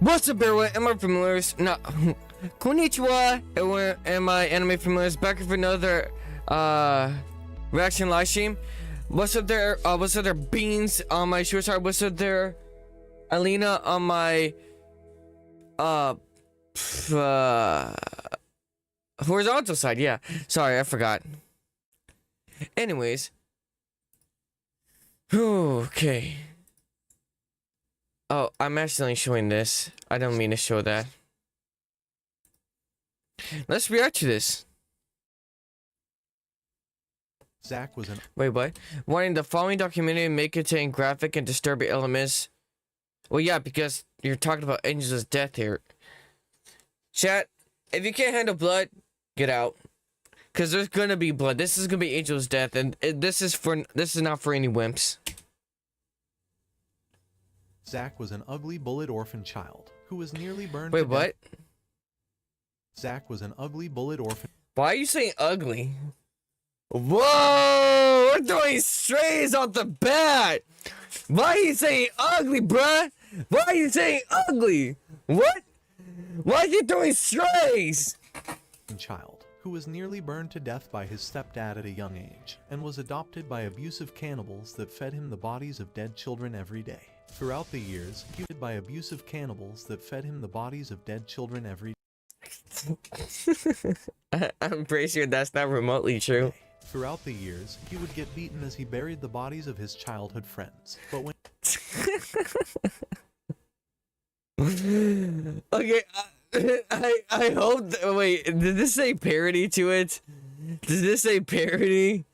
What's up, everyone? Am I familiars? No. Konnichiwa, everyone. Am I anime familiars? Back with another reaction live stream. What's up there? What's up there? Beans on my short side. What's up there? Alina on my horizontal side. Yeah. Sorry, I forgot. Anyways. Okay. Oh, I'm accidentally showing this. I don't mean to show that. Let's react to this. Zach was an Wait, what? Wanting the following documentary may contain graphic and disturbing elements. Well, yeah, because you're talking about Angel's death here. Chat, if you can't handle blood, get out. Because there's gonna be blood. This is gonna be Angel's death, and this is not for any wimps. Zach was an ugly bullet orphan child who was nearly burned Wait, to what? death. Zach was an ugly bullet orphan. Why are you saying ugly? Whoa! We're doing strays off the bat! Why are you saying ugly, bruh? Why are you saying ugly? What? Why are you doing strays? Child who was nearly burned to death by his stepdad at a young age and was adopted by abusive cannibals that fed him the bodies of dead children every day. Throughout the years, he was by abusive cannibals that fed him the bodies of dead children every day. I'm pretty sure that's not remotely true. Throughout the years, he would get beaten as he buried the bodies of his childhood friends. But when Okay, I hope. Wait, did this say parody to it? Does this say parody?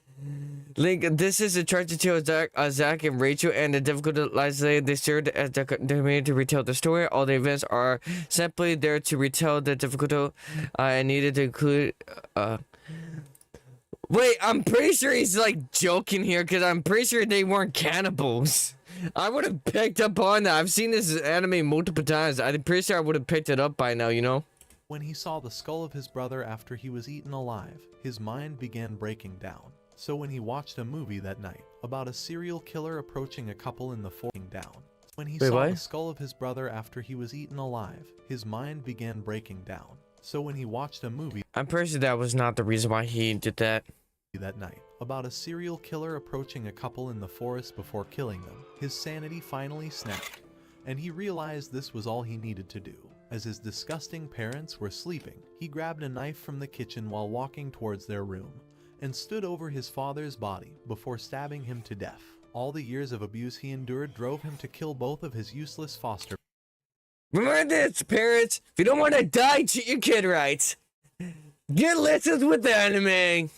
Link, this is attracted to Zach and Rachel, and the difficulty lies they served as determined to retell the story. All the events are simply there to retell the difficulty and needed to include. Wait, I'm pretty sure he's like joking here because I'm pretty sure they weren't cannibals. I would have picked up on that. I've seen this anime multiple times. I'm pretty sure I would have picked it up by now, you know? When he saw the skull of his brother after he was eaten alive, his mind began breaking down. So when he watched a movie that night about a serial killer approaching a couple in the down. When he saw the skull of his brother after he was eaten alive, his mind began breaking down. So when he watched a movie I'm pretty sure that was not the reason why he did that. That night about a serial killer approaching a couple in the forest before killing them, his sanity finally snapped, and he realized this was all he needed to do. As his disgusting parents were sleeping, he grabbed a knife from the kitchen while walking towards their room, and stood over his father's body before stabbing him to death. All the years of abuse he endured drove him to kill both of his useless foster. Remember this, parents. If you don't want to die, treat your kid right. Get lessons with the anime.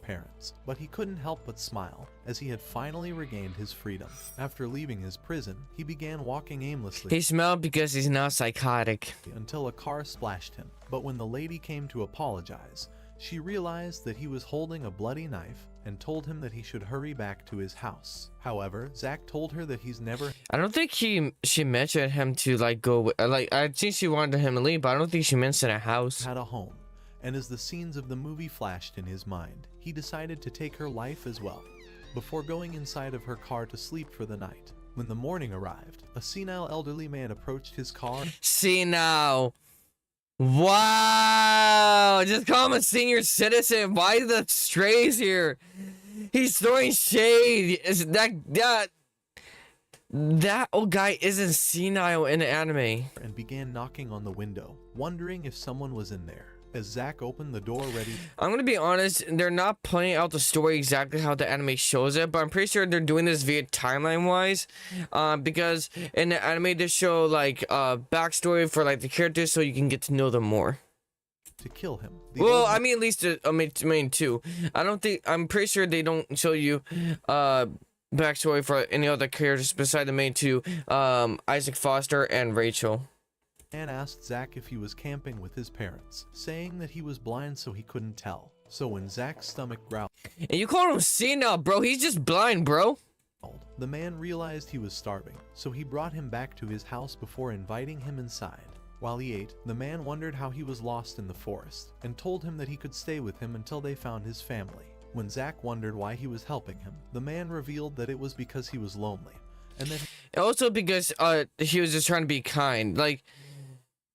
Parents, but he couldn't help but smile as he had finally regained his freedom. After leaving his prison, he began walking aimlessly. He smiled because he's now psychotic. Until a car splashed him. But when the lady came to apologize, she realized that he was holding a bloody knife and told him that he should hurry back to his house. However, Zach told her that he's never. I don't think she mentioned him to like go. Like I think she wanted him to leave, but I don't think she mentioned a house. Had a home. And as the scenes of the movie flashed in his mind, he decided to take her life as well, before going inside of her car to sleep for the night. When the morning arrived, a senile elderly man approached his car. Senile. Wow, just call him a senior citizen. Why the strays here? He's throwing shade. Is that old guy isn't senile in the anime. And began knocking on the window, wondering if someone was in there. As Zach opened the door ready. I'm gonna be honest, they're not playing out the story exactly how the anime shows it, but I'm pretty sure they're doing this via timeline wise, because in the anime they show like backstory for like the characters so you can get to know them more. To kill him. Well, I mean at least main two. I'm pretty sure they don't show you backstory for any other characters beside the main two, Isaac Foster and Rachel. Man asked Zach if he was camping with his parents, saying that he was blind so he couldn't tell. So when Zach's stomach growled, and you call him senile, bro, he's just blind, bro. The man realized he was starving, so he brought him back to his house before inviting him inside. While he ate, the man wondered how he was lost in the forest, and told him that he could stay with him until they found his family. When Zach wondered why he was helping him, the man revealed that it was because he was lonely, and that also because he was just trying to be kind. Like,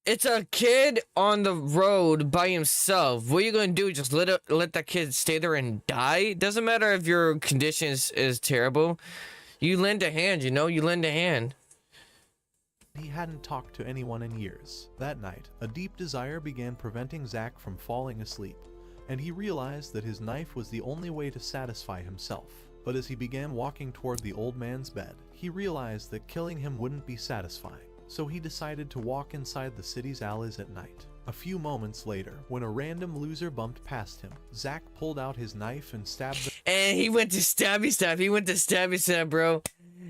it's a kid on the road by himself. What are you gonna do? Just let that kid stay there and die? Doesn't matter if your condition is terrible. You lend a hand, you know? You lend a hand. He hadn't talked to anyone in years. That night, a deep desire began preventing Zach from falling asleep, and he realized that his knife was the only way to satisfy himself. But as he began walking toward the old man's bed, he realized that killing him wouldn't be satisfying. So he decided to walk inside the city's alleys at night. A few moments later, when a random loser bumped past him, Zach pulled out his knife and stabbed the— And he went to stabby stab. He went to stabby stab, bro.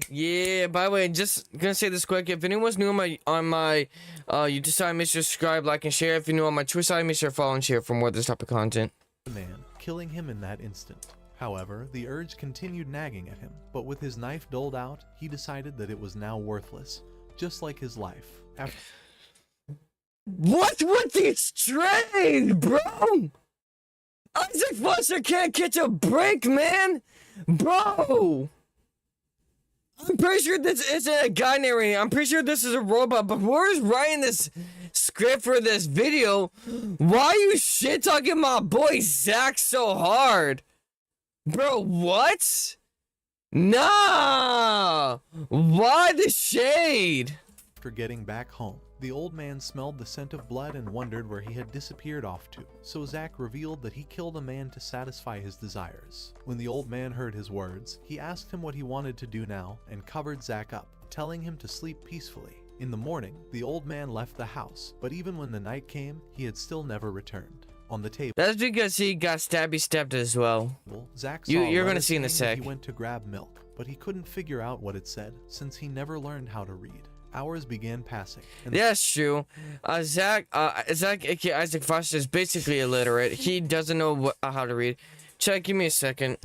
Yeah, by the way, just gonna say this quick. If anyone's new on my YouTube side, make sure to subscribe, like, and share. If you're new on my Twitch side, make sure to follow and share for more of this type of content. Man, killing him in that instant. However, the urge continued nagging at him, but with his knife doled out, he decided that it was now worthless. Just like his life. What's with these strays, bro? Isaac Foster can't catch a break, man. Bro. I'm pretty sure this isn't a guy narrating. I'm pretty sure this is a robot, but whoever's writing this script for this video, why are you shit talking my boy Zach so hard? Bro, what? Nah! Why the shade? After getting back home, the old man smelled the scent of blood and wondered where he had disappeared off to. So Zach revealed that he killed a man to satisfy his desires. When the old man heard his words, he asked him what he wanted to do now and covered Zach up, telling him to sleep peacefully. In the morning, the old man left the house, but even when the night came, he had still never returned. On the table, That's because he got stabbed as well. Zach saw You're a gonna letter see in a saying that sec. he went to grab milk, but he couldn't figure out what it said since he never learned how to read. Hours began passing, and Yeah, that's true. Zach, aka Isaac Foster, is basically illiterate. He doesn't know how to read. Check, give me a second.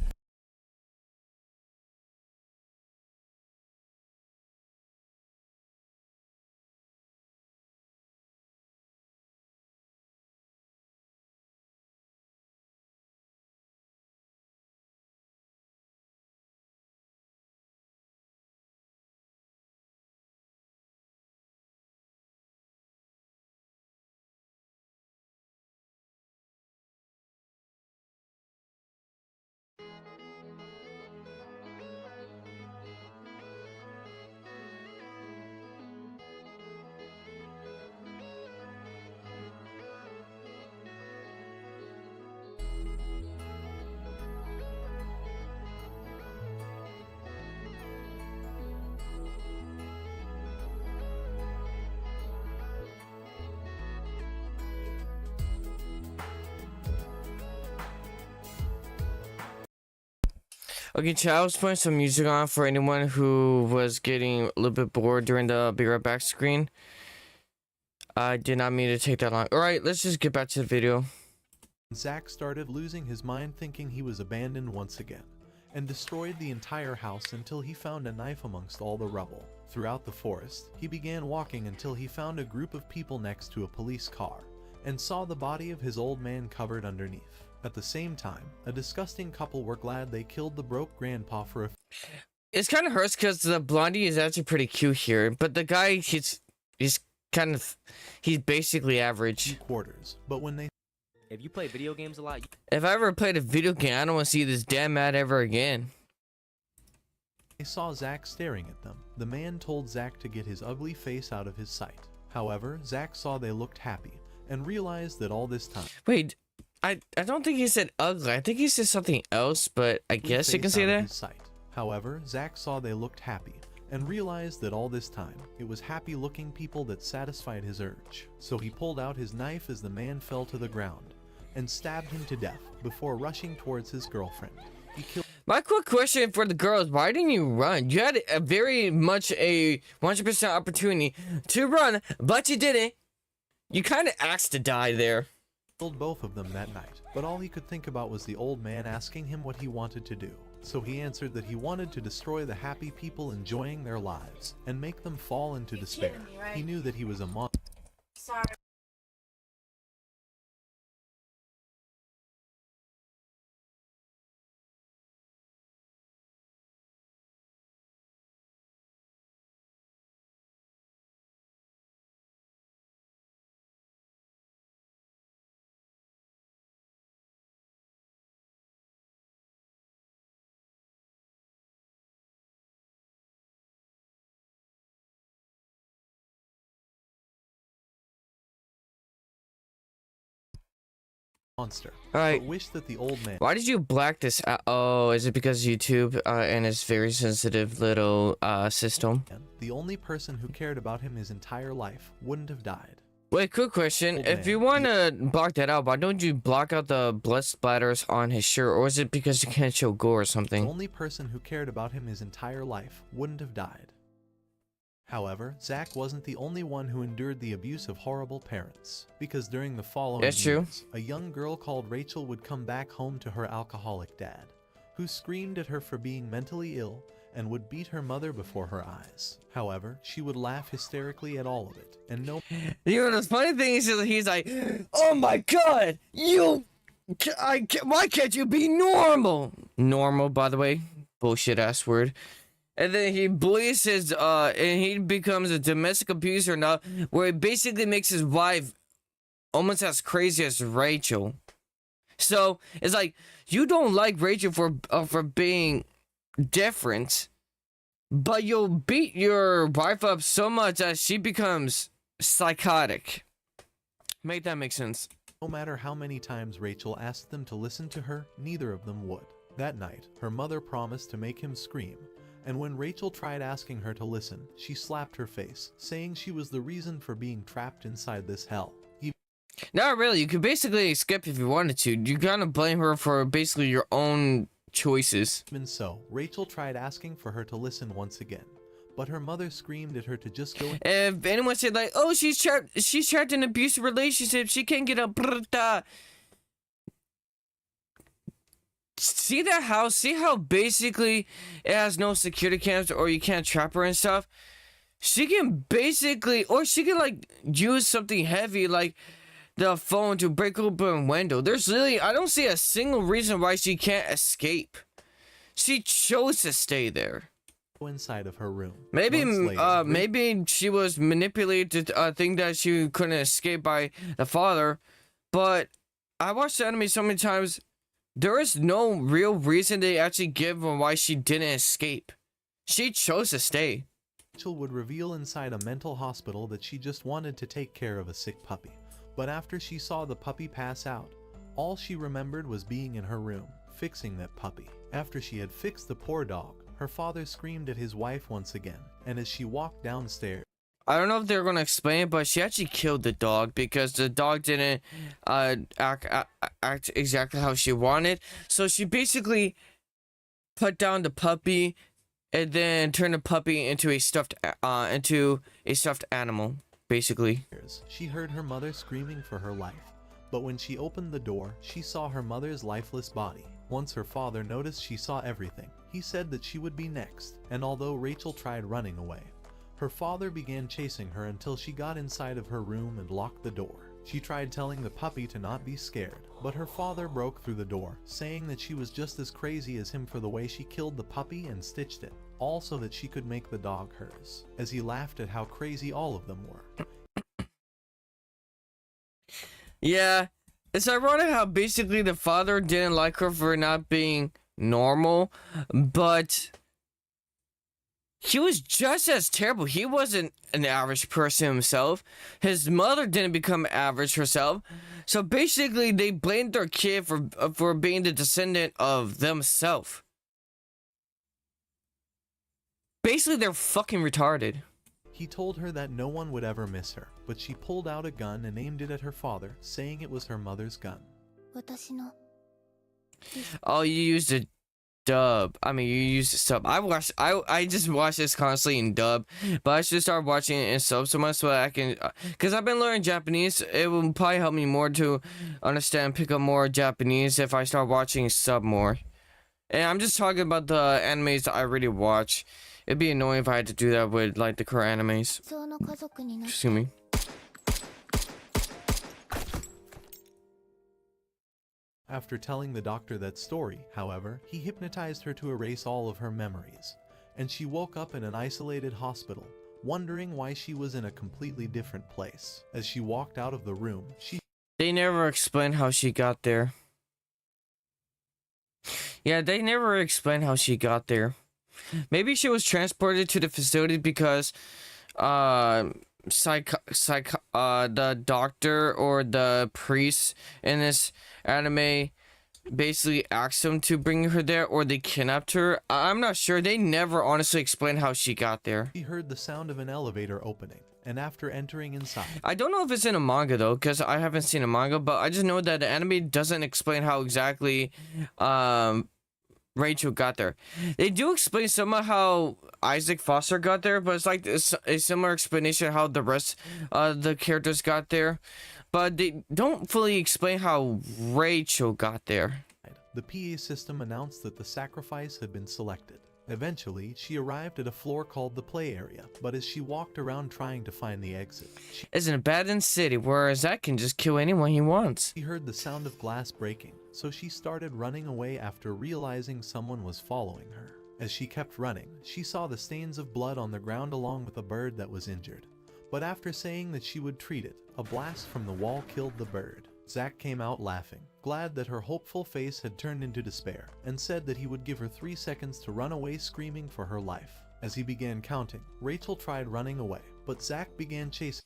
Okay, chat, I was putting some music on for anyone who was getting a little bit bored during the Be Right Back screen. I did not mean to take that long. Alright, let's just get back to the video. Zach started losing his mind, thinking he was abandoned once again, and destroyed the entire house until he found a knife amongst all the rubble. Throughout the forest, he began walking until he found a group of people next to a police car, and saw the body of his old man covered underneath. At the same time, a disgusting couple were glad they killed the broke grandpa for a It's kind of hurts because the blondie is actually pretty cute here, but the guy, he's basically average. few quarters, but when they If you play video games a lot, If I ever played a video game, I don't want to see this damn ad ever again. saw Zach staring at them, the man told Zach to get his ugly face out of his sight. However, Zach saw they looked happy, and realized that all this time Wait, I don't think he said ugly. I think he said something else, but I guess you can face say out of that. his sight. However, Zach saw they looked happy, and realized that all this time, it was happy-looking people that satisfied his urge. So he pulled out his knife as the man fell to the ground, and stabbed him to death before rushing towards his girlfriend. He killed My quick question for the girls, why didn't you run? You had a very much a 100% opportunity to run, but you didn't. You kind of asked to die there. both of them that night, but all he could think about was the old man asking him what he wanted to do. So he answered that he wanted to destroy the happy people enjoying their lives, and make them fall into despair. kidding me, right? He knew that he was a monster. Sorry. Alright. But wished that the old man Why did you black this out? Oh, is it because YouTube and its very sensitive little system? the only person who cared about him his entire life, wouldn't have died. Wait, quick question. Old If man. you want to block that out, why don't you block out the blood splatters on his shirt? Or is it because you can't show gore or The something? only person who cared about him his entire life wouldn't have died. However, Zach wasn't the only one who endured the abuse of horrible parents, because during the following That's true. years, a young girl called Rachel would come back home to her alcoholic dad, who screamed at her for being mentally ill and would beat her mother before her eyes. However, she would laugh hysterically at all of it, and no You know, the funny thing is, he's like, oh my god, why can't you be normal? Normal, by the way, bullshit ass word. And then he bullies his, and he becomes a domestic abuser now, where he basically makes his wife almost as crazy as Rachel. So, it's like, you don't like Rachel for being different, but you'll beat your wife up so much that she becomes psychotic. Make that make sense. No matter how many times Rachel asked them to listen to her, neither of them would. That night, her mother promised to make him scream, And when Rachel tried asking her to listen, she slapped her face, saying she was the reason for being trapped inside this hell. Not really. You could basically skip if you wanted to. You gotta blame her for basically your own choices. Even so, Rachel tried asking for her to listen once again, but her mother screamed at her to just go. If anyone said like, "Oh, she's trapped in an abusive relationship. She can't get up." See that house? See how basically it has no security cams, or you can't trap her and stuff. She can basically, or she can like use something heavy like the phone to break open a window. There's really, I don't see a single reason why she can't escape. She chose to stay there. Inside of her room. Maybe, Months later, maybe she was manipulated to think that she couldn't escape by the father. But I watched the anime so many times. There is no real reason they actually give on why she didn't escape. She chose to stay. Rachel would reveal inside a mental hospital that she just wanted to take care of a sick puppy. But after she saw the puppy pass out, all she remembered was being in her room, fixing that puppy. After she had fixed the poor dog, her father screamed at his wife once again, and as she walked downstairs, I don't know if they're gonna explain it, but she actually killed the dog because the dog didn't act exactly how she wanted. So she basically put down the puppy and then turned the puppy into a stuffed animal, basically. she heard her mother screaming for her life. But when she opened the door, she saw her mother's lifeless body. Once her father noticed she saw everything, he said that she would be next, and although Rachel tried running away, her father began chasing her until she got inside of her room and locked the door. She tried telling the puppy to not be scared, but her father broke through the door, saying that she was just as crazy as him for the way she killed the puppy and stitched it, all so that she could make the dog hers, as he laughed at how crazy all of them were. Yeah, it's ironic how basically the father didn't like her for not being normal, but he was just as terrible. He wasn't an average person himself. His mother didn't become average herself. So basically, they blamed their kid for being the descendant of themselves. Basically, they're fucking retarded. He told her that no one would ever miss her, but she pulled out a gun and aimed it at her father, saying it was her mother's gun. 私の Oh, you used a dub. I mean, you used a sub. I just watch this constantly in dub, but I should start watching it in sub so much so that I can, because I've been learning Japanese. It will probably help me more to understand, pick up more Japanese if I start watching sub more. And I'm just talking about the animes that I really watch. It'd be annoying if I had to do that with like the current animes. 普通の家族になって Excuse me. After telling the doctor that story, however, he hypnotized her to erase all of her memories, and she woke up in an isolated hospital, wondering why she was in a completely different place. As she walked out of the room, They never explain how she got there. Yeah, they never explain how she got there. Maybe she was transported to the facility because the doctor or the priest in this anime basically asked them to bring her there, or they kidnapped her. I'm not sure. They never honestly explain how she got there. she heard the sound of an elevator opening, and after entering inside, I don't know if it's in a manga though, because I haven't seen a manga, but I just know that the anime doesn't explain how exactly Rachel got there. They do explain somehow how Isaac Foster got there, but it's like a similar explanation how the rest of the characters got there. But they don't fully explain how Rachel got there. the PA system announced that the sacrifice had been selected. Eventually, she arrived at a floor called the play area, but as she walked around trying to find the exit, It's an abandoned city, whereas Zack can just kill anyone he wants. she heard the sound of glass breaking, so she started running away after realizing someone was following her. As she kept running, she saw the stains of blood on the ground along with a bird that was injured. But after saying that she would treat it, a blast from the wall killed the bird. Zack came out laughing, glad that her hopeful face had turned into despair, and said that he would give her 3 seconds to run away screaming for her life. As he began counting, Rachel tried running away, but Zack began chasing.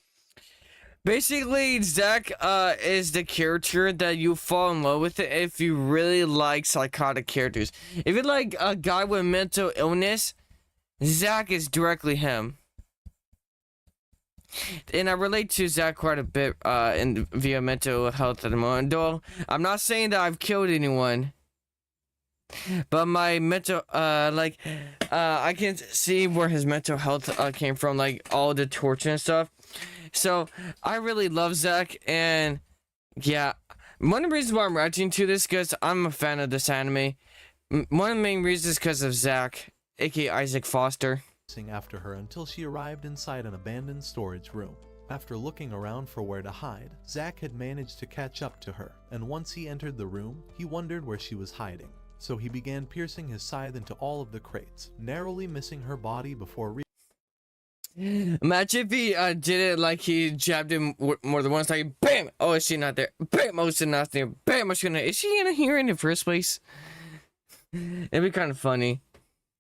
Basically, Zack is the character that you fall in love with if you really like psychotic characters. If you like a guy with mental illness, Zach is directly him. And I relate to Zach quite a bit in via mental health at the moment. Though I'm not saying that I've killed anyone, but my mental I can see where his mental health came from, like all the torture and stuff. So I really love Zach, and yeah, one of the reasons why I'm reacting to this because I'm a fan of this anime. One of the main reasons because of Zach, aka Isaac Foster. After her until she arrived inside an abandoned storage room. After looking around for where to hide, Zach had managed to catch up to her, and once he entered the room, he wondered where she was hiding. So he began piercing his scythe into all of the crates, narrowly missing her body before Imagine if he did it like he jabbed him more than once, like BAM! Oh, is she not there? BAM! Oh, she's not there. BAM! Is she in here in the first place? It'd be kind of funny.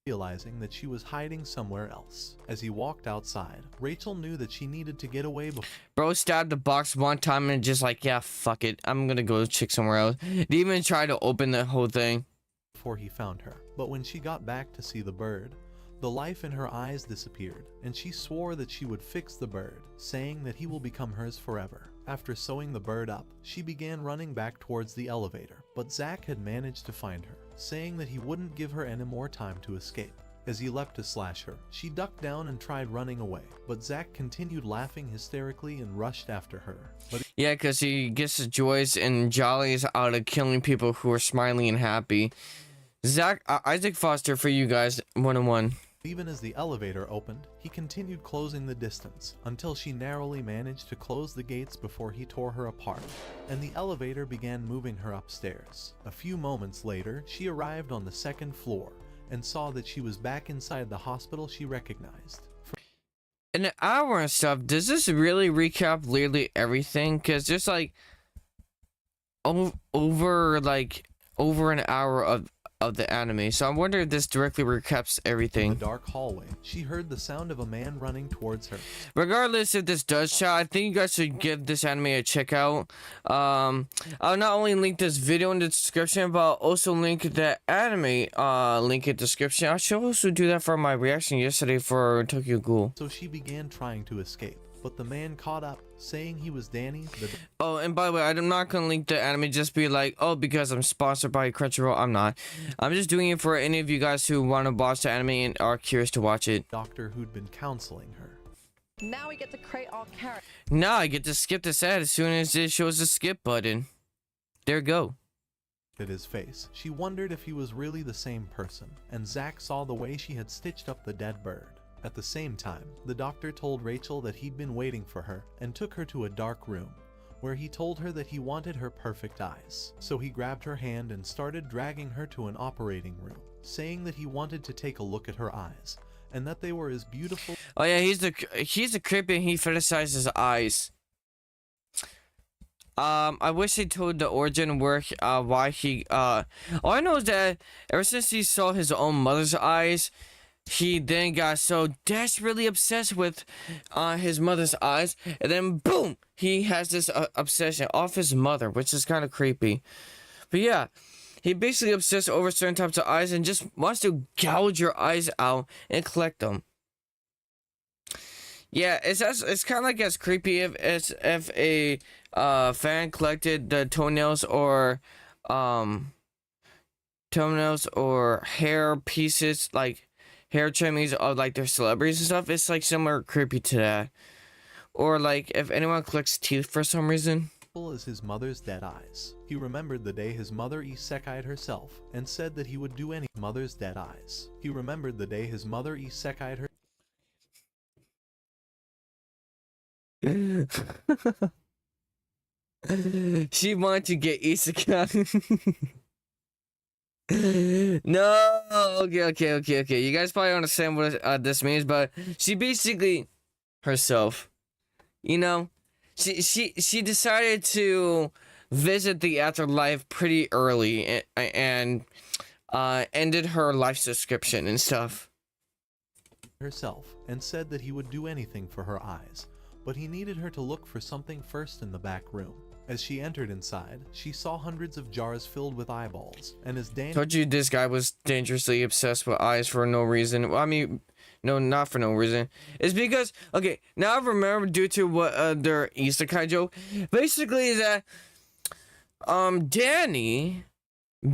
realizing that she was hiding somewhere else. As he walked outside, Rachel knew that she needed to get away Bro stabbed the box one time and just like, yeah, fuck it. I'm gonna go check somewhere else. Didn't even try to open the whole thing. before he found her. But when she got back to see the bird, the life in her eyes disappeared, and she swore that she would fix the bird, saying that he will become hers forever. After sewing the bird up, she began running back towards the elevator, but Zach had managed to find her, saying that he wouldn't give her any more time to escape. As he leapt to slash her, she ducked down and tried running away, but Zach continued laughing hysterically and rushed after her. But Yeah, because he gets the joys and jollies out of killing people who are smiling and happy. Zach, Isaac Foster for you guys, 1-on-1. even as the elevator opened, he continued closing the distance until she narrowly managed to close the gates before he tore her apart, and the elevator began moving her upstairs. A few moments later, she arrived on the second floor and saw that she was back inside the hospital she recognized. In an hour and stuff, does this really recap literally everything? Because there's like over an hour of the anime, so I wonder if this directly recaps In everything. the dark hallway, she heard the sound of a man running towards her. Regardless if this does chat, I think you guys should give this anime a check out. I'll not only link this video in the description, but I'll also link the anime link in the description. I should also do that for my reaction yesterday for Tokyo Ghoul. So she began trying to escape, but the man caught up, saying he was Danny, the Oh, and by the way, I'm not gonna link the anime just be like, oh, because I'm sponsored by Crunchyroll. I'm not. I'm just doing it for any of you guys who want to watch the anime and are curious to watch it. doctor who'd been counseling her. Now we get to create our character. Now I get to skip this ad as soon as it shows the skip button. There you go. At his face, she wondered if he was really the same person, and Zach saw the way she had stitched up the dead bird. At the same time, the doctor told Rachel that he'd been waiting for her and took her to a dark room, where he told her that he wanted her perfect eyes. So he grabbed her hand and started dragging her to an operating room, saying that he wanted to take a look at her eyes, and that they were as beautiful Oh yeah, he's a creep and he fetishizes eyes. I wish he told the origin where why he all I know is that ever since he saw his own mother's eyes, he then got so desperately obsessed with his mother's eyes, and then boom, he has this obsession off his mother, which is kind of creepy. But yeah, he basically obsessed over certain types of eyes and just wants to gouge your eyes out and collect them. Yeah, it's kind of like as creepy if a fan collected the toenails or hair pieces, like hair trimmings of like their celebrities and stuff. It's like similar creepy to that. Or like if anyone collects teeth for some reason. as his mother's dead eyes. He remembered the day his mother isekai'd herself and said that he would do any mother's dead eyes. He remembered the day his mother isekai'd her She wanted to get isekai. No, okay. You guys probably understand what this means, but she basically herself, you know, she decided to visit the afterlife pretty early and ended her life subscription and stuff. herself and said that he would do anything for her eyes, but he needed her to look for something first in the back room. As she entered inside, she saw hundreds of jars filled with eyeballs, and as Danny Told you this guy was dangerously obsessed with eyes for no reason. Well, I mean, No, not for no reason. It's because, okay, now I remember due to what their isekai joke. Basically is that Danny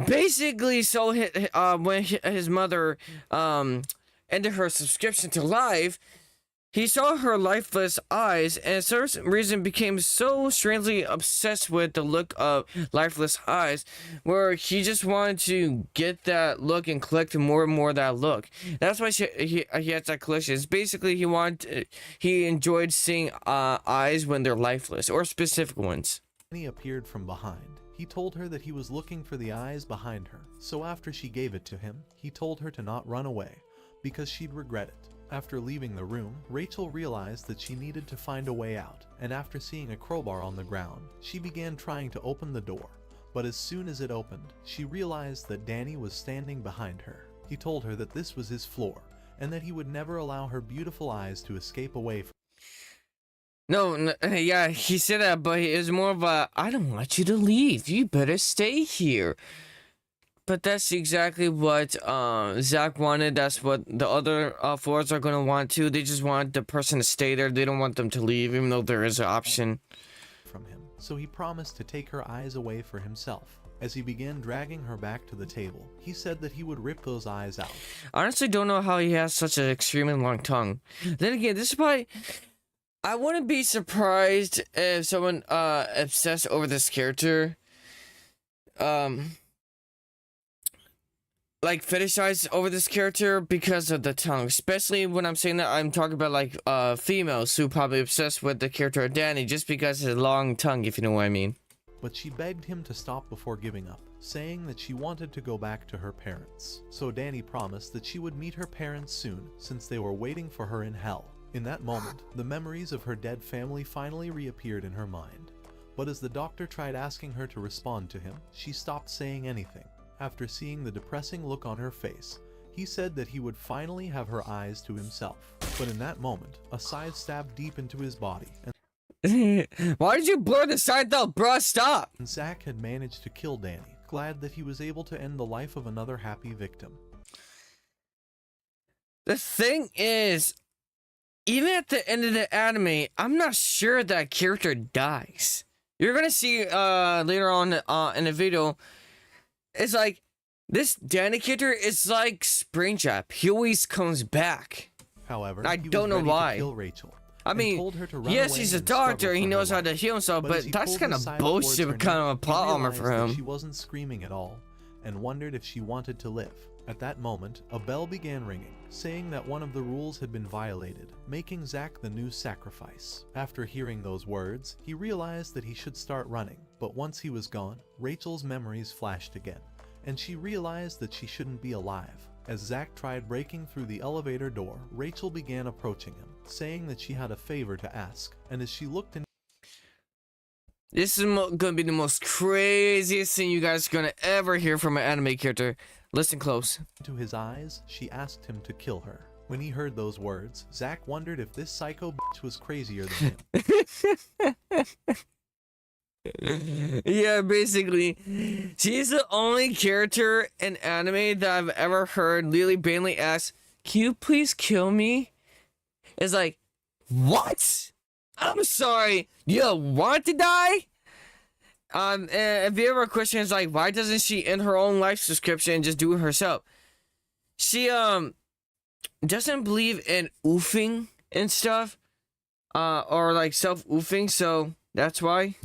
basically saw when his mother ended her subscription to Live, he saw her lifeless eyes and for some reason became so strangely obsessed with the look of lifeless eyes where he just wanted to get that look and collect more and more of that look. That's why he has that collection. It's basically he enjoyed seeing eyes when they're lifeless or specific ones. Danny appeared from behind. He told her that he was looking for the eyes behind her, so after she gave it to him, he told her to not run away, because she'd regret it. After leaving the room, Rachel realized that she needed to find a way out, and after seeing a crowbar on the ground, she began trying to open the door. But as soon as it opened, she realized that Danny was standing behind her. He told her that this was his floor, and that he would never allow her beautiful eyes to escape away from No, yeah, he said that, but it was more of a, I don't want you to leave. You better stay here. But that's exactly what Zach wanted. That's what the other floors are going to want too. They just want the person to stay there. They don't want them to leave, even though there is an option. from him, so he promised to take her eyes away for himself. As he began dragging her back to the table, he said that he would rip those eyes out. I honestly don't know how he has such an extremely long tongue. Then again, this is probably... I wouldn't be surprised if someone obsessed over this character like fetishized over this character because of the tongue. Especially when I'm saying that, I'm talking about like females who probably obsessed with the character of Danny just because of his long tongue, if you know what I mean. But she begged him to stop before giving up, saying that she wanted to go back to her parents. So Danny promised that she would meet her parents soon, since they were waiting for her in hell. In that moment, the memories of her dead family finally reappeared in her mind. But as the doctor tried asking her to respond to him, she stopped saying anything. After seeing the depressing look on her face, he said that he would finally have her eyes to himself. But in that moment, a scythe stabbed deep into his body, Why did you blur the side though, bruh? Stop! and Zach had managed to kill Danny, glad that he was able to end the life of another happy victim. The thing is, even at the end of the anime, I'm not sure that character dies. You're gonna see later on in the video, it's like this Danny character is like Springtrap. He always comes back. However, I he was don't know ready why. to kill Rachel. I and mean, told her to run yes, away he's a and struggle doctor. He for her knows how life. to heal himself, But as but he that's pulled kind his of scythe towards bullshit her kind of a neck, plot he armor for realized that him. She wasn't screaming at all, and wondered if she wanted to live. At that moment, a bell began ringing, saying that one of the rules had been violated, making Zach the new sacrifice. After hearing those words, he realized that he should start running, but once he was gone, Rachel's memories flashed again, and she realized that she shouldn't be alive. As Zach tried breaking through the elevator door, Rachel began approaching him, saying that she had a favor to ask, and as she looked This is gonna be the most craziest thing you guys are gonna ever hear from an anime character. Listen close. into his eyes, she asked him to kill her. When he heard those words, Zach wondered if this psycho bitch was crazier than him. Yeah, basically, she's the only character in anime that I've ever heard Lily Bailey ask, "Can you please kill me?" It's like, what? I'm sorry, you want to die? And if you ever question is like, why doesn't she end her own life subscription and just do it herself? She doesn't believe in oofing and stuff, or like self-oofing, so that's why.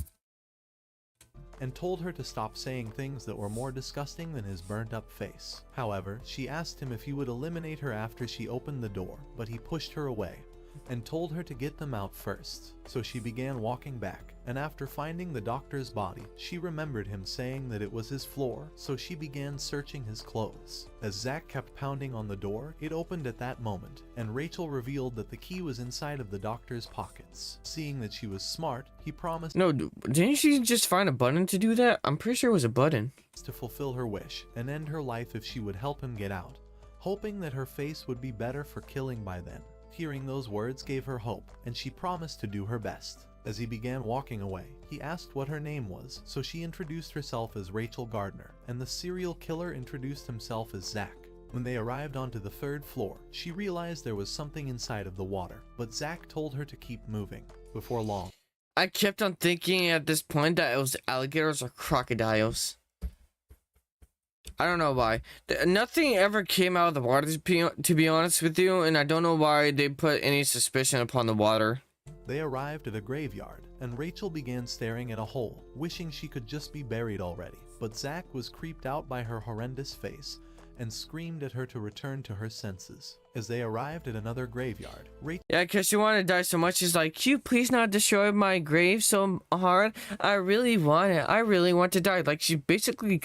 and told her to stop saying things that were more disgusting than his burnt-up face. However, she asked him if he would eliminate her after she opened the door, but he pushed her away and told her to get them out first. So she began walking back, and after finding the doctor's body, she remembered him saying that it was his floor, so she began searching his clothes. As Zach kept pounding on the door, it opened at that moment, and Rachel revealed that the key was inside of the doctor's pockets. Seeing that she was smart, he promised No, didn't she just find a button to do that? I'm pretty sure it was a button. to fulfill her wish and end her life if she would help him get out, hoping that her face would be better for killing by then. Hearing those words gave her hope, and she promised to do her best. As he began walking away, he asked what her name was, so she introduced herself as Rachel Gardner, and the serial killer introduced himself as Zach. When they arrived onto the 3rd floor, she realized there was something inside of the water, but Zack told her to keep moving. Before long, I kept on thinking at this point that it was alligators or crocodiles. I don't know why. Nothing ever came out of the water, to be honest with you, and I don't know why they put any suspicion upon the water. they arrived at a graveyard, and Rachel began staring at a hole, wishing she could just be buried already. But Zack was creeped out by her horrendous face, and screamed at her to return to her senses. As they arrived at another graveyard, Rachel Yeah, because she wanted to die so much. She's like, "Can you please not destroy my grave so hard? I really want it. I really want to die." Like, she basically...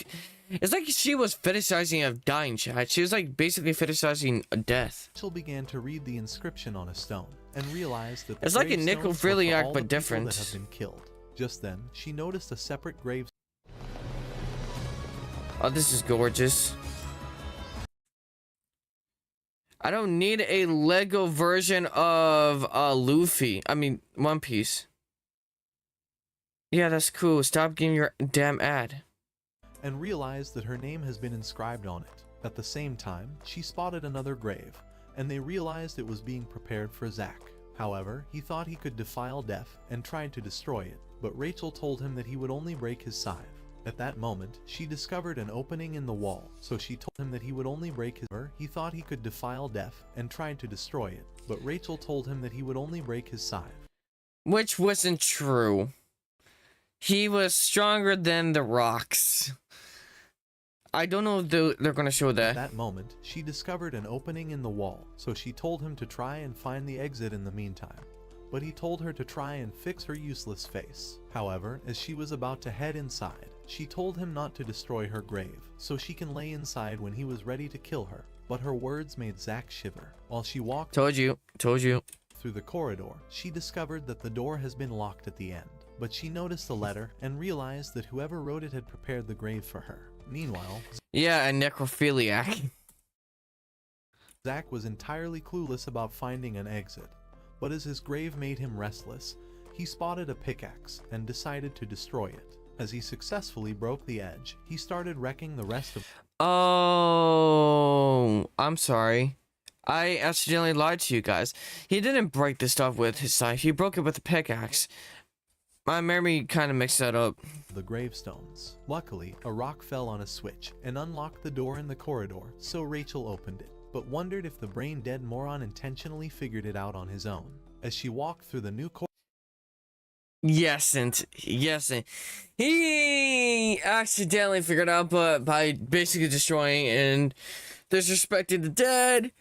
It's like she was fetishizing of dying, chat. She was like basically fetishizing a death. began to read the inscription on a stone, and realized that the It's like a gravestones were for necrophiliac, all but the people different. that have been killed. Just then, she noticed a separate grave. Oh, this is gorgeous. I don't need a Lego version of Luffy. I mean, One Piece. Yeah, that's cool. Stop getting your damn ad. And realized that her name has been inscribed on it. At the same time, she spotted another grave, and they realized it was being prepared for Zack. However, he thought he could defile death and tried to destroy it, but Rachel told him that he would only break his scythe. At that moment, she discovered an opening in the wall, so she told him that he would only break his... He thought he could defile death and tried to destroy it, but Rachel told him that he would only break his scythe. Which wasn't true. He was stronger than the rocks. I don't know if they're gonna show At that. that moment, she discovered an opening in the wall, so she told him to try and find the exit in the meantime. But he told her to try and fix her useless face. However, as she was about to head inside, she told him not to destroy her grave, so she can lay inside when he was ready to kill her. But her words made Zack shiver. While she walked Told you. through the corridor, she discovered that the door has been locked at the end. But she noticed the letter and realized that whoever wrote it had prepared the grave for her. Meanwhile, Yeah, a necrophiliac. Zack was entirely clueless about finding an exit. But as his grave made him restless, he spotted a pickaxe and decided to destroy it. As he successfully broke the edge, he started wrecking the rest of... Oh, I'm sorry. I accidentally lied to you guys. He didn't break the stuff with his scythe. He broke it with a pickaxe. My memory kind of mixed that up. the gravestones. Luckily, a rock fell on a switch and unlocked the door in the corridor, so Rachel opened it, but wondered if the brain-dead moron intentionally figured it out on his own. As she walked through the new corridor, Yes, and he accidentally figured out, but by basically destroying and disrespecting the dead,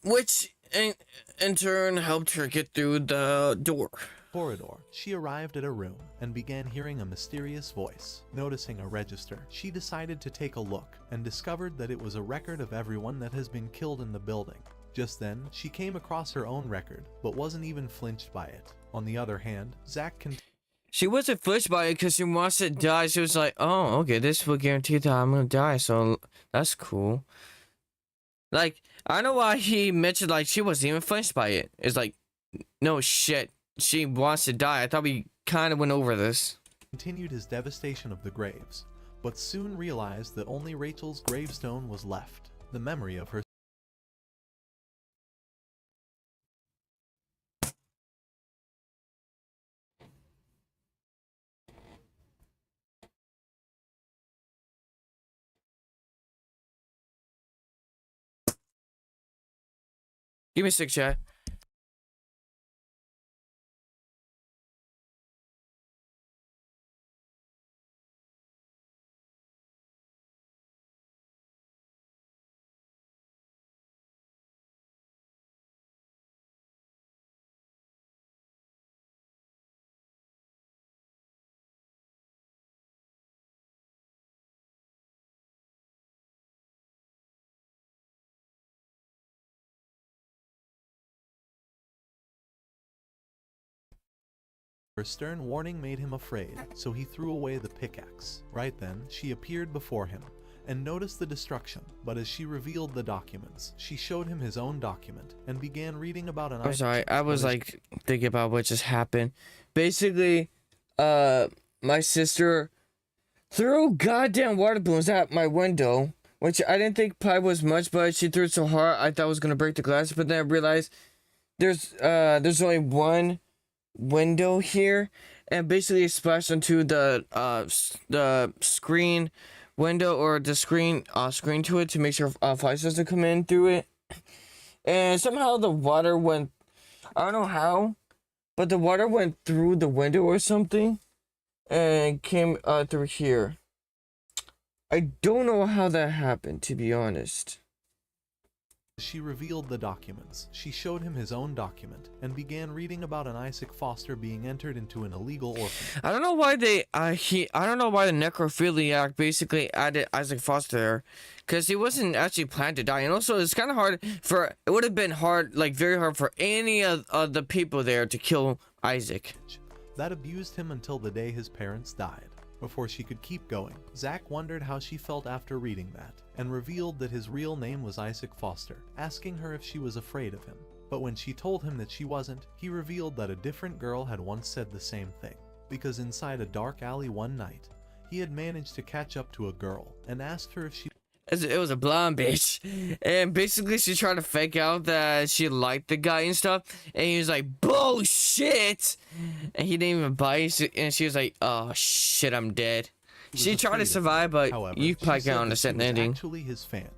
which in turn helped her get through the door. she arrived at a room and began hearing a mysterious voice. Noticing a register, she decided to take a look and discovered that it was a record of everyone that has been killed in the building. Just then, she came across her own record, but wasn't even flinched by it. On the other hand, Zack She wasn't flinched by it because she wants to die. She was like, "Oh, okay, this will guarantee that I'm gonna die, so that's cool." Like, I know why he mentioned like she wasn't even flinched by it. It's like, no shit, she wants to die. I thought we kind of went over this. continued his devastation of the graves, but soon realized that only Rachel's gravestone was left, the memory of her. Give me a sec, chat. Her stern warning made him afraid, so he threw away the pickaxe. Right then, she appeared before him and noticed the destruction, but as she revealed the documents, she showed him his own document and began reading about an... I'm sorry, I was like thinking about what just happened. Basically, my sister threw goddamn water balloons at my window which I didn't think probably was much, but she threw it so hard I thought it was gonna break the glass. But then I realized there's only one window here, and basically it splashed onto the screen window, or the screen to it, to make sure flies doesn't come in through it. And somehow the water went, I don't know how, but the water went through the window or something and came through here. I don't know how that happened, to be honest. She revealed the documents. She showed him his own document and began reading about an Isaac Foster being entered into an illegal orphanage. I don't know why I don't know why the necrophiliac basically added Isaac Foster there, because he wasn't actually planned to die. And also it's kind of hard for, it would have been hard, like very hard for any of the people there to kill Isaac. That abused him until the day his parents died. Before she could keep going, Zach wondered how she felt after reading that, and revealed that his real name was Isaac Foster, asking her if she was afraid of him. But when she told him that she wasn't, he revealed that a different girl had once said the same thing, because inside a dark alley one night, he had managed to catch up to a girl and asked her if she It was a blonde bitch, and basically she tried to fake out that she liked the guy and stuff, and he was like, bullshit, and he didn't even bite, and she was like, oh shit, I'm dead. She tried to survive, but However, you probably she said can't that understand the she was ending. actually his fan,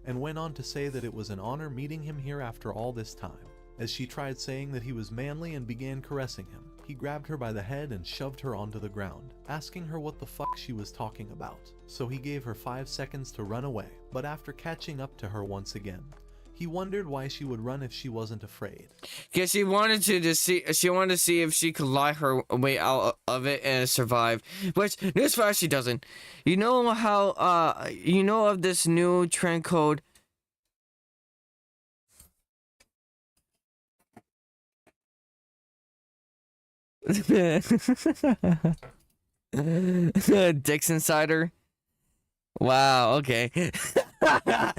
and went on to say that it was an honor meeting him here after all this time. As she tried saying that he was manly and began caressing him, he grabbed her by the head and shoved her onto the ground, asking her what the fuck she was talking about. So he gave her 5 seconds to run away, but after catching up to her once again, he wondered why she would run if she wasn't afraid. Because she wanted to see if she could lie her way out of it and survive. Which, newsflash, she doesn't. You know how, you know of this new trend called Dick's Insider? Wow, okay. That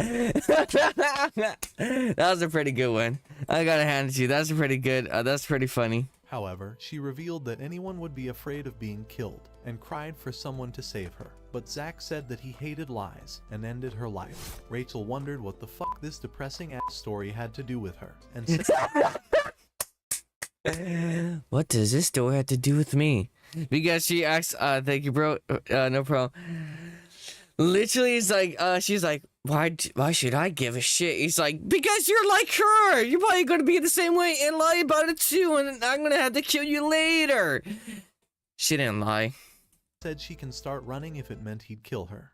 was a pretty good one. I gotta hand it to you. That's pretty good. That's pretty funny. However, she revealed that anyone would be afraid of being killed and cried for someone to save her. But Zach said that he hated lies and ended her life. Rachel wondered what the fuck this depressing ass story had to do with her, and said What does this story have to do with me? Because she asked, thank you, bro. No problem. Literally, it's like, she's like, why should I give a shit? He's like, because you're like her. You're probably gonna be the same way and lie about it too, and I'm gonna have to kill you later. She didn't lie. said she can start running if it meant he'd kill her.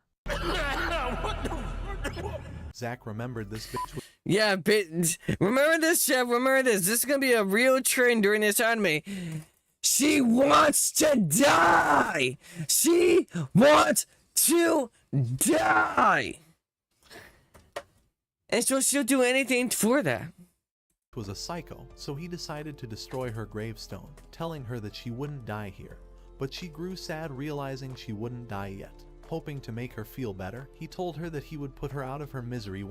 Zach remembered this bitch was Yeah, remember this, Chef. Remember this. This is gonna be a real trend during this anime. She wants to die. She wants to die. And so she'll do anything for that. was a psycho, so he decided to destroy her gravestone, telling her that she wouldn't die here. But she grew sad realizing she wouldn't die yet. Hoping to make her feel better, he told her that he would put her out of her misery.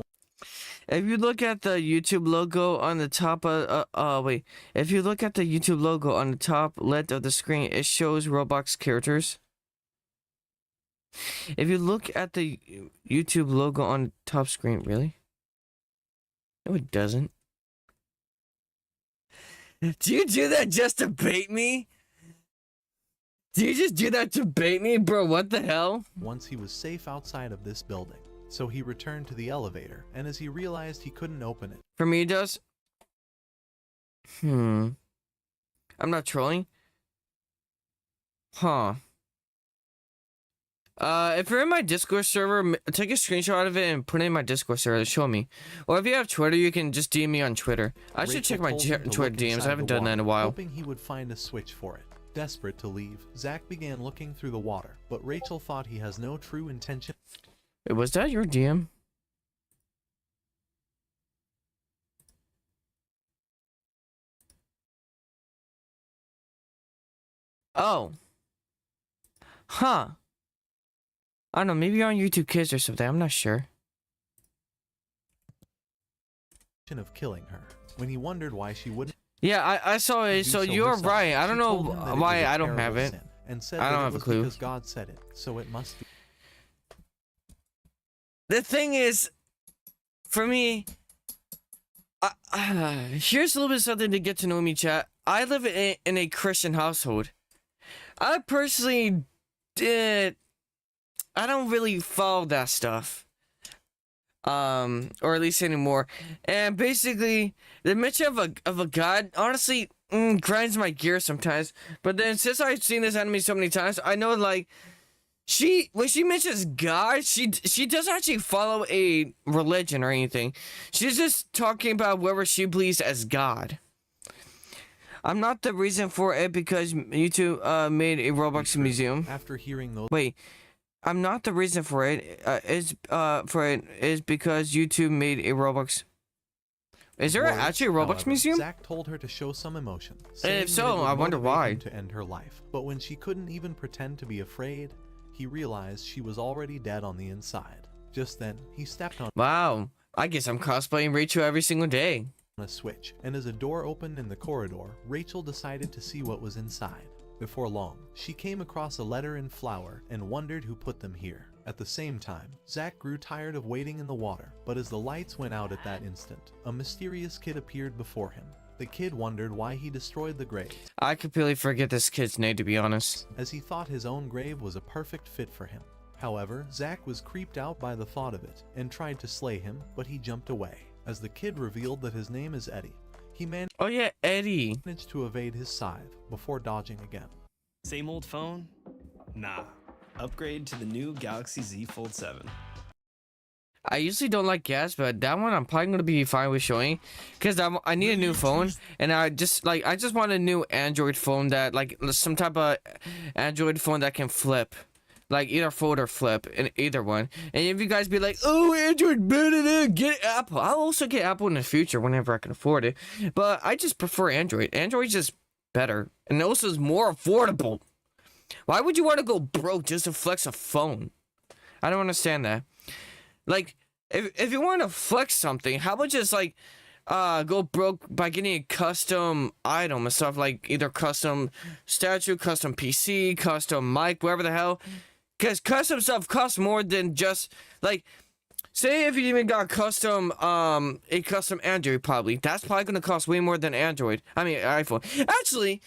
If you look at the YouTube logo on the top if you look at the YouTube logo on the top left of the screen, it shows Roblox characters. If you look at the YouTube logo on the top screen, really? No, it doesn't. Do you do that just to bait me? Do you just do that to bait me, bro? What the hell? Once he was safe outside of this building, so he returned to the elevator, and as he realized he couldn't open it, For me, it does. I'm not trolling. Huh. If you're in my Discord server, take a screenshot of it and put it in my Discord server to show me. Or if you have Twitter, you can just DM me on Twitter. I should check my Rachel told him to Twitter look DMs. inside I haven't the done that in a water, while. hoping he would find a switch for it. Desperate to leave, Zach began looking through the water, but Rachel thought he has no true intention. Wait, was that your DM? Oh. Huh. I don't know, maybe you're on YouTube Kids or something. I'm not sure. Of killing her. When he wondered why she wouldn't Yeah, I saw it. do So you're herself, right. I don't she know told him that it why was a I don't have terrible it. sin, and said I that don't it have a was clue. because God said it, so it must be. the thing is, for me, here's a little bit of something to get to know me, chat. I live in a Christian household. I personally did. I don't really follow that stuff. Or at least anymore. And basically, the mention of a god, honestly, grinds my gears sometimes. But then since I've seen this anime so many times, I know like when she mentions God, she doesn't actually follow a religion or anything. She's just talking about whoever she believes as God. I'm not the reason for it because YouTube made a Roblox museum. After hearing those Wait, I'm not the reason for it. Is because YouTube made a Roblox. Is there words, actually a Roblox however, museum? Zack told her to show some emotion. And saying if that so, it would I wonder motivate why. him to end her life. But when she couldn't even pretend to be afraid, he realized she was already dead on the inside. Just then, he stepped on Wow, I guess I'm cosplaying Rachel every single day. a switch, and as a door opened in the corridor, Rachel decided to see what was inside. Before long, she came across a letter in flour and wondered who put them here. At the same time, Zack grew tired of waiting in the water, but as the lights went out at that instant, a mysterious kid appeared before him. The kid wondered why he destroyed the grave, I completely forget this kid's name, to be honest. as he thought his own grave was a perfect fit for him. However, Zack was creeped out by the thought of it and tried to slay him, but he jumped away. As the kid revealed that his name is Eddie, he Oh yeah, Eddie. managed to evade his scythe before dodging again. Same old phone? Nah. Upgrade to the new Galaxy Z Fold 7. I usually don't like gas, but that one I'm probably gonna be fine with showing, cause I need a new phone, and I just want a new Android phone that like some type of Android phone that can flip, like either fold or flip, in either one. And if you guys be like, oh, Android better than get Apple, I'll also get Apple in the future whenever I can afford it. But I just prefer Android. Android's just better, and also is more affordable. Why would you want to go broke just to flex a phone? I don't understand that. Like, if you want to flex something, how about just like go broke by getting a custom item and stuff, like either custom statue, custom PC, custom mic, whatever the hell. Because custom stuff costs more than just like, say if you even got custom a custom Android, probably that's probably gonna cost way more than Android. I mean iPhone. Actually,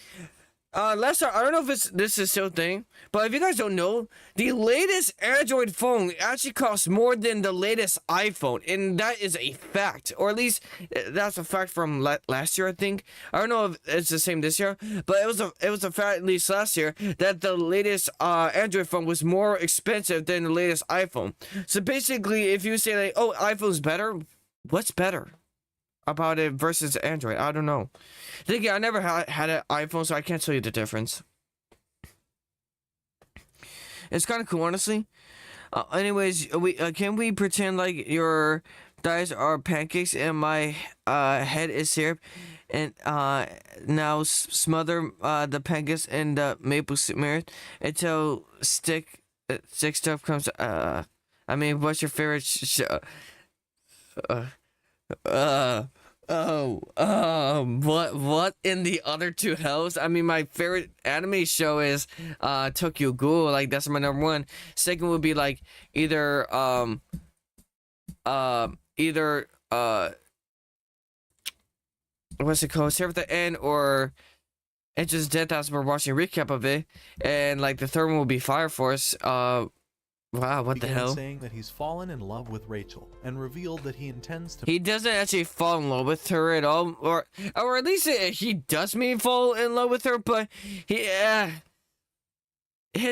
Lester, I don't know if this is still a thing, but if you guys don't know, the latest Android phone actually costs more than the latest iPhone, and that is a fact, or at least that's a fact from last year, I think. I don't know if it's the same this year, but it was a fact at least last year that the latest Android phone was more expensive than the latest iPhone. So basically, if you say like, oh, iPhone's better, what's better about it versus Android? I don't know. Again, I never had an iPhone, so I can't tell you the difference. It's kind of cool, honestly. Anyways, can we pretend like your thighs are pancakes and my head is syrup, and now smother the pancakes in the maple syrup until stick stuff comes. I mean, what's your favorite show? What in the other two hells? I mean, my favorite anime show is Tokyo Ghoul. Like, that's my number one. Second would be like either what's it called? Serve at the End, or It's Just Death as we're watching a recap of it. And like the third one will be Fire Force. Wow, what the Began hell? saying that he's fallen in love with Rachel and revealed that he intends to He doesn't actually fall in love with her at all, or at least he does mean fall in love with her, but his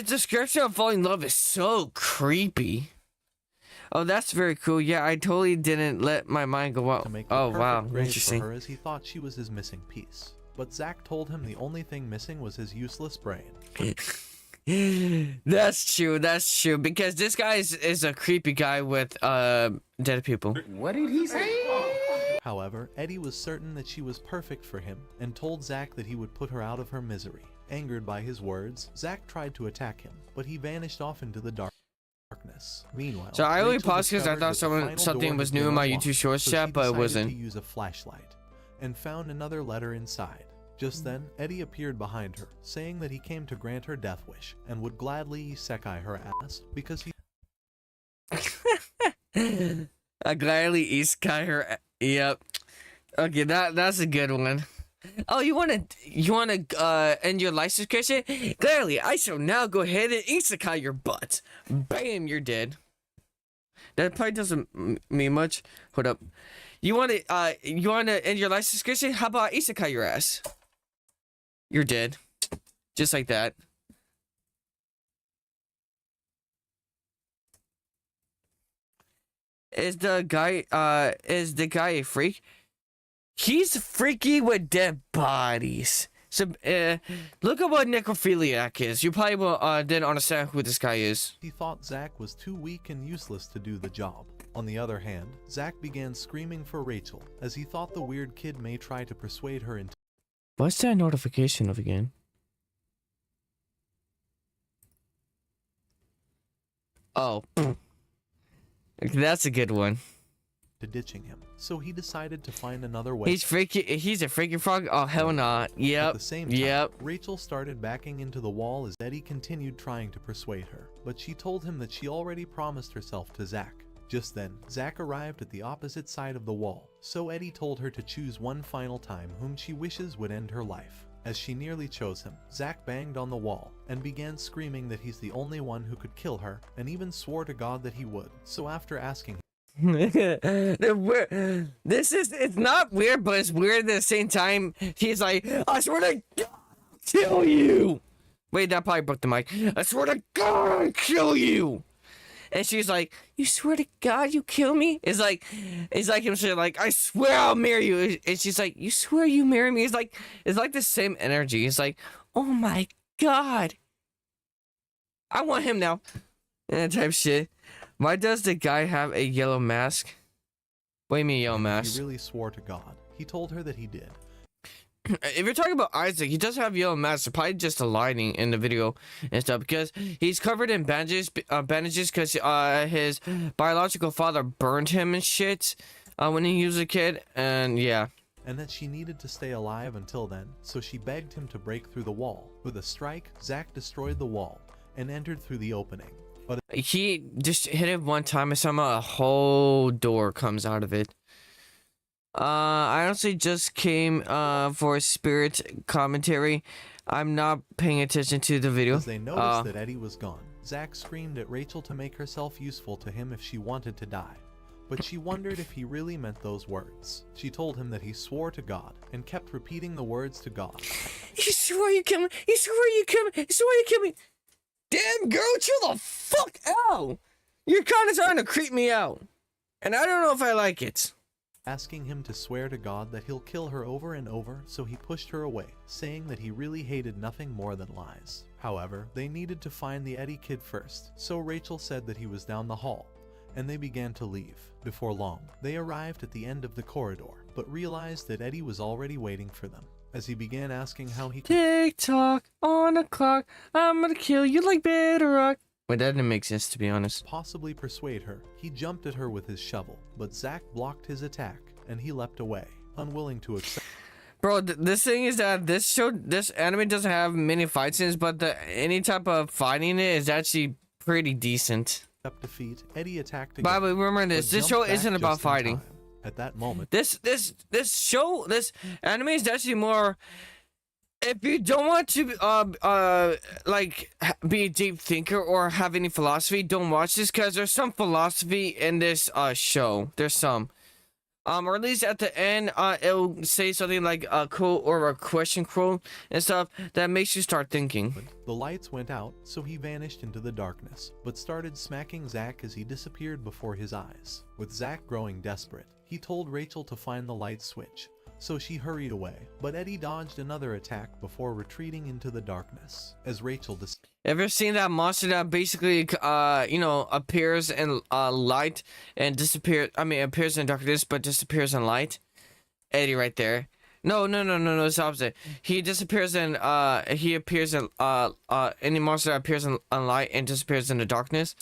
description of falling in love is so creepy. Oh, that's very cool. Yeah, I totally didn't let my mind go out. make the Oh perfect wow, grave interesting. for her, as he thought she was his missing piece. But Zack told him the only thing missing was his useless brain. That's true. That's true. Because this guy is a creepy guy with dead people. What did he say? However, Eddie was certain that she was perfect for him and told Zack that he would put her out of her misery. Angered by his words, Zack tried to attack him, but he vanished off into the darkness. Meanwhile, So I only Rachel paused because I discovered thought that the final something door was had new been in my unlocked, YouTube Shorts so chat, she but it decided wasn't. to use a flashlight and found another letter inside. Just then, Eddie appeared behind her, saying that he came to grant her death wish and would gladly isekai her ass because he I gladly isekai her. Yep. Okay, that's a good one. Oh, you wanna end your life subscription? Gladly, I shall now go ahead and isekai your butt. Bam, you're dead. That probably doesn't mean much. Hold up. You wanna end your life subscription? How about isekai your ass? You're dead. Just like that. Is the guy a freak? He's freaky with dead bodies. So look at what necrophiliac is. You probably will then understand who this guy is. He thought Zack was too weak and useless to do the job. On the other hand, Zack began screaming for Rachel, as he thought the weird kid may try to persuade her into What's that notification of again? Oh. That's a good one. ditching him. So he decided to find another way. He's freaky. He's a freaky frog. Oh hell no. Yep. At the same time, yep. Rachel started backing into the wall as Eddie continued trying to persuade her, but she told him that she already promised herself to Zack. Just then, Zack arrived at the opposite side of the wall, so Eddie told her to choose one final time whom she wishes would end her life. As she nearly chose him, Zack banged on the wall and began screaming that he's the only one who could kill her, and even swore to God that he would. So after asking it's not weird, but it's weird at the same time. He's like, I swear to God, I'll kill you. Wait, that probably broke the mic. I swear to God, I'll kill you. And she's like, you swear to God you kill me? It's like him saying like, I swear I'll marry you. And she's like, you swear you marry me? It's like the same energy. It's like, oh my God, I want him now. And that type of shit. Why does the guy have a yellow mask? What do you mean yellow mask? he really swore to God. He told her that he did. If you're talking about Isaac, he does have yellow mask. Probably just a lighting in the video and stuff because he's covered in bandages because his biological father burned him and shit when he was a kid, and yeah. And that she needed to stay alive until then, so she begged him to break through the wall. With a strike, Zack destroyed the wall and entered through the opening. But He just hit it one time and somehow a whole door comes out of it. I honestly just came for a spirit commentary. I'm not paying attention to the video. as they noticed that Eddie was gone, Zack screamed at Rachel to make herself useful to him if she wanted to die. But she wondered if he really meant those words. She told him that he swore to God and kept repeating the words to God. You swore you kill me. You swore you kill me. You swore you kill me. Damn, girl, chill the fuck out. You're kind of starting to creep me out. And I don't know if I like it. Asking him to swear to God that he'll kill her over and over, so he pushed her away, saying that he really hated nothing more than lies. However, they needed to find the Eddie kid first, so Rachel said that he was down the hall, and they began to leave. Before long, they arrived at the end of the corridor, but realized that Eddie was already waiting for them. As he began asking how he could Tick tock on the clock. I'm gonna kill you like bedrock. Wait, that didn't make sense to be honest. possibly persuade her, he jumped at her with his shovel, but Zack blocked his attack, and he leapt away, unwilling to accept. Bro, this thing is that this anime doesn't have many fight scenes, but any type of fighting in it is actually pretty decent. Defeat, Eddie attacked By again. the way, remember this. but This jumped show back isn't just about in fighting. time. At that moment, This anime is actually more. If you don't want to be a deep thinker or have any philosophy, don't watch this because there's some philosophy in this show. There's some. Or at least at the end, it'll say something like a quote or a question quote and stuff that makes you start thinking. the lights went out, so he vanished into the darkness, but started smacking Zack as he disappeared before his eyes. With Zack growing desperate, he told Rachel to find the light switch, so she hurried away, but Eddie dodged another attack before retreating into the darkness. As Rachel Ever seen that monster that basically, appears in light and disappears? I mean, appears in darkness but disappears in light. Eddie, right there. No. It's the opposite. He disappears in. He appears in. Any monster that appears in light and disappears in the darkness.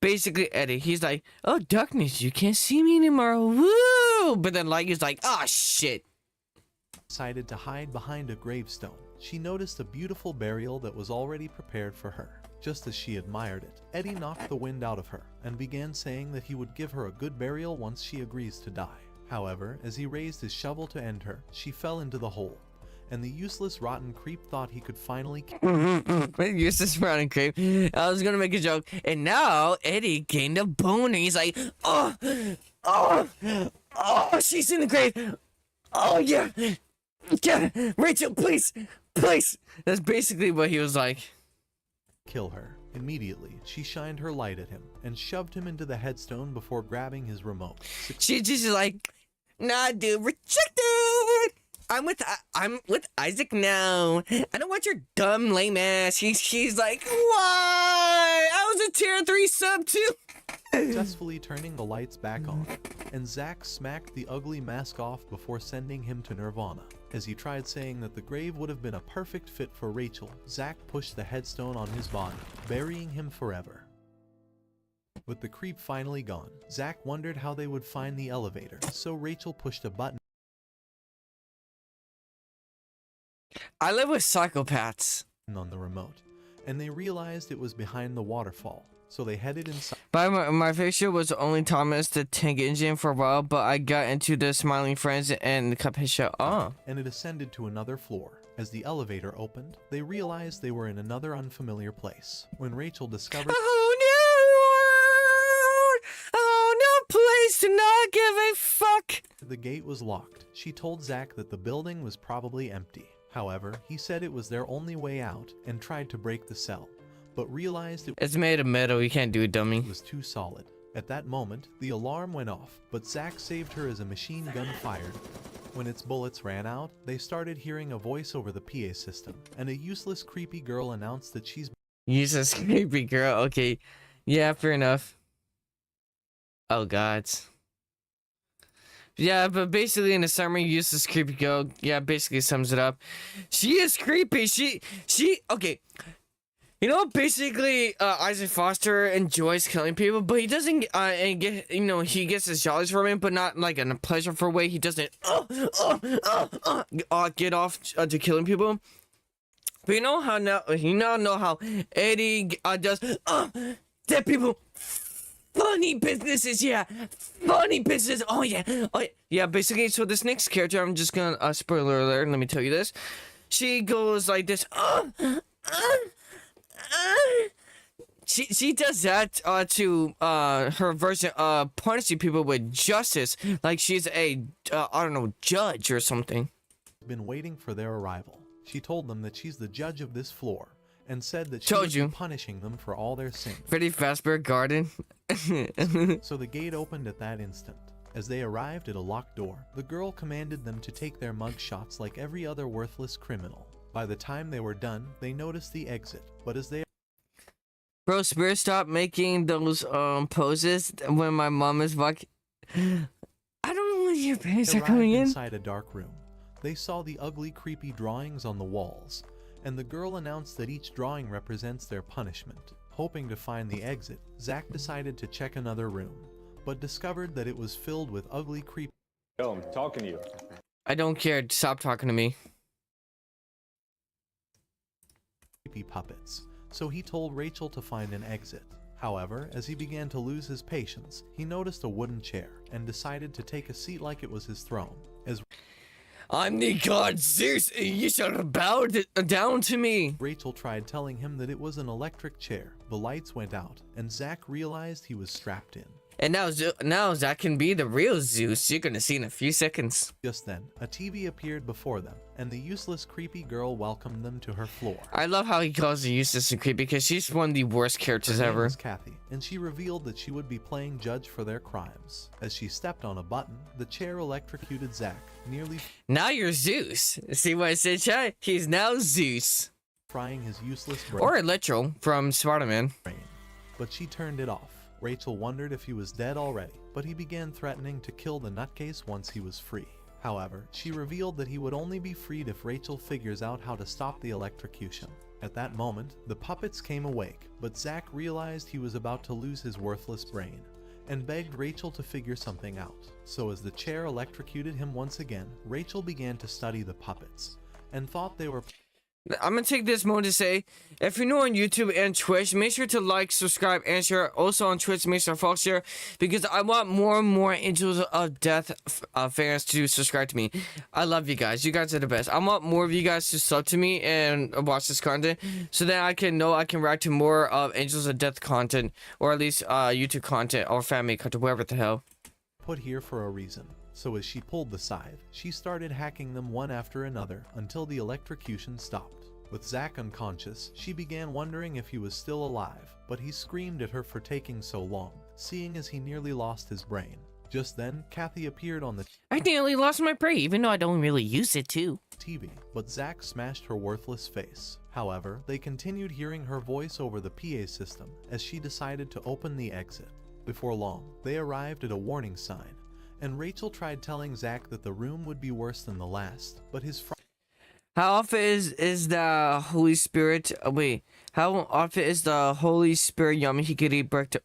Basically, Eddie. He's like, oh, darkness, you can't see me anymore. Woo! But then light is like, oh shit. decided to hide behind a gravestone she noticed a beautiful burial that was already prepared for her. Just as she admired it, Eddie knocked the wind out of her and began saying that he would give her a good burial once she agrees to die. However, as he raised his shovel to end her, she fell into the hole, and the useless rotten creep thought he could finally Useless rotten creep. I was gonna make a joke, and now Eddie gained a boner. He's like, oh, oh, oh, she's in the grave. Oh yeah, yeah, Rachel, please, please. That's basically what he was like. kill her. Immediately, she shined her light at him and shoved him into the headstone before grabbing his remote. She just like, nah, dude, rejected. I'm with Isaac now. I don't want your dumb lame ass. She's like, why? I was a tier 3 sub too. Successfully turning the lights back on, and Zack smacked the ugly mask off before sending him to Nirvana. As he tried saying that the grave would have been a perfect fit for Rachel, Zack pushed the headstone on his body, burying him forever. With the creep finally gone, Zack wondered how they would find the elevator, so Rachel pushed a button I live with psychopaths. on the remote, and they realized it was behind the waterfall, so they headed inside. But my favorite was only Thomas the Tank Engine for a while, but I got into the Smiling Friends and the Cuphead show. Oh. And it ascended to another floor. As the elevator opened, they realized they were in another unfamiliar place. When Rachel discovered Oh no! Oh no! Place to not give a fuck. the gate was locked, she told Zack that the building was probably empty. However, he said it was their only way out and tried to break the cell, but realized it It's made of metal. You can't do it, dummy. was too solid. At that moment, the alarm went off, but Zack saved her as a machine gun fired. When its bullets ran out, they started hearing a voice over the PA system, and a useless creepy girl announced that she's Useless creepy girl. Okay. Yeah, fair enough. Oh god. Yeah, but basically in the summary, useless creepy girl. Yeah, basically sums it up. She is creepy. She okay. You know, basically, Isaac Foster enjoys killing people, but he doesn't, and get, you know, he gets his jollies from it, but not like in a pleasureful way. He doesn't, get off to killing people. But you know how now, know how Eddie does, dead people, funny businesses, yeah, funny business. Oh yeah, yeah. Basically, so this next character, I'm just gonna spoiler alert. Let me tell you this. She goes like this. She does that to her version of punishing people with justice, like she's a I don't know, judge or something. been waiting for their arrival. She told them that she's the judge of this floor, and said that she Told would you. be punishing them for all their sins. Freddy Fazbear Garden. So the gate opened at that instant. As they arrived at a locked door, the girl commanded them to take their mug shots like every other worthless criminal. By the time they were done, they noticed the exit, but as they Bro, Spirit, stop making those poses when my mom is walking. I don't know when your parents are arrived coming in. inside a dark room, they saw the ugly, creepy drawings on the walls, and the girl announced that each drawing represents their punishment. Hoping to find the exit, Zack decided to check another room, but discovered that it was filled with ugly, creepy Yo, I'm talking to you. I don't care. Stop talking to me. puppets, so he told Rachel to find an exit. However, as he began to lose his patience, he noticed a wooden chair and decided to take a seat like it was his throne. As I'm the god Zeus. You should have bowed down to me. Rachel tried telling him that it was an electric chair, the lights went out, and Zack realized he was strapped in. And now Zach can be the real Zeus. You're gonna see in a few seconds. Just then, a TV appeared before them, and the useless, creepy girl welcomed them to her floor. I love how he calls her useless and creepy because she's one of the worst characters Her name ever. was Kathy, and she revealed that she would be playing judge for their crimes. As she stepped on a button, the chair electrocuted Zack, nearly Now you're Zeus. See what I said, chat? He's now Zeus. frying his useless brain. Or Electro from Spider-Man. But she turned it off. Rachel wondered if he was dead already, but he began threatening to kill the nutcase once he was free. However, she revealed that he would only be freed if Rachel figures out how to stop the electrocution. At that moment, the puppets came awake, but Zack realized he was about to lose his worthless brain, and begged Rachel to figure something out. So as the chair electrocuted him once again, Rachel began to study the puppets, and thought they were I'm gonna take this moment to say, if you're new on YouTube and Twitch, make sure to like, subscribe, and share. Also on Twitch, make sure to follow share, because I want more and more Angels of Death fans to subscribe to me. I love you guys. You guys are the best. I want more of you guys to sub to me and watch this content, so that I can know I can react to more of Angels of Death content, or at least YouTube content or family content, whatever the hell. Put here for a reason. So as she pulled the scythe, she started hacking them one after another until the electrocution stopped. With Zack unconscious, she began wondering if he was still alive, but he screamed at her for taking so long, seeing as he nearly lost his brain. Just then, Kathy appeared on the I nearly lost my prey, even though I don't really use it too. TV, but Zack smashed her worthless face. However, they continued hearing her voice over the PA system as she decided to open the exit. Before long, they arrived at a warning sign, and Rachel tried telling Zack that the room would be worse than the last, but his How often is the Holy Spirit? Wait, how often is the Holy Spirit Yami Hikari break?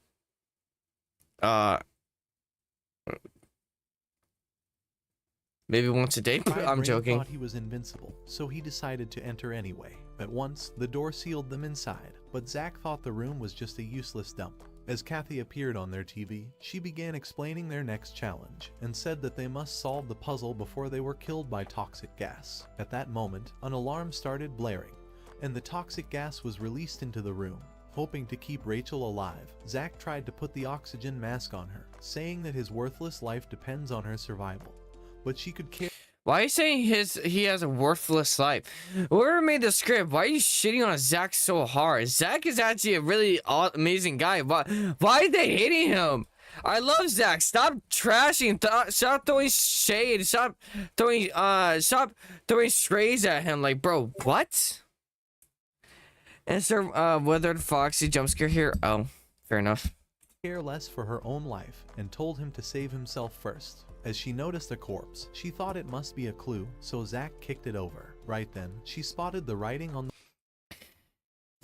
Maybe once a day. I'm brain joking. thought he was invincible, so he decided to enter anyway. At once, the door sealed them inside, but Zack thought the room was just a useless dump. As Kathy appeared on their TV, she began explaining their next challenge, and said that they must solve the puzzle before they were killed by toxic gas. At that moment, an alarm started blaring, and the toxic gas was released into the room. Hoping to keep Rachel alive, Zack tried to put the oxygen mask on her, saying that his worthless life depends on her survival. But she could care. Why are you saying he has a worthless life? Whoever made the script, why are you shitting on Zack so hard? Zack is actually a really amazing guy. Why are they hating him? I love Zack. Stop trashing. Stop throwing shade. Stop throwing strays at him. Like, bro, what? Is there Withered Foxy jump scare here? Oh, fair enough. Care less for her own life and told him to save himself first. As she noticed a corpse, she thought it must be a clue, so Zack kicked it over. Right then, she spotted the writing on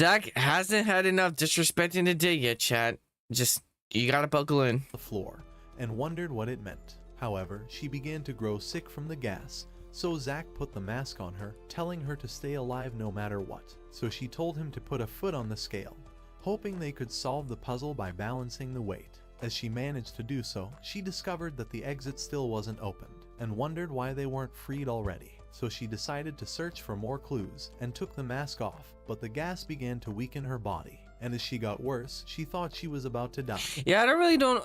Zack hasn't had enough disrespecting the day yet, chat. Just, you gotta buckle in. the floor and wondered what it meant. However, she began to grow sick from the gas, so Zack put the mask on her, telling her to stay alive no matter what. So she told him to put a foot on the scale, hoping they could solve the puzzle by balancing the weight. As she managed to do so, she discovered that the exit still wasn't opened, and wondered why they weren't freed already. So she decided to search for more clues, and took the mask off, but the gas began to weaken her body, and as she got worse, she thought she was about to die. Yeah, I don't really don't.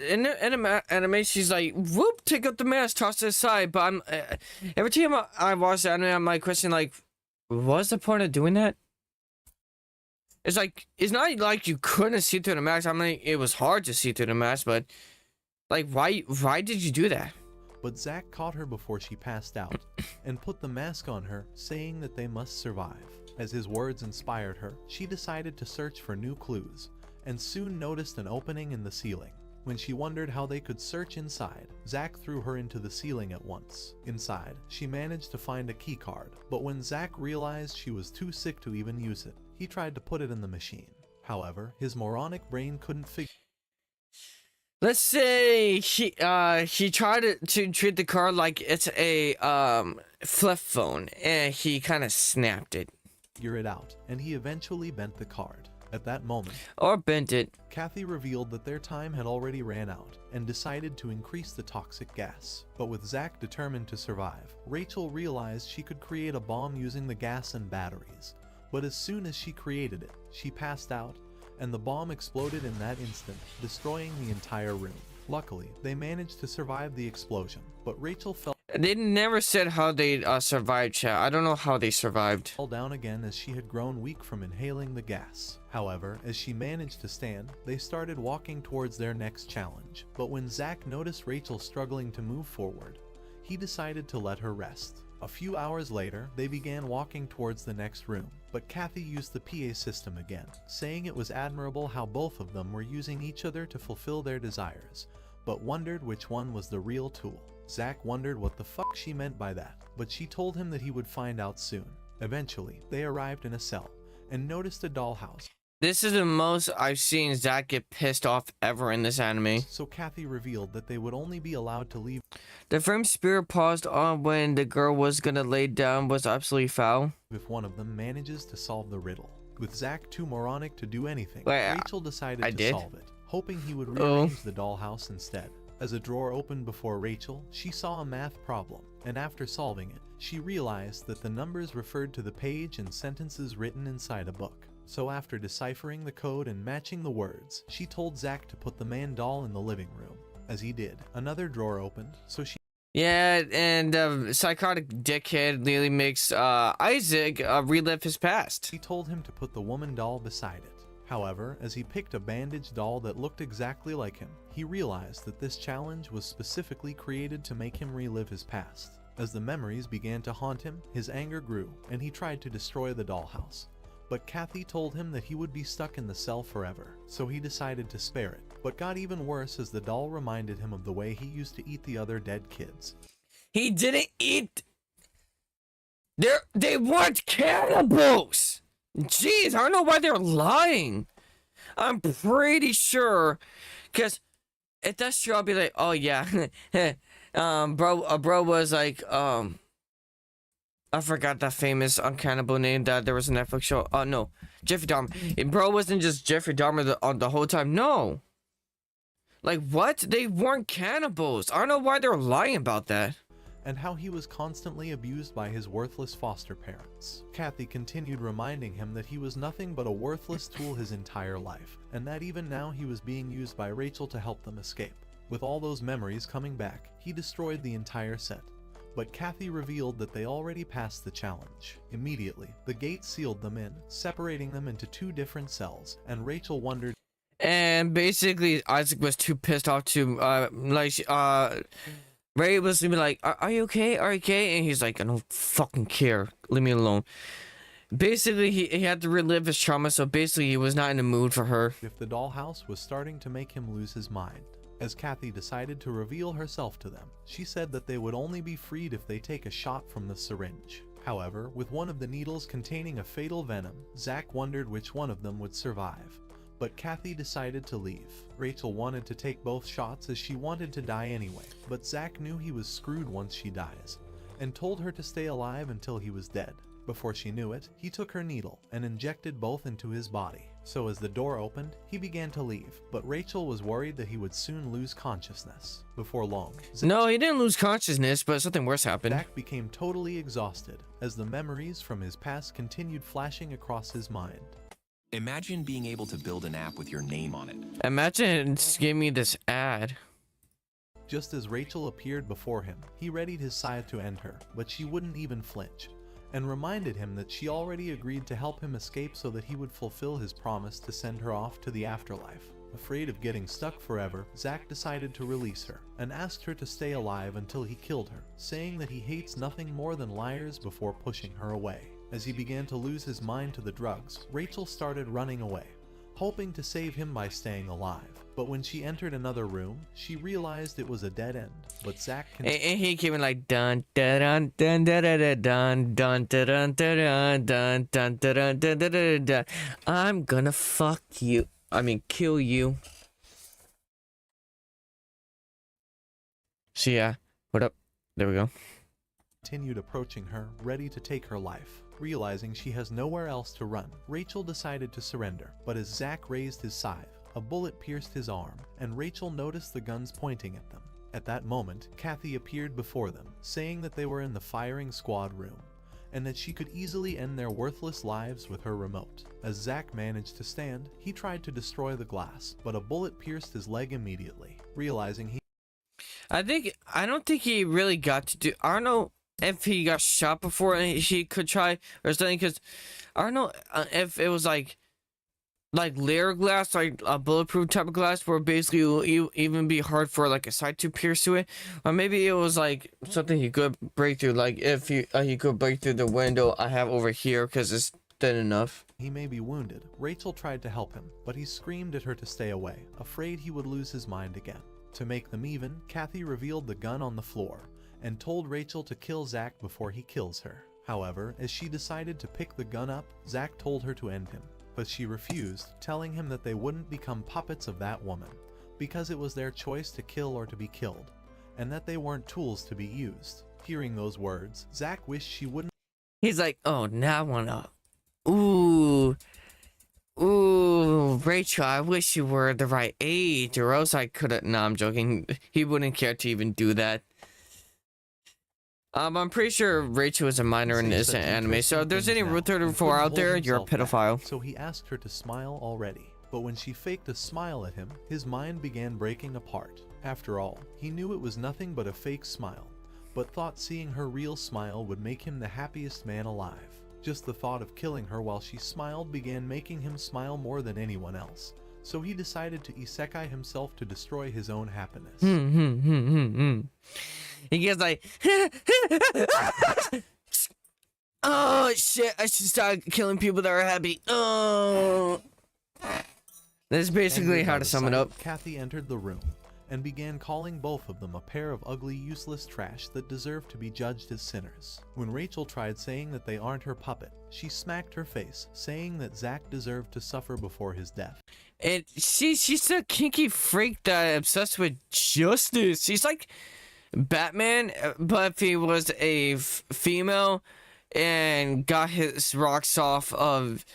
In the anime, she's like, whoop, take up the mask, toss it aside. But I'm every time I watch the anime, I'm like question like, what's the point of doing that? It's like, it's not like you couldn't see through the mask. I mean, it was hard to see through the mask, but like, why did you do that? But Zack caught her before she passed out, and put the mask on her, saying that they must survive. As his words inspired her, she decided to search for new clues, and soon noticed an opening in the ceiling. When she wondered how they could search inside, Zack threw her into the ceiling at once. Inside, she managed to find a keycard, but when Zack realized she was too sick to even use it, he tried to put it in the machine. However, his moronic brain couldn't figure. Let's say he tried to treat the card like it's a flip phone, and he kind of snapped it It out, and he eventually bent the card. At that moment, or bent it. Kathy revealed that their time had already ran out and decided to increase the toxic gas. But with Zack determined to survive, Rachel realized she could create a bomb using the gas and batteries. But as soon as she created it, she passed out, and the bomb exploded in that instant, destroying the entire room. Luckily, they managed to survive the explosion, but Rachel fell They never said how they survived, chat. I don't know how they survived. down again as she had grown weak from inhaling the gas. However, as she managed to stand, they started walking towards their next challenge. But when Zack noticed Rachel struggling to move forward, he decided to let her rest. A few hours later, they began walking towards the next room, but Kathy used the PA system again, saying it was admirable how both of them were using each other to fulfill their desires, but wondered which one was the real tool. Zack wondered what the fuck she meant by that, but she told him that he would find out soon. Eventually, they arrived in a cell, and noticed a dollhouse. This is the most I've seen Zach get pissed off ever in this anime. So Kathy revealed that they would only be allowed to leave The framed spirit paused on when the girl was gonna lay down was absolutely foul. if one of them manages to solve the riddle. With Zach too moronic to do anything, Wait, Rachel decided I to did? solve it, hoping he would Oh. rearrange the dollhouse instead. As a drawer opened before Rachel, she saw a math problem, and after solving it, she realized that the numbers referred to the page and sentences written inside a book. So after deciphering the code and matching the words, she told Zach to put the man doll in the living room. As he did, another drawer opened, so she Yeah, and psychotic dickhead Lily makes Isaac relive his past. told him to put the woman doll beside it. However, as he picked a bandaged doll that looked exactly like him, he realized that this challenge was specifically created to make him relive his past. As the memories began to haunt him, his anger grew, and he tried to destroy the dollhouse. But Kathy told him that he would be stuck in the cell forever, so he decided to spare it, but got even worse as the doll reminded him of the way he used to eat the other dead kids. He didn't eat. They weren't cannibals. Jeez, I don't know why they're lying. I'm pretty sure, cause if that's true, I'll be like, oh yeah, bro was like, I forgot that famous cannibal name that there was a Netflix show. Oh no, Jeffrey Dahmer. And bro wasn't just Jeffrey Dahmer the whole time. No. Like what? They weren't cannibals. I don't know why they're lying about that. And how he was constantly abused by his worthless foster parents. Kathy continued reminding him that he was nothing but a worthless tool his entire life, and that even now he was being used by Rachel to help them escape. With all those memories coming back, he destroyed the entire set. But Kathy revealed that they already passed the challenge. Immediately, the gate sealed them in, separating them into two different cells, and Rachel wondered And basically, Isaac was too pissed off to Ray was gonna be like, are you okay? Are you okay? And he's like, I don't fucking care. Leave me alone. Basically, he had to relive his trauma, so basically he was not in the mood for her. if the dollhouse was starting to make him lose his mind. As Kathy decided to reveal herself to them, she said that they would only be freed if they take a shot from the syringe. However, with one of the needles containing a fatal venom, Zach wondered which one of them would survive. But Kathy decided to leave. Rachel wanted to take both shots as she wanted to die anyway, but Zach knew he was screwed once she dies, and told her to stay alive until he was dead. Before she knew it, he took her needle and injected both into his body. So as the door opened, he began to leave, but Rachel was worried that he would soon lose consciousness. Before long, No, he didn't lose consciousness, but something worse happened. Zach became totally exhausted as the memories from his past continued flashing across his mind. Imagine being able to build an app with your name on it. Imagine giving me this ad. Just as Rachel appeared before him, he readied his scythe to end her, but she wouldn't even flinch, and reminded him that she already agreed to help him escape so that he would fulfill his promise to send her off to the afterlife. Afraid of getting stuck forever, Zach decided to release her, and asked her to stay alive until he killed her, saying that he hates nothing more than liars before pushing her away. As he began to lose his mind to the drugs, Rachel started running away, hoping to save him by staying alive. But when she entered another room, she realized it was a dead end. But Zach And he came in like dun dun dun dun dun dun dun dun dun dun dun dun dun dun dun dun. I'm gonna fuck you. I mean, kill you. So yeah, what up? There we go. continued approaching her, ready to take her life. Realizing she has nowhere else to run, Rachel decided to surrender. But as Zach raised his scythe, a bullet pierced his arm, and Rachel noticed the guns pointing at them. At that moment, Kathy appeared before them, saying that they were in the firing squad room, and that she could easily end their worthless lives with her remote. As Zach managed to stand, he tried to destroy the glass, but a bullet pierced his leg immediately. Realizing I don't think he really got to do. I don't know if he got shot before and he could try or something, because I don't know if it was like layer glass, like a bulletproof type of glass, where basically it will even be hard for like a side to pierce to it, or maybe it was like something he could break through, like if he could break through the window I have over here because it's thin enough. he may be wounded, Rachel tried to help him, but he screamed at her to stay away, afraid he would lose his mind again. To make them even, Kathy revealed the gun on the floor and told Rachel to kill Zach before he kills her. However, as she decided to pick the gun up, Zach told her to end him. but she refused, telling him that they wouldn't become puppets of that woman, because it was their choice to kill or to be killed, and that they weren't tools to be used. Hearing those words, Zack wished she wouldn't. He's like, oh, now I wanna. Ooh. Ooh, Rachel, I wish you were the right age, or else I could've. No, I'm joking. He wouldn't care to even do that. I'm pretty sure Rachel is a minor in this anime, so if there's any Rule 34 out there, you're a pedophile. So he asked her to smile already, but when she faked a smile at him, his mind began breaking apart. After all, he knew it was nothing but a fake smile, but thought seeing her real smile would make him the happiest man alive. Just the thought of killing her while she smiled began making him smile more than anyone else, so he decided to isekai himself to destroy his own happiness. He gets like, oh shit, I should start killing people that are happy. Oh. That's basically how to sum it up. Kathy entered the room and began calling both of them a pair of ugly, useless trash that deserved to be judged as sinners. When Rachel tried saying that they aren't her puppet, she smacked her face, saying that Zack deserved to suffer before his death. And she's a kinky freak that obsessed with justice. She's like Batman, but if he was a female and got his rocks off of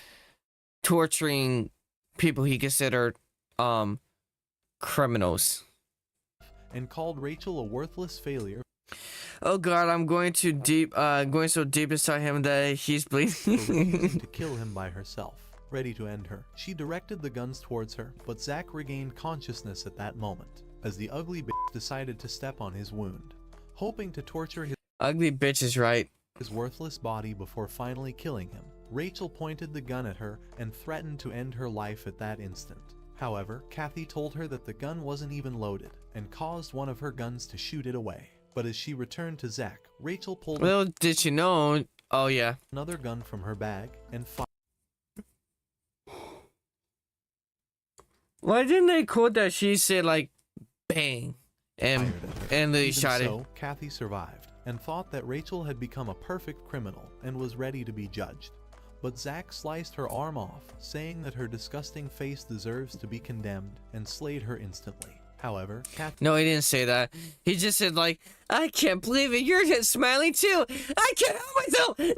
torturing people he considered criminals. And called Rachel a worthless failure. Oh god, I'm going too deep, going so deep inside him that he's bleeding. For refusing to kill him by herself. Ready to end her, she directed the guns towards her, but Zack regained consciousness at that moment, as the ugly bitch decided to step on his wound, hoping to torture his ugly bitch is right. His worthless body before finally killing him. Rachel pointed the gun at her and threatened to end her life at that instant. However, Kathy told her that the gun wasn't even loaded, and caused one of her guns to shoot it away. But as she returned to Zack, Rachel pulled Well, did you know? Oh yeah. another gun from her bag and fired. Why didn't they quote that she said like bang and they Even shot it? so, Kathy survived and thought that Rachel had become a perfect criminal and was ready to be judged. But Zack sliced her arm off, saying that her disgusting face deserves to be condemned, and slayed her instantly. However, Kathy No, he didn't say that. He just said like, I can't believe it. You're just smiling too. I can't help myself. Die,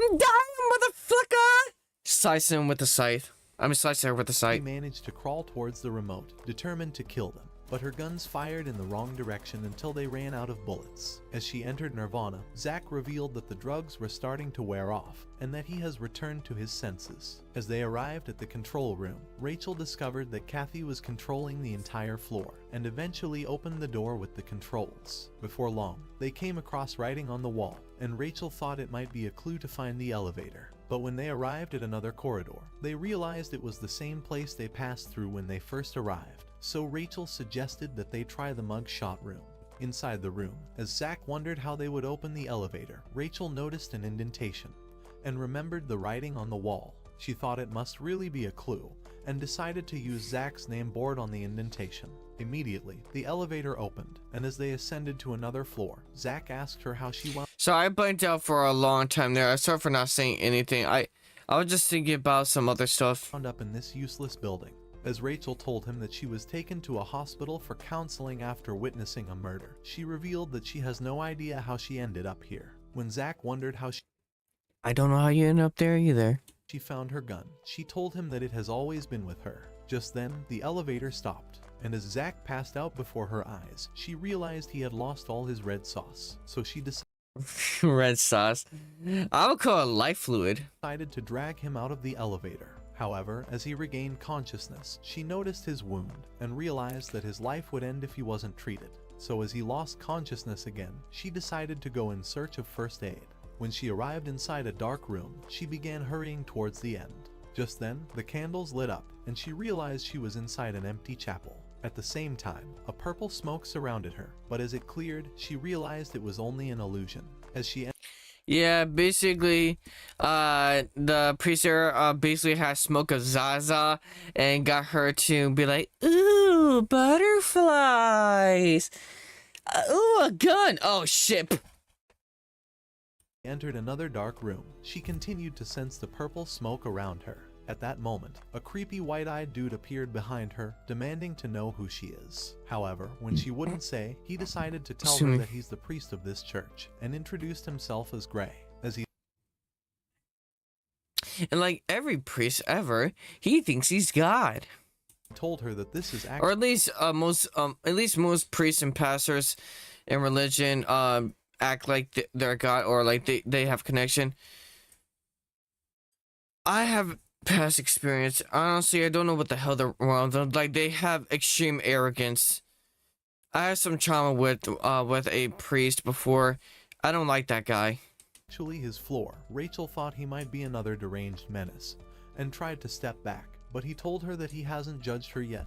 motherfucker! Slice him with the scythe. I mean, slice her with the scythe. managed to crawl towards the remote, determined to kill them. But her guns fired in the wrong direction until they ran out of bullets. As she entered Nirvana, Zack revealed that the drugs were starting to wear off, and that he has returned to his senses. As they arrived at the control room, Rachel discovered that Kathy was controlling the entire floor, and eventually opened the door with the controls. Before long, they came across writing on the wall, and Rachel thought it might be a clue to find the elevator. But when they arrived at another corridor, they realized it was the same place they passed through when they first arrived. So Rachel suggested that they try the mug shot room. Inside the room, as Zack wondered how they would open the elevator, Rachel noticed an indentation and remembered the writing on the wall. She thought it must really be a clue and decided to use Zack's name board on the indentation. Immediately, the elevator opened, and as they ascended to another floor, Zack asked her how she wound So I blanked out for a long time there. I'm sorry for not saying anything. I was just thinking about some other stuff. up in this useless building. As Rachel told him that she was taken to a hospital for counseling after witnessing a murder, she revealed that she has no idea how she ended up here. When Zack wondered how I don't know how you end up there either. she found her gun, she told him that it has always been with her. Just then, the elevator stopped, and as Zack passed out before her eyes, she realized he had lost all his red sauce. So she Red sauce. I would call it life fluid. decided to drag him out of the elevator. However, as he regained consciousness, she noticed his wound and realized that his life would end if he wasn't treated. So as he lost consciousness again, she decided to go in search of first aid. When she arrived inside a dark room, she began hurrying towards the end. Just then, the candles lit up, and she realized she was inside an empty chapel. At the same time, a purple smoke surrounded her, but as it cleared, she realized it was only an illusion. As she Yeah, basically, the priest there, basically had smoke of Zaza and got her to be like, ooh, butterflies. Ooh, a gun. Oh, shit. entered another dark room, she continued to sense the purple smoke around her. At that moment, a creepy white-eyed dude appeared behind her, demanding to know who she is. However, when she wouldn't say, he decided to tell her that he's the priest of this church, and introduced himself as Gray. As he And like every priest ever, he thinks he's God. told her that this is Or actually at least most priests and pastors in religion act like they're God, or like they have connection. I have past experience. Honestly, I don't know what the hell they're wrong. Like, they have extreme arrogance. I had some trauma with a priest before. I don't like that guy. his floor. Rachel thought he might be another deranged menace, and tried to step back, but he told her that he hasn't judged her yet,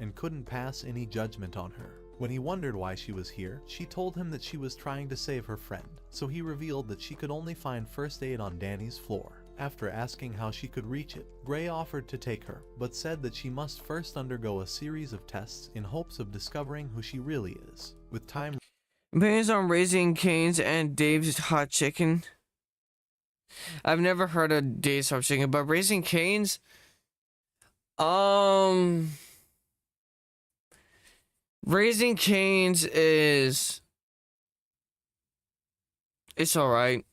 and couldn't pass any judgment on her. When he wondered why she was here, she told him that she was trying to save her friend, so he revealed that she could only find first aid on Danny's floor. After asking how she could reach it, Gray offered to take her, but said that she must first undergo a series of tests in hopes of discovering who she really is. With time Based on Raising Cane's and Dave's Hot Chicken. I've never heard of Dave's Hot Chicken, but Raising Cane's, Raising Cane's is, it's all right.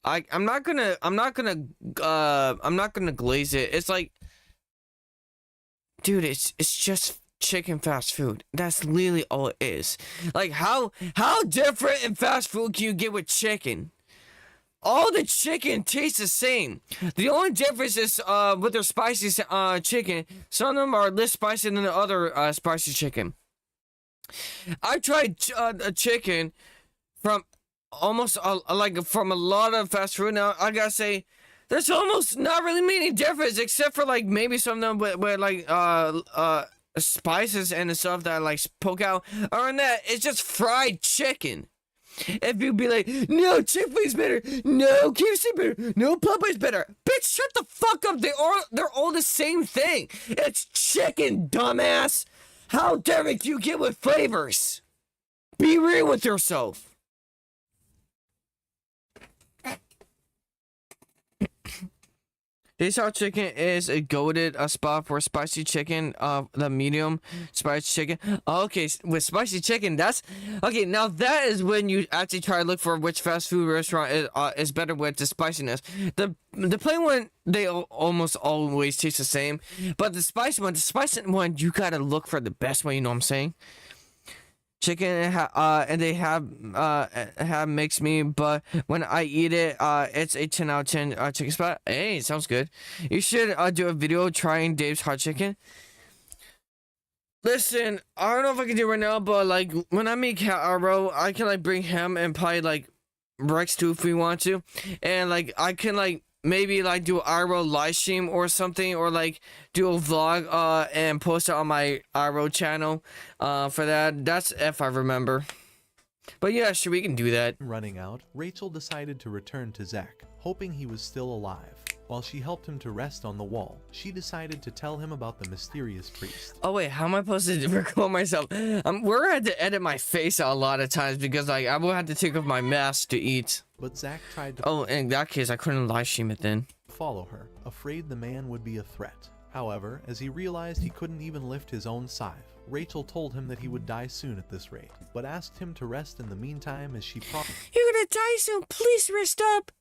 I'm not gonna glaze it. It's like, dude, it's just chicken fast food. That's literally all it is. Like, how different in fast food can you get with chicken? All the chicken tastes the same. The only difference is with their spicy chicken. Some of them are less spicy than the other spicy chicken. I tried a chicken from almost from a lot of fast food. Now I gotta say, there's almost not really any difference, except for like maybe some of them with like spices and the stuff that I like poke out. Other than that, it's just fried chicken. If you be like, no, Chick-fil-A's better, no, KFC better, no, Popeye's better, bitch, shut the fuck up. They're all the same thing. It's chicken, dumbass. How different you get with flavors? Be real with yourself. This hot chicken is a goated spot for spicy chicken, the medium spicy chicken. Okay, with spicy chicken, that's okay. Now that is when you actually try to look for which fast food restaurant is better with the spiciness. The plain one, they almost always taste the same, but the spicy one, you gotta look for the best one. You know what I'm saying? Chicken and they have mixed meat, but when I eat it, it's a 10 out of 10 chicken spot. Hey, sounds good. You should do a video trying Dave's Hot Chicken. Listen, I don't know if I can do it right now, but like when I make Arrow, I can like bring him and probably like Rex too if we want to, and like I can like maybe like do an Arrow live stream or something, or like do a vlog and post it on my Arrow channel for that. That's if I remember. But yeah, sure, we can do that. running out, Rachel decided to return to Zach, hoping he was still alive. While she helped him to rest on the wall, she decided to tell him about the mysterious priest. Oh wait, how am I supposed to record myself? We're gonna have to edit my face out a lot of times because like I will have to take off my mask to eat. But Zach tried to Oh, in that case, I couldn't live stream it then. follow her, afraid the man would be a threat. However, as he realized he couldn't even lift his own scythe, Rachel told him that he would die soon at this rate, but asked him to rest in the meantime as she You're gonna die soon. Please rest up.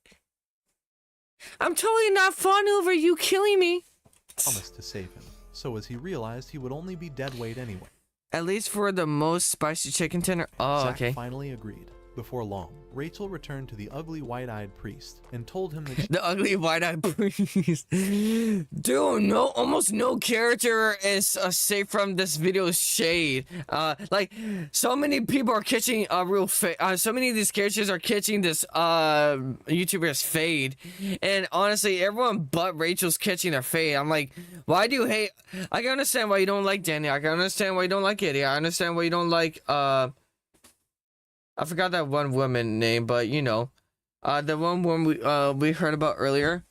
I'm totally not fawning over you killing me. promised to save him. So as he realized he would only be dead weight anyway, At least for the most spicy chicken tender. Oh, Zach okay. finally agreed. Before long, Rachel returned to the ugly white-eyed priest and told him that she The ugly white-eyed priest. Dude, almost no character is safe from this video's shade. Like, so many people are catching so many of these characters are catching this YouTuber's fade, and honestly, everyone but Rachel's catching their fade. I'm like, why do you hate? I can understand why you don't like Danny. I can understand why you don't like Eddie. I understand why you don't like I forgot that one woman name, but you know, the one woman we heard about earlier.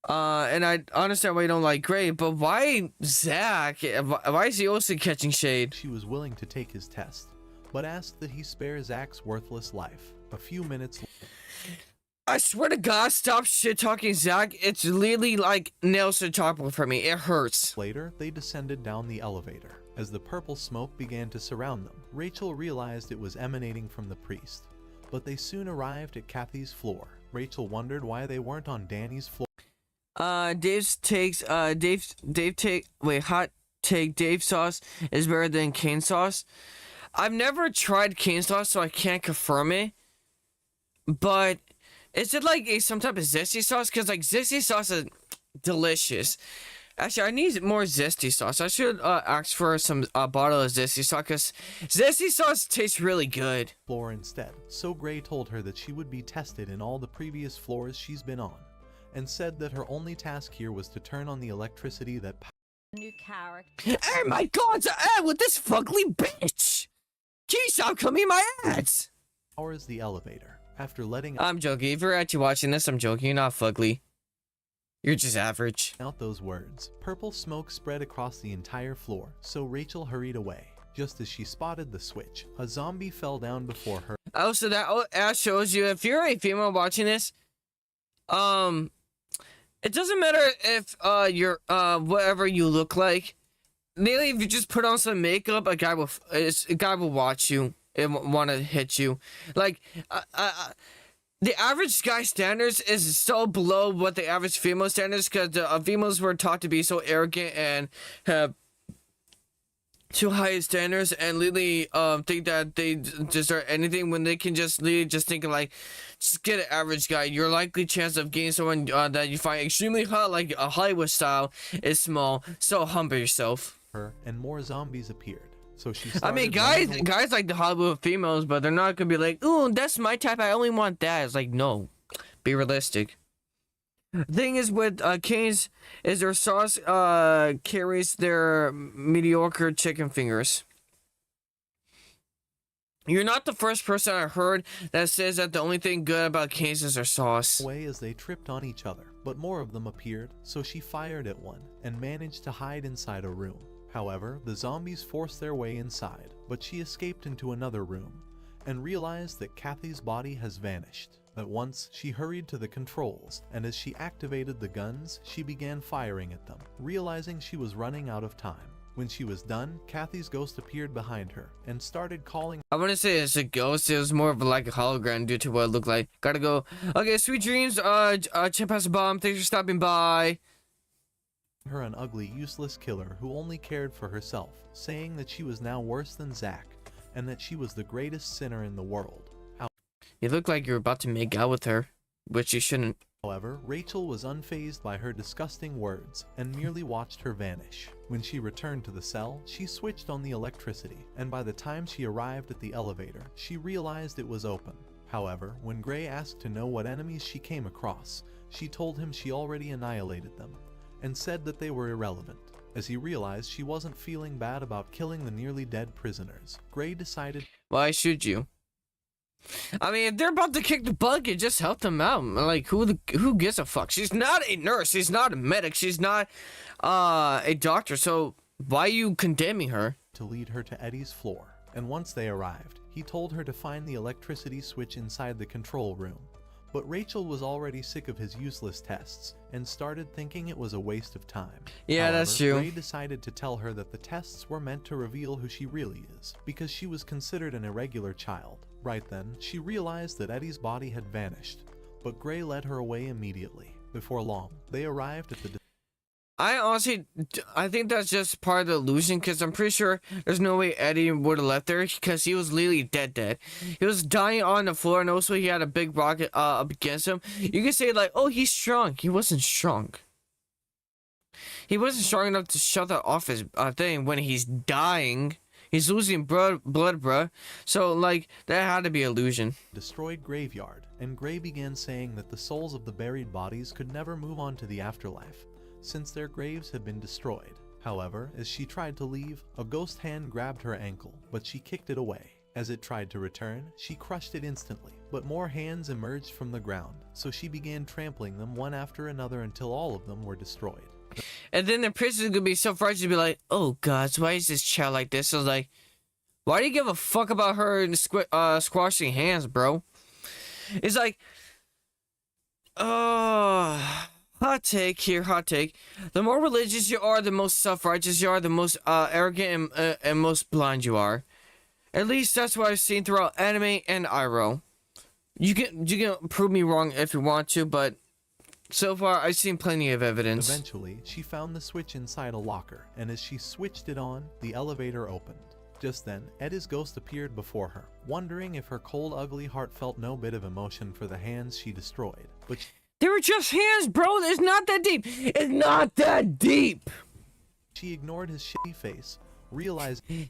And I understand why you don't like Gray, but why Zach? Why is he also catching shade? she was willing to take his test, but asked that he spare Zach's worthless life. A few minutes I swear to God, stop shit talking Zach. It's literally like nails to the chalkboard for me. It hurts. Later, they descended down the elevator. As the purple smoke began to surround them, Rachel realized it was emanating from the priest. But they soon arrived at Kathy's floor. Rachel wondered why they weren't on Danny's floor. Hot take, Dave sauce is better than cane sauce. I've never tried cane sauce, so I can't confirm it. But is it like some type of zesty sauce? Because like zesty sauce is delicious. Actually, I need more zesty sauce. I should ask for some bottle of zesty sauce, because zesty sauce tastes really good. Floor instead, so Gray told her that she would be tested in all the previous floors she's been on, and said that her only task here was to turn on the electricity that New character. Oh my God, with this fugly bitch! Can you stop coming my ads? powers the elevator. After letting I'm joking. If you're actually watching this, I'm joking. You're not fugly. You're just average. out those words, purple smoke spread across the entire floor, so Rachel hurried away. Just as she spotted the switch, a zombie fell down before her. Also, that shows you, if you're a female watching this, it doesn't matter if you're whatever you look like. Mainly, if you just put on some makeup, a guy will watch you and want to hit you. Like, the average guy standards is so below what the average female standards, because the females were taught to be so arrogant and have too high standards, and literally think that they deserve anything when they can just literally just think like, just get an average guy. Your likely chance of getting someone that you find extremely hot, like a Hollywood style, is small. So humble yourself. Her and more zombies appeared. So she I mean, guys like the Hollywood females, but they're not gonna be like, ooh, that's my type, I only want that. It's like, no, be realistic. Thing is with Cane's is their sauce carries their mediocre chicken fingers. You're not the first person I heard that says that the only thing good about Cane's is their sauce. away as they tripped on each other, but more of them appeared, so she fired at one and managed to hide inside a room. However, the zombies forced their way inside, but she escaped into another room and realized that Kathy's body has vanished. At once, she hurried to the controls, and as she activated the guns, she began firing at them, realizing she was running out of time. When she was done, Kathy's ghost appeared behind her and started calling I wouldn't say it's a ghost, it was more of like a hologram due to what it looked like. Gotta go. Okay, sweet dreams, Chimp has a bomb, thanks for stopping by. her an ugly, useless killer who only cared for herself, saying that she was now worse than Zack, and that she was the greatest sinner in the world. You look like you're about to make out with her, which you shouldn't. However, Rachel was unfazed by her disgusting words and merely watched her vanish. When she returned to the cell, she switched on the electricity, and by the time she arrived at the elevator, she realized it was open. However, when Gray asked to know what enemies she came across, she told him she already annihilated them, and said that they were irrelevant. As he realized she wasn't feeling bad about killing the nearly dead prisoners, Gray decided Why should you? I mean, if they're about to kick the bucket, just help them out. Like, who gives a fuck? She's not a nurse. She's not a medic. She's not a doctor. So why are you condemning her? to lead her to Eddie's floor, and once they arrived, he told her to find the electricity switch inside the control room. But Rachel was already sick of his useless tests and started thinking it was a waste of time. Yeah, that's true. Gray decided to tell her that the tests were meant to reveal who she really is, because she was considered an irregular child. Right then, she realized that Eddie's body had vanished, but Gray led her away immediately. Before long, they arrived at the I think that's just part of the illusion, because I'm pretty sure there's no way Eddie would have left there, because he was literally dead. He was dying on the floor, and also he had a big rocket up against him. You can say like, oh, he's strong. He wasn't strong. He wasn't strong enough to shut that off his thing when he's dying. He's losing blood, bruh. So, like, that had to be illusion. destroyed graveyard, and Gray began saying that the souls of the buried bodies could never move on to the afterlife, since their graves had been destroyed. However, as she tried to leave, a ghost hand grabbed her ankle, but she kicked it away. As it tried to return, she crushed it instantly, but more hands emerged from the ground, so she began trampling them one after another until all of them were destroyed. And then the princess could be so frightened to be like, oh god, why is this child like this? I was like, why do you give a fuck about her and squashing hands, bro? It's like, Hot take here, hot take. The more religious you are, the most self-righteous you are, the most arrogant and most blind you are. At least that's what I've seen throughout anime and Iroh. You can prove me wrong if you want to, but so far I've seen plenty of evidence. Eventually, she found the switch inside a locker, and as she switched it on, the elevator opened. Just then, Eddie's ghost appeared before her, wondering if her cold, ugly heart felt no bit of emotion for the hands she destroyed. But They were just hands, bro. It's not that deep. It's not that deep. she ignored his shitty face, realizing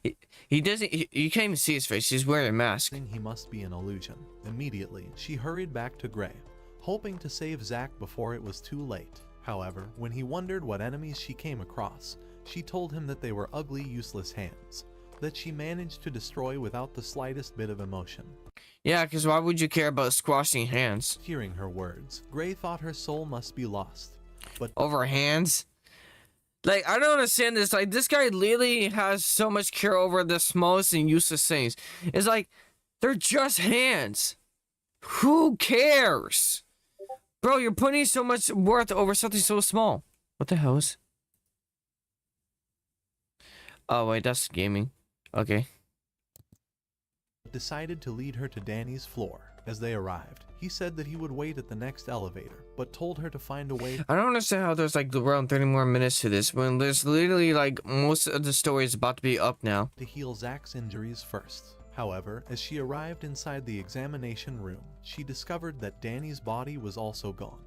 He doesn't. You can't even see his face. He's wearing a mask. he must be an illusion. Immediately, she hurried back to Gray, hoping to save Zack before it was too late. However, when he wondered what enemies she came across, she told him that they were ugly, useless hands that she managed to destroy without the slightest bit of emotion. Yeah, because why would you care about squashing hands? Hearing her words, Gray thought her soul must be lost. But Over hands? Like, I don't understand this. Like, this guy literally has so much care over the smallest and useless things. It's like, they're just hands. Who cares? Bro, you're putting so much worth over something so small. What the hell is... Oh, wait, that's gaming. Okay. decided to lead her to Danny's floor. As they arrived, he said that he would wait at the next elevator, but told her to find a way I don't understand how there's like around 30 more minutes to this when there's literally like most of the story is about to be up now. to heal Zack's injuries first. However, as she arrived inside the examination room, she discovered that Danny's body was also gone,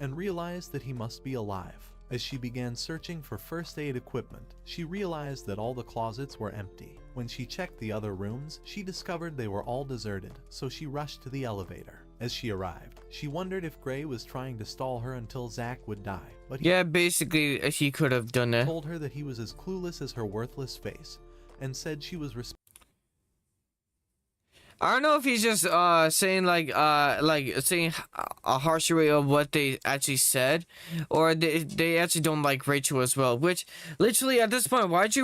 and realized that he must be alive. As she began searching for first aid equipment, she realized that all the closets were empty. When she checked the other rooms, she discovered they were all deserted, so she rushed to the elevator. As she arrived, she wondered if Gray was trying to stall her until Zack would die, but he Yeah, basically he could have done that. told her that he was as clueless as her worthless face, and said she was I don't know if he's just saying like saying a harsher way of what they actually said, or they actually don't like Rachel as well. Which literally at this point, why would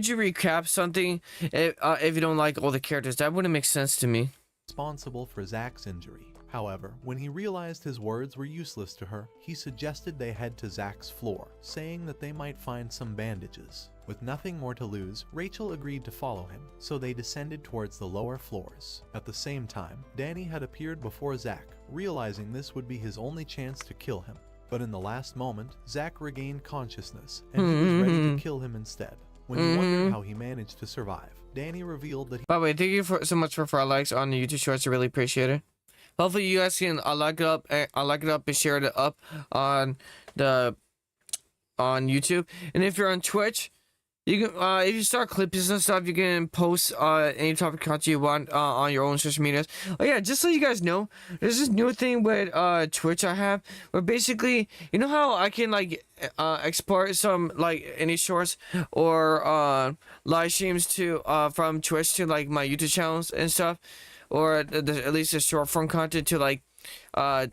you recap something if you don't like all the characters? That wouldn't make sense to me. responsible for Zack's injury. However, when he realized his words were useless to her, he suggested they head to Zack's floor, saying that they might find some bandages. With nothing more to lose, Rachel agreed to follow him, so they descended towards the lower floors. At the same time, Danny had appeared before Zack, realizing this would be his only chance to kill him. But in the last moment, Zack regained consciousness, and he was ready to kill him instead. When he wondered how he managed to survive, Danny revealed that he By the way, thank you so much for 5 likes on the YouTube Shorts. I really appreciate it. Hopefully you guys can like it up and share it up on YouTube. And if you're on Twitch, you can if you start clips and stuff, you can post any type of content you want on your own social medias. Oh yeah, just so you guys know, there's this new thing with Twitch I have where basically, you know how I can like export some like any shorts or live streams to from Twitch to like my YouTube channels and stuff, or at least the short form content to like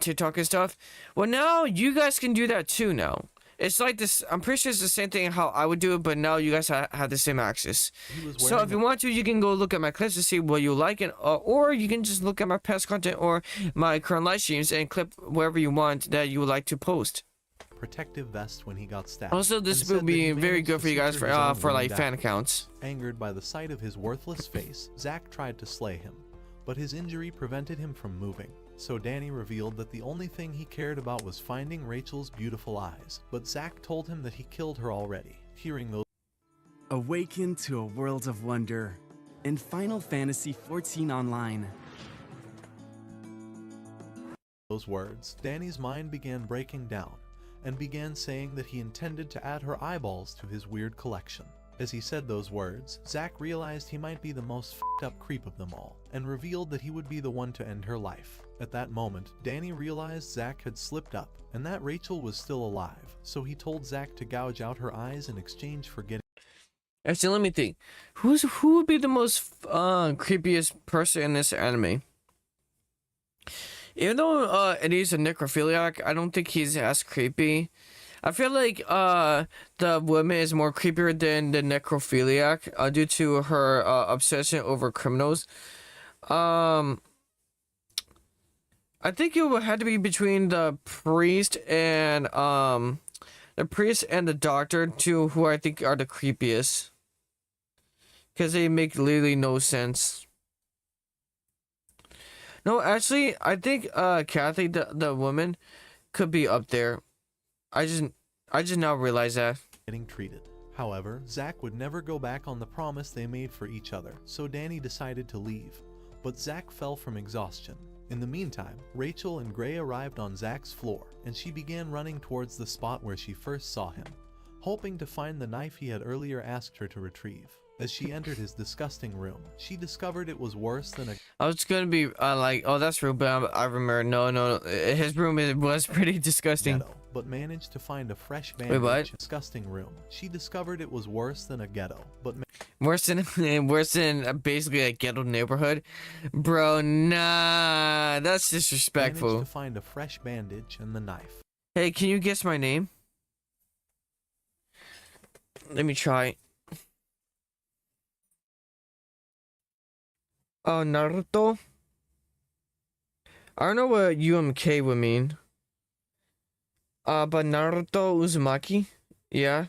TikTok and stuff. Well, now you guys can do that too now. It's like this, I'm pretty sure it's the same thing how I would do it, but now you guys have the same access. was So wearing if you want to, you can go look at my clips to see what you like, and or you can just look at my past content or my current live streams and clip wherever you want that you would like to post. a protective vest when he got stabbed. Also, this and will said that be he very managed good to for you guys secure his own for like wound fan after. accounts. Angered by the sight of his worthless face, Zack tried to slay him, but his injury prevented him from moving. So Danny revealed that the only thing he cared about was finding Rachel's beautiful eyes, but Zack told him that he killed her already. Hearing Awaken to a world of wonder in Final Fantasy XIV Online. those words, Danny's mind began breaking down, and began saying that he intended to add her eyeballs to his weird collection. As he said those words, Zack realized he might be the most f***ed up creep of them all, and revealed that he would be the one to end her life. At that moment, Danny realized Zack had slipped up, and that Rachel was still alive, so he told Zack to gouge out her eyes in exchange for getting Actually, let me think. Who would be the most creepiest person in this anime? Even though Eddie's a necrophiliac, I don't think he's as creepy. I feel like the woman is more creepier than the necrophiliac due to her obsession over criminals. I think it would had to be between the priest and the doctor, two who I think are the creepiest, because they make literally no sense. No, actually, I think Kathy, the woman, could be up there. I just now realized that. getting treated. However, Zach would never go back on the promise they made for each other, so Danny decided to leave. But Zach fell from exhaustion. In the meantime, Rachel and Gray arrived on Zach's floor, and she began running towards the spot where she first saw him, hoping to find the knife he had earlier asked her to retrieve. As she entered his disgusting room, she discovered it was worse than a I was gonna be like, oh, that's rude, but I remember, no, his room was pretty disgusting. ghetto, but managed to find a fresh Wait, bandage. what? Disgusting room. She discovered it was worse than a ghetto, but Worse than basically a ghetto neighborhood, bro. Nah, that's managed disrespectful. to find a fresh bandage and the knife. Hey, can you guess my name? Let me try. Oh, Naruto. I don't know what UMK would mean. But Naruto Uzumaki. Yeah.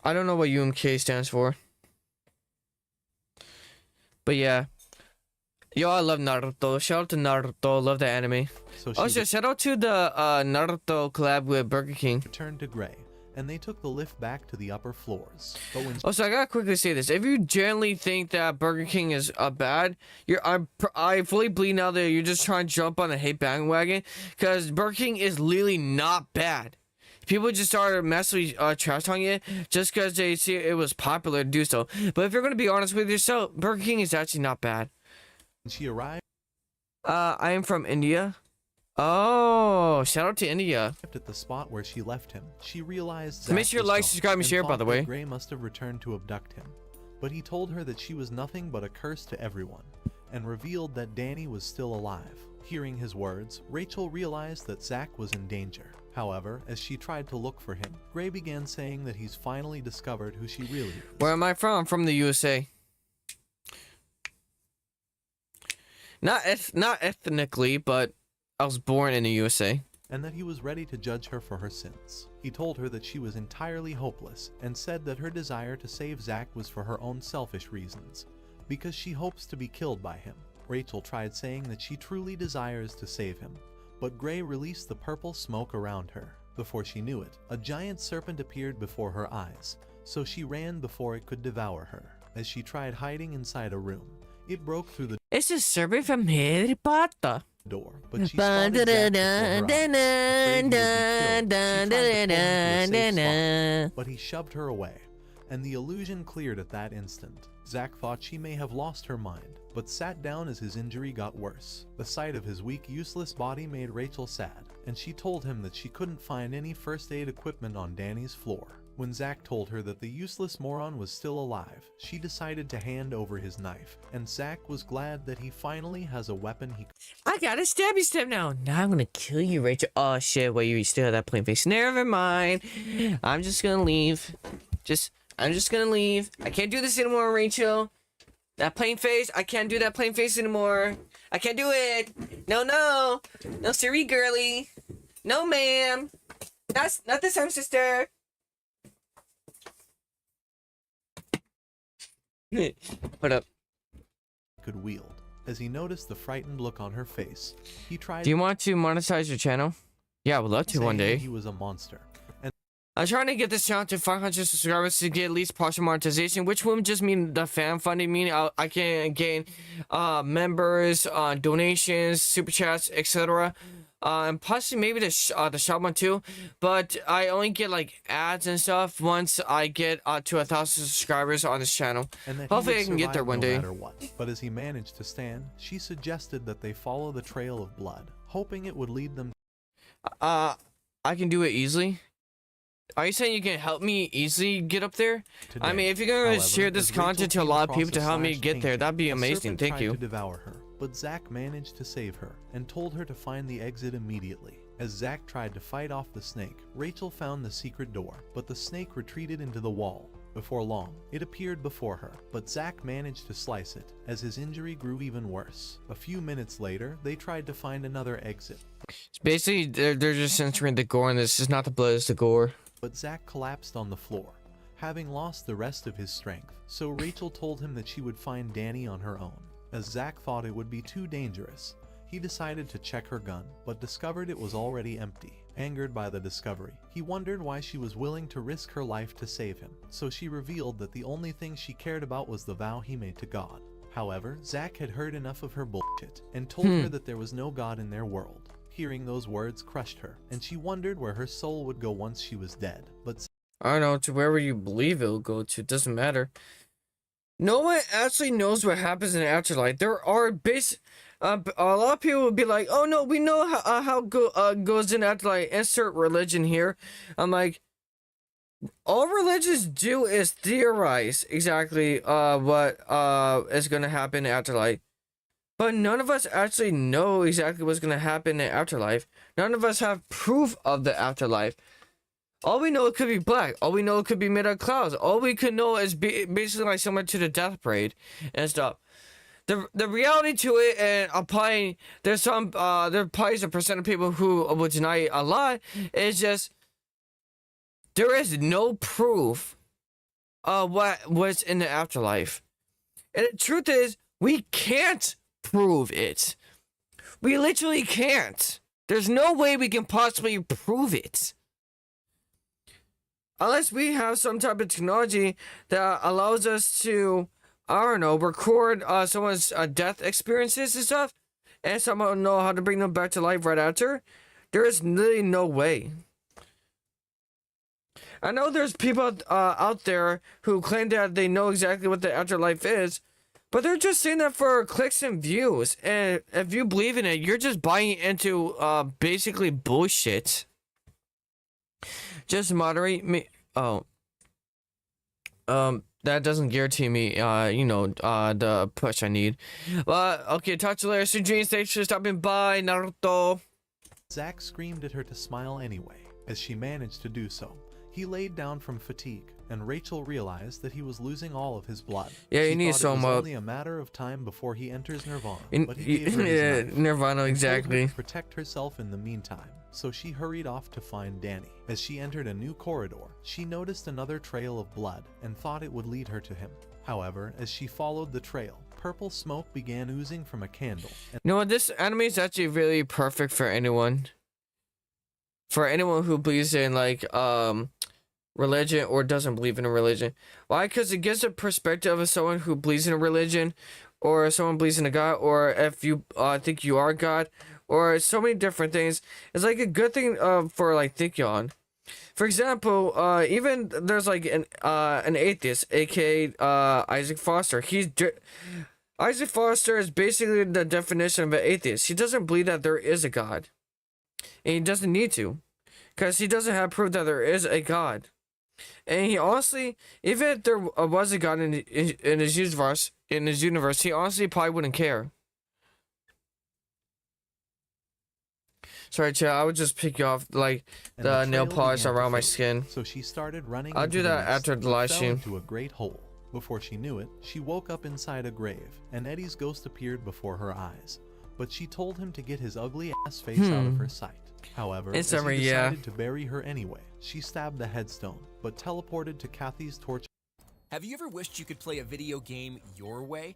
I don't know what UMK stands for. But yeah. Yo, I love Naruto. Shout out to Naruto. Love the anime. So she Also, shout out to the Naruto collab with Burger King. returned to Gray, and they took the lift back to the upper floors. But when Also, I gotta quickly say this: if you generally think that Burger King is bad, I fully believe now that you're just trying to jump on the hate bandwagon, because Burger King is literally not bad. People just started massively trash talking it just because they see it was popular to do so. But if you're gonna be honest with yourself, Burger King is actually not bad. she arrived I am from India. Oh, shout out to India. at the spot where she left him, she realized Make Zach sure you was like, gone, subscribe, and share, by thought the that way. Gray must have returned to abduct him. But he told her that she was nothing but a curse to everyone, and revealed that Danny was still alive. Hearing his words, Rachel realized that Zach was in danger. However, as she tried to look for him, Gray began saying that he's finally discovered who she really is. Where am I from? I'm from the USA. Not ethnically, but I was born in the USA. And that he was ready to judge her for her sins. He told her that she was entirely hopeless, and said that her desire to save Zach was for her own selfish reasons, because she hopes to be killed by him. Rachel tried saying that she truly desires to save him, but Gray released the purple smoke around her. Before she knew it, a giant serpent appeared before her eyes, so she ran before it could devour her. As she tried hiding inside a room, it broke through the It's a serpent from Harry Potter. door, but she spotted Zach before her eyes. Afraid he would be killed, she tried to pull him to a safe spot, but he shoved her away, and the illusion cleared at that instant. Zach thought she may have lost her mind, but sat down as his injury got worse. The sight of his weak, useless body made Rachel sad, and she told him that she couldn't find any first aid equipment on Danny's floor. When Zach told her that the useless moron was still alive, she decided to hand over his knife, and Zach was glad that he finally has a weapon he I got a stabby step now. Now I'm gonna kill you, Rachel. Oh shit, wait, you still have that plain face. Never mind. I'm just gonna leave. I'm just gonna leave. I can't do this anymore, Rachel. That plain face, I can't do that plain face anymore. I can't do it. No, no. No, sorry, girly. No, ma'am. Not this time, sister. Hold up. could wield. As he noticed the frightened look on her face, he tried Do you want to monetize your channel? Yeah, I would love to one saying day. he was a monster. And I'm trying to get this channel to 500 subscribers to get at least partial monetization, which wouldn't just mean the fan funding, meaning I can gain members, donations, super chats, etc. And possibly maybe the shop one too, but I only get like ads and stuff once I get to 1,000 subscribers on this channel. and that he Hopefully would I can get there survive one no day. matter what. But as he managed to stand, she suggested that they follow the trail of blood, hoping it would lead them I can do it easily. Are you saying you can help me easily get up there? to I death. mean, if you're gonna However, share this as Rachel content to a came lot of across people to help me slashed get there, painting, that'd be a amazing. serpent Thank tried you. to devour her, but Zach managed to save her and told her to find the exit immediately. As Zach tried to fight off the snake, Rachel found the secret door, but the snake retreated into the wall. Before long, it appeared before her, but Zack managed to slice it, as his injury grew even worse. A few minutes later, they tried to find another exit, Basically, they're just censoring the gore, and this is not the blood, it's the gore. but Zack collapsed on the floor, having lost the rest of his strength. So Rachel told him that she would find Danny on her own. As Zack thought it would be too dangerous, he decided to check her gun, but discovered it was already empty. Angered by the discovery, he wondered why she was willing to risk her life to save him, so she revealed that the only thing she cared about was the vow he made to God. However, Zack had heard enough of her bullshit, and told her that there was no God in their world. Hearing those words crushed her, and she wondered where her soul would go once she was dead, but I don't know, to wherever you believe it'll go to, it doesn't matter. No one actually knows what happens in the afterlife. There are a lot of people would be like, oh no, we know how goes in afterlife, insert religion here. I'm like, all religions do is theorize exactly what is going to happen in afterlife. But none of us actually know exactly what's going to happen in afterlife. None of us have proof of the afterlife. All we know, it could be black. All we know, it could be made of clouds. All we could know is basically like similar to the death parade and stuff. The reality to it, and applying, there's probably a percent of people who would deny it a lot. It's just there is no proof of what's in the afterlife, and the truth is we can't prove it. We literally can't. There's no way we can possibly prove it. Unless we have some type of technology that allows us to, I don't know, record someone's death experiences and stuff, and somehow know how to bring them back to life right after, there is literally no way. I know there's people out there who claim that they know exactly what the afterlife is, but they're just saying that for clicks and views. And if you believe in it, you're just buying into basically bullshit. Just moderate me. Oh. That doesn't guarantee me, the push I need. Okay, talk to you later. Sweet dreams. Thanks for stopping by, Naruto. Zack screamed at her to smile anyway, as she managed to do so. He laid down from fatigue, and Rachel realized that he was losing all of his blood. Yeah, She you need thought some it was only a matter of time before he enters Nirvana, but he gave her his knife. Nirvana, and told her exactly. to protect herself in the meantime, so she hurried off to find Danny. As she entered a new corridor, she noticed another trail of blood and thought it would lead her to him. However, as she followed the trail, purple smoke began oozing from a candle. And You know what? This anime is actually really perfect for anyone. For anyone who believes in religion or doesn't believe in a religion. Why? Because it gives a perspective of someone who believes in a religion, or someone believes in a god, or if you think you are God, or so many different things. It's like a good thing for like thinking on. For example, even there's like an atheist, aka Isaac Foster. Isaac Foster is basically the definition of an atheist. He doesn't believe that there is a God, and he doesn't need to, because he doesn't have proof that there is a God. And he honestly, even if there was a God in his universe, he honestly probably wouldn't care. Sorry, Chad, I would just pick you off like the nail trail polish began to around my fade, skin. So she started running. I'll into do the that mist after the and live fell stream. into a great hole. Before she knew it, she woke up inside a grave, and Eddie's ghost appeared before her eyes. But she told him to get his ugly ass face out of her sight. However, It's as he summer, yeah. decided to bury her anyway, she stabbed the headstone, but teleported to Kathy's torch. Have you ever wished you could play a video game your way?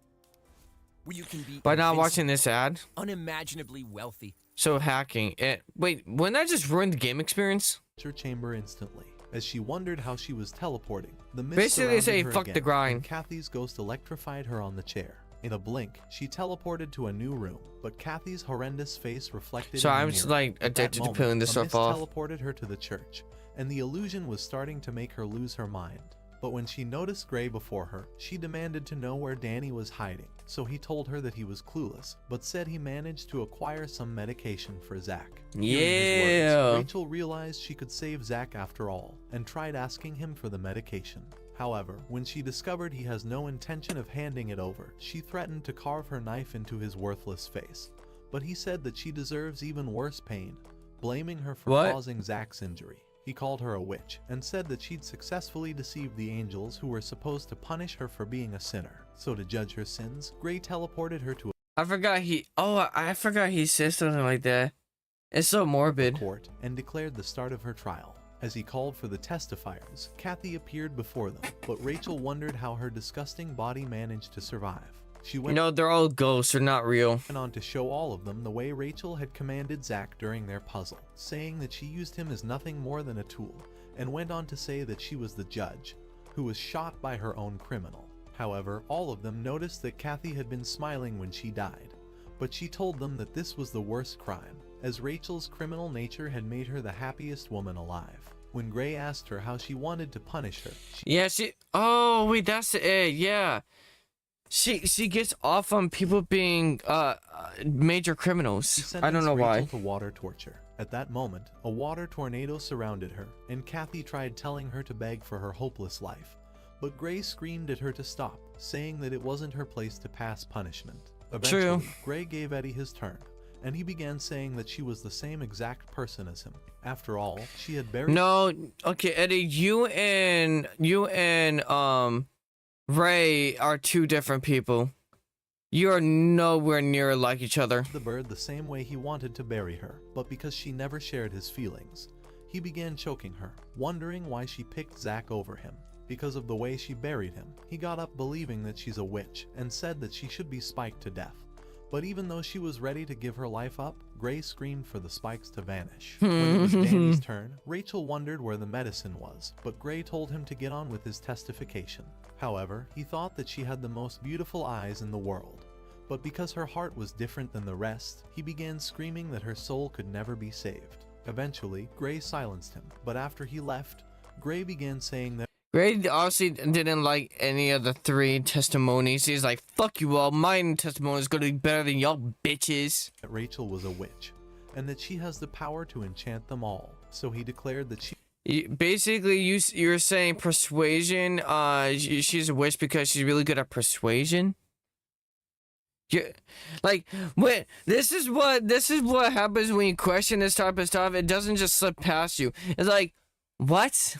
Where you can be By not invincible, watching this ad, unimaginably wealthy. so hacking it. Wait, wouldn't that just ruin the game experience? Chamber instantly. As she wondered how she was teleporting, the mist Basically surrounded say, her "Fuck the again, grind." and Kathy's ghost electrified her on the chair. In a blink, she teleported to a new room, but Kathy's horrendous face reflected So in the I'm just mirror. like At that addicted to moment, peeling this a stuff mist off. teleported her to the church, and the illusion was starting to make her lose her mind. But when she noticed Gray before her, she demanded to know where Danny was hiding, so he told her that he was clueless, but said he managed to acquire some medication for Zack. Hearing his Yeah. words, Rachel realized she could save Zack after all, and tried asking him for the medication. However, when she discovered he has no intention of handing it over, she threatened to carve her knife into his worthless face. But he said that she deserves even worse pain, blaming her for What? causing Zack's injury. He called her a witch and said that she'd successfully deceived the angels who were supposed to punish her for being a sinner. So to judge her sins, Gray teleported her to I forgot he. Oh, I forgot he said something like that. It's so a morbid. court and declared the start of her trial. As he called for the testifiers, Kathy appeared before them, but Rachel wondered how her disgusting body managed to survive. She You went know, they're all ghosts. They're not real. on to show all of them the way Rachel had commanded Zack during their puzzle, saying that she used him as nothing more than a tool, and went on to say that she was the judge, who was shot by her own criminal. However, all of them noticed that Kathy had been smiling when she died, but she told them that this was the worst crime, as Rachel's criminal nature had made her the happiest woman alive. When Gray asked her how she wanted to punish her, Yeah, she. Oh wait, that's it. Yeah, she gets off on people being major criminals. she I don't sentenced know Rachel why. to water torture. At that moment, a water tornado surrounded her, and Kathy tried telling her to beg for her hopeless life. But Gray screamed at her to stop, saying that it wasn't her place to pass punishment. Eventually, True. Gray gave Eddie his turn, and he began saying that she was the same exact person as him. After all, she had buried No, okay, Eddie, you and Ray are two different people. You are nowhere near like each other. the bird the same way he wanted to bury her, but because she never shared his feelings, he began choking her, wondering why she picked Zack over him. Because of the way she buried him, he got up believing that she's a witch and said that she should be spiked to death. But even though she was ready to give her life up, Gray screamed for the spikes to vanish. When it was Danny's turn, Rachel wondered where the medicine was, but Gray told him to get on with his testification. However, he thought that she had the most beautiful eyes in the world. But because her heart was different than the rest, he began screaming that her soul could never be saved. Eventually, Gray silenced him, but after he left, Gray began saying that Ray obviously didn't like any of the three testimonies. He's like, fuck you all, my testimony is gonna be better than y'all bitches. Rachel was a witch, and that she has the power to enchant them all. So he declared that she Basically, you're saying persuasion, she's a witch because she's really good at persuasion? Yeah, like, when this is what happens when you question this type of stuff. It doesn't just slip past you. It's like, what?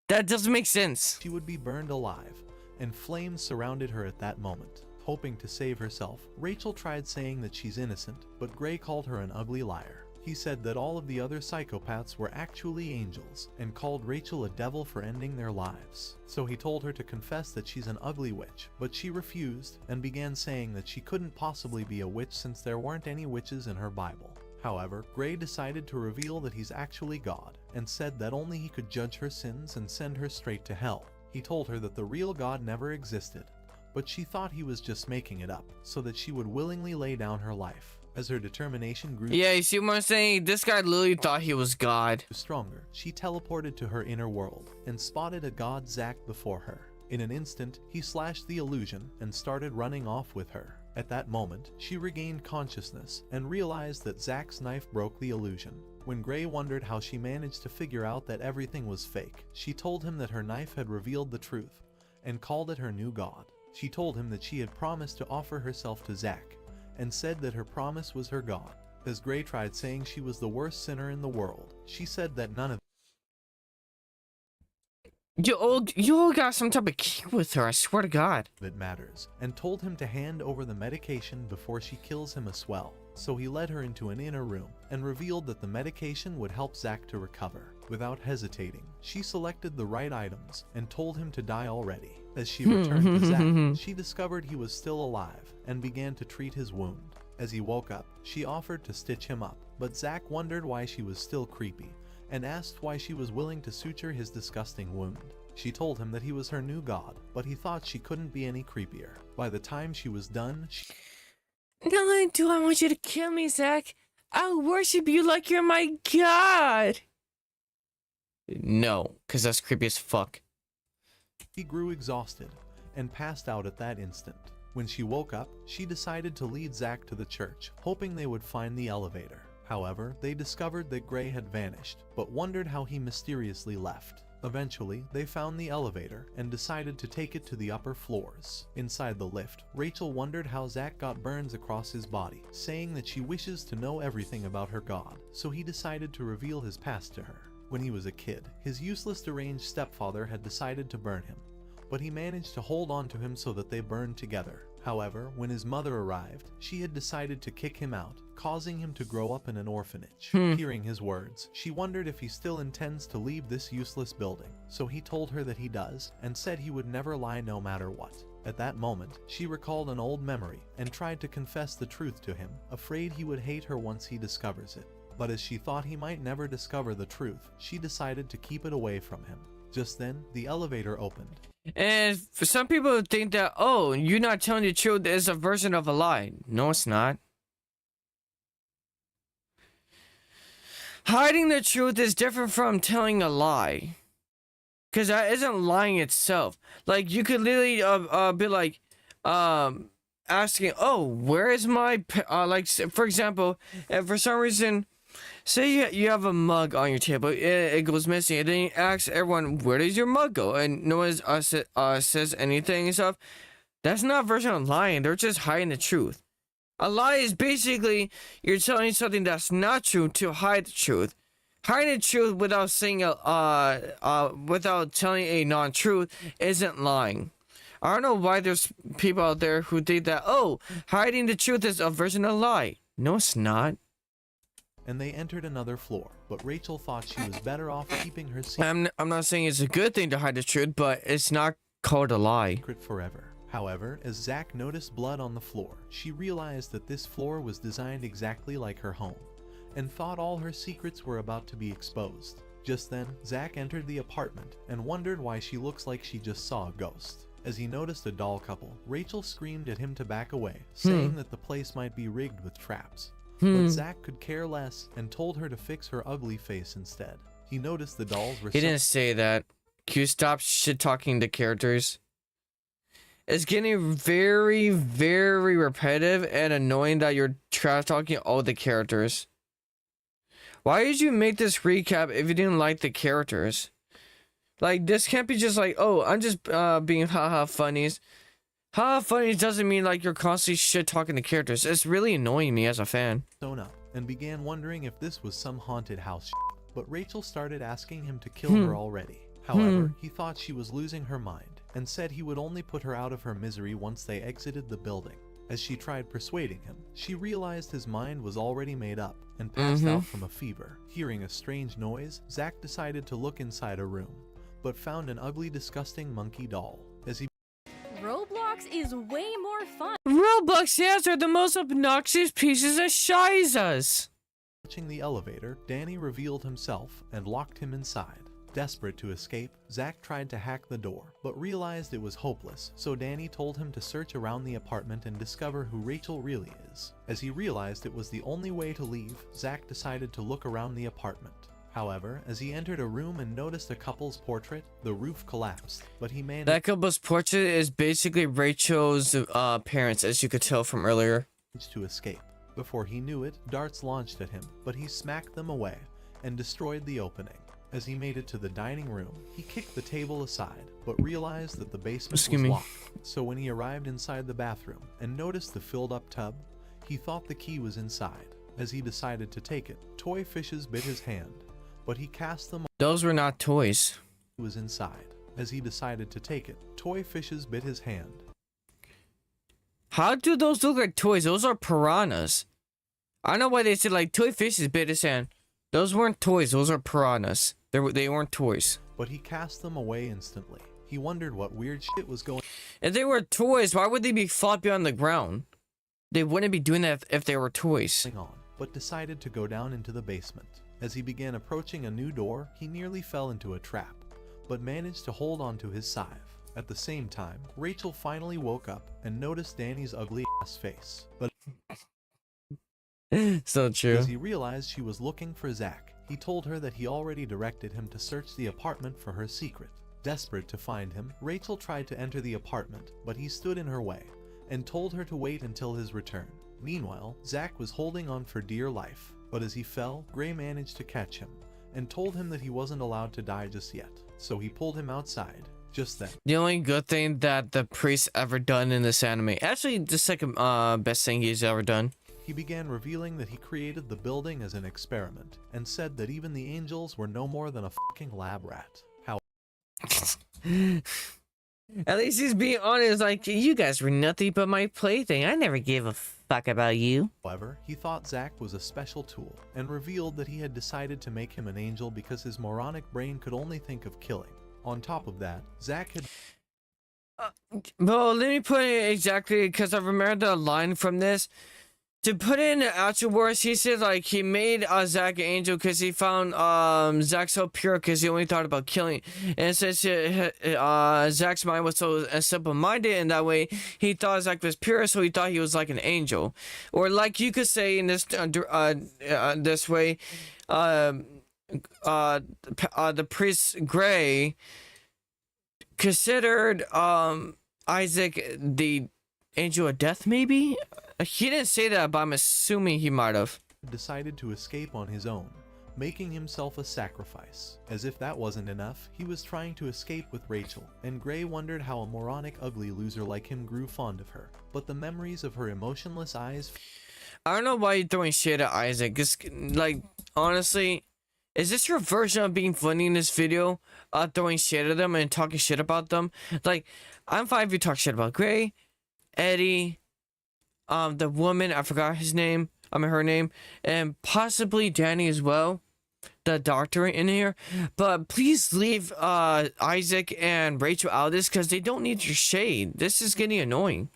That doesn't make sense. she would be burned alive, and flames surrounded her at that moment. Hoping to save herself, Rachel tried saying that she's innocent, but Gray called her an ugly liar. He said that all of the other psychopaths were actually angels, and called Rachel a devil for ending their lives. So he told her to confess that she's an ugly witch, but she refused, and began saying that she couldn't possibly be a witch since there weren't any witches in her Bible. However, Gray decided to reveal that he's actually God, and said that only he could judge her sins and send her straight to hell. He told her that the real God never existed, but she thought he was just making it up, so that she would willingly lay down her life. As her determination grew Yeah, you see what I'm saying? This guy literally thought he was God. stronger, she teleported to her inner world, and spotted a god Zack before her. In an instant, he slashed the illusion and started running off with her. At that moment, she regained consciousness and realized that Zack's knife broke the illusion. When Gray wondered how she managed to figure out that everything was fake, she told him that her knife had revealed the truth and called it her new god. She told him that she had promised to offer herself to Zack and said that her promise was her god. As Gray tried saying she was the worst sinner in the world, she said that none of You all got some type of key with her, I swear to God. it matters, and told him to hand over the medication before she kills him as well. So he led her into an inner room and revealed that the medication would help Zack to recover. Without hesitating, she selected the right items and told him to die already. As she returned to Zack, she discovered he was still alive and began to treat his wound. As he woke up, she offered to stitch him up, but Zack wondered why she was still creepy and asked why she was willing to suture his disgusting wound. She told him that he was her new god, but he thought she couldn't be any creepier. By the time she was done, Not only do I want you to kill me, Zack, I'll worship you like you're my god. No, because that's creepy as fuck. she grew exhausted and passed out at that instant. When she woke up, she decided to lead Zack to the church, hoping they would find the elevator. However, they discovered that Gray had vanished, but wondered how he mysteriously left. Eventually, they found the elevator and decided to take it to the upper floors. Inside the lift, Rachel wondered how Zack got burns across his body, saying that she wishes to know everything about her god, so he decided to reveal his past to her. When he was a kid, his useless deranged stepfather had decided to burn him, but he managed to hold on to him so that they burned together. However, when his mother arrived, she had decided to kick him out, causing him to grow up in an orphanage. Hearing his words, she wondered if he still intends to leave this useless building, so he told her that he does, and said he would never lie no matter what. At that moment, she recalled an old memory and tried to confess the truth to him, afraid he would hate her once he discovers it. But as she thought he might never discover the truth, she decided to keep it away from him. Just then, the elevator opened. And for some people think that, oh, you're not telling the truth is a version of a lie. No, it's not. Hiding the truth is different from telling a lie. Because that isn't lying itself. Like, you could literally be like, asking, oh, where is my, like, for example, if for some reason, say you have a mug on your table, it goes missing, and then you ask everyone, where does your mug go? And no one says anything and stuff. That's not a version of lying. They're just hiding the truth. A lie is basically you're telling something that's not true to hide the truth. Hiding the truth without saying without telling a non-truth isn't lying. I don't know why there's people out there who think that, oh, hiding the truth is a version of a lie. No, it's not. And they entered another floor, but Rachel thought she was better off keeping her secret I'm not saying it's a good thing to hide the truth, but it's not called a lie. forever. However, as Zack noticed blood on the floor, she realized that this floor was designed exactly like her home, and thought all her secrets were about to be exposed. Just then, Zack entered the apartment and wondered why she looks like she just saw a ghost. As he noticed a doll couple, Rachel screamed at him to back away, saying that the place might be rigged with traps. But Zack could care less and told her to fix her ugly face instead. He noticed the dolls were He didn't say that. Can you stop shit-talking the characters? It's getting very, very repetitive and annoying that you're trash-talking all the characters. Why did you make this recap if you didn't like the characters? Like, this can't be just like, oh, I'm just being haha funnies. Haha funnies doesn't mean like you're constantly shit-talking the characters. It's really annoying me as a fan. sewn up and began wondering if this was some haunted house shit. But Rachel started asking him to kill her already. However, he thought she was losing her mind and said he would only put her out of her misery once they exited the building. As she tried persuading him, she realized his mind was already made up and passed out from a fever. Hearing a strange noise, Zack decided to look inside a room, but found an ugly, disgusting monkey doll. As he Roblox is way more fun. Roblox ads are the most obnoxious pieces of shizas. watching the elevator, Danny revealed himself and locked him inside. Desperate to escape, Zack tried to hack the door, but realized it was hopeless, so Danny told him to search around the apartment and discover who Rachel really is. As he realized it was the only way to leave, Zack decided to look around the apartment. However, as he entered a room and noticed a couple's portrait, the roof collapsed, but he managed That couple's portrait is basically Rachel's parents, as you could tell from earlier. to escape. Before he knew it, darts launched at him, but he smacked them away and destroyed the opening. As he made it to the dining room, he kicked the table aside, but realized that the basement was locked. So when he arrived inside the bathroom and noticed the filled up tub, he thought the key was inside. As he decided to take it, toy fishes bit his hand, but he cast them. Those were not toys. Was inside. As he decided to take it, toy fishes bit his hand. How do those look like toys? Those are piranhas. I don't know why they said like toy fishes bit his hand. Those weren't toys. Those are piranhas. They weren't toys. But he cast them away instantly. He wondered what weird shit was going If they were toys, why would they be floppy on the ground? They wouldn't be doing that if they were toys. on, but decided to go down into the basement. As he began approaching a new door, he nearly fell into a trap, but managed to hold on to his scythe. At the same time, Rachel finally woke up and noticed Danny's ugly ass face. But So true. as he realized she was looking for Zack, he told her that he already directed him to search the apartment for her secret. Desperate to find him, Rachel tried to enter the apartment, but he stood in her way and told her to wait until his return. Meanwhile, Zack was holding on for dear life, but as he fell, Gray managed to catch him and told him that he wasn't allowed to die just yet, so he pulled him outside. Just then, The only good thing that the priest ever done in this anime, actually the second best thing he's ever done. he he began revealing that he created the building as an experiment and said that even the angels were no more than a fucking lab rat. At least he's being honest, like, you guys were nothing but my plaything. I never gave a fuck about you. However, he thought Zack was a special tool and revealed that he had decided to make him an angel because his moronic brain could only think of killing. On top of that, Zack had Well, let me put it exactly, because I remember the line from this. To put it in the actual words, he said, like, he made Zack an angel because he found Zack so pure because he only thought about killing. And since Zack's mind was so simple-minded in that way, he thought Zack was pure, so he thought he was like an angel. Or like you could say in this this way, the priest Gray considered Isaac the angel of death, maybe? He didn't say that, but I'm assuming he might have. decided to escape on his own, making himself a sacrifice. As if that wasn't enough, he was trying to escape with Rachel, and Gray wondered how a moronic ugly loser like him grew fond of her. But the memories of her emotionless eyes... I don't know why you're throwing shit at Isaac. Cause, like, honestly, is this your version of being funny in this video? Throwing shit at them and talking shit about them? Like, I'm fine if you talk shit about Gray, Eddie, the woman, I forgot his name, her name, and possibly Danny as well, the doctor in here. But please leave Isaac and Rachel out of this because they don't need your shade. This is getting annoying.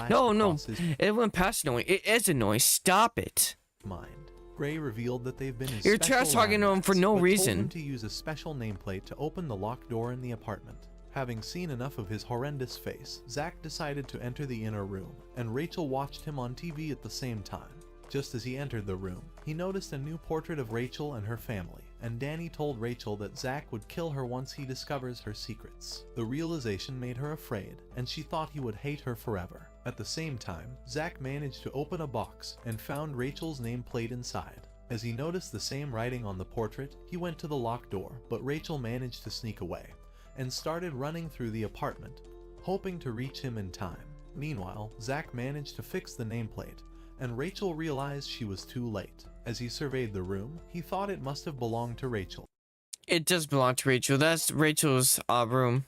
No, it went past annoying. It is annoying. Stop it. Mind. Gray revealed that they've been his You're special trash talking to him for no but reason. told him to use a special nameplate to open the locked door in the apartment. Having seen enough of his horrendous face, Zack decided to enter the inner room, and Rachel watched him on TV at the same time. Just as he entered the room, he noticed a new portrait of Rachel and her family, and Danny told Rachel that Zack would kill her once he discovers her secrets. The realization made her afraid, and she thought he would hate her forever. At the same time, Zack managed to open a box and found Rachel's nameplate inside. As he noticed the same writing on the portrait, he went to the locked door, but Rachel managed to sneak away and started running through the apartment, hoping to reach him in time. Meanwhile, Zack managed to fix the nameplate, and Rachel realized she was too late. As he surveyed the room, he thought it must have belonged to Rachel. It does belong to Rachel. That's Rachel's room.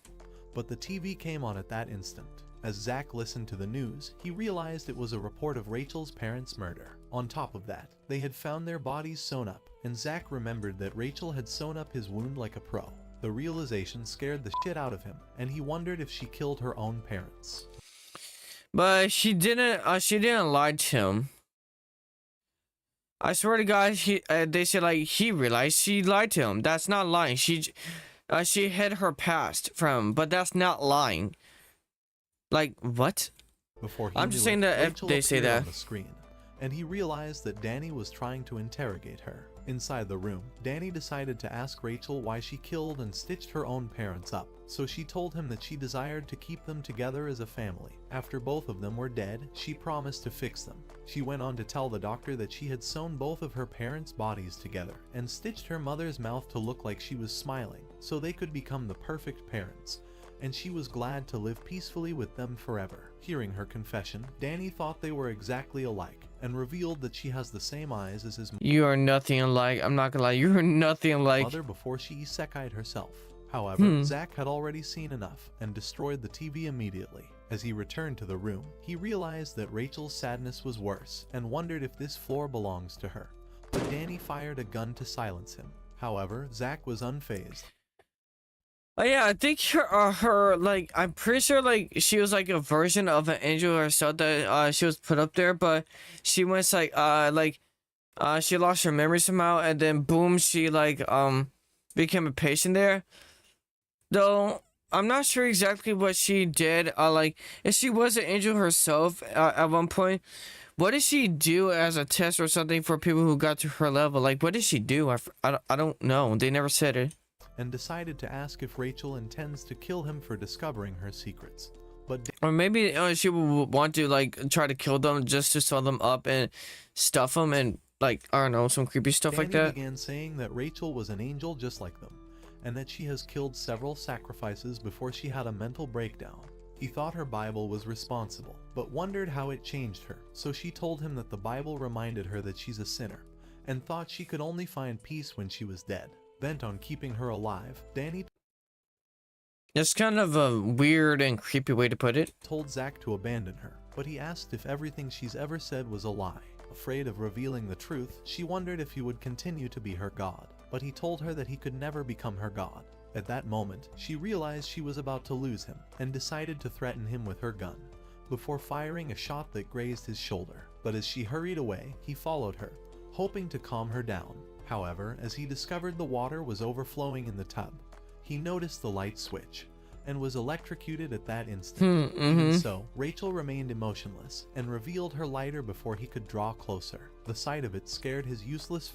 But the TV came on at that instant. As Zack listened to the news, he realized it was a report of Rachel's parents' murder. On top of that, they had found their bodies sewn up, and Zack remembered that Rachel had sewn up his wound like a pro. The realization scared the shit out of him, and he wondered if she killed her own parents. But she didn't lie to him. I swear to God, they said like he realized she lied to him. That's not lying. She hid her past from him, but that's not lying. Like what? Before he I'm just knew saying it, that if Rachel they say appeared that. on the screen, and he realized that Danny was trying to interrogate her. Inside the room, Danny decided to ask Rachel why she killed and stitched her own parents up, so she told him that she desired to keep them together as a family. After both of them were dead, she promised to fix them. She went on to tell the doctor that she had sewn both of her parents' bodies together and stitched her mother's mouth to look like she was smiling, so they could become the perfect parents, and she was glad to live peacefully with them forever. Hearing her confession, Danny thought they were exactly alike, and revealed that she has the same eyes as his You are nothing alike. I'm not gonna lie. You are nothing alike. mother before she isekai'd herself. However, Zack had already seen enough and destroyed the TV immediately. As he returned to the room, he realized that Rachel's sadness was worse and wondered if this floor belongs to her. But Danny fired a gun to silence him. However, Zack was unfazed. Oh yeah, I think her like I'm pretty sure like she was like a version of an angel herself that she was put up there, but she went like she lost her memory somehow, and then boom, she like became a patient there. Though I'm not sure exactly what she did. Like if she was an angel herself at one point, what did she do as a test or something for people who got to her level? Like what did she do? I don't know. They never said it. And decided to ask if Rachel intends to kill him for discovering her secrets. But Or maybe she would want to like try to kill them just to sew them up and stuff them and like I don't know, some creepy stuff Danny like that. began saying that Rachel was an angel just like them, and that she has killed several sacrifices before she had a mental breakdown. He thought her Bible was responsible, but wondered how it changed her, so she told him that the Bible reminded her that she's a sinner, and thought she could only find peace when she was dead. Bent on keeping her alive, Danny That's kind of a weird and creepy way to put it. told Zack to abandon her, but he asked if everything she's ever said was a lie. Afraid of revealing the truth, she wondered if he would continue to be her god, but he told her that he could never become her god. At that moment, she realized she was about to lose him, and decided to threaten him with her gun, before firing a shot that grazed his shoulder. But as she hurried away, he followed her, hoping to calm her down. However, as he discovered the water was overflowing in the tub, he noticed the light switch, and was electrocuted at that instant. Even so, Rachel remained emotionless, and revealed her lighter before he could draw closer. The sight of it scared his useless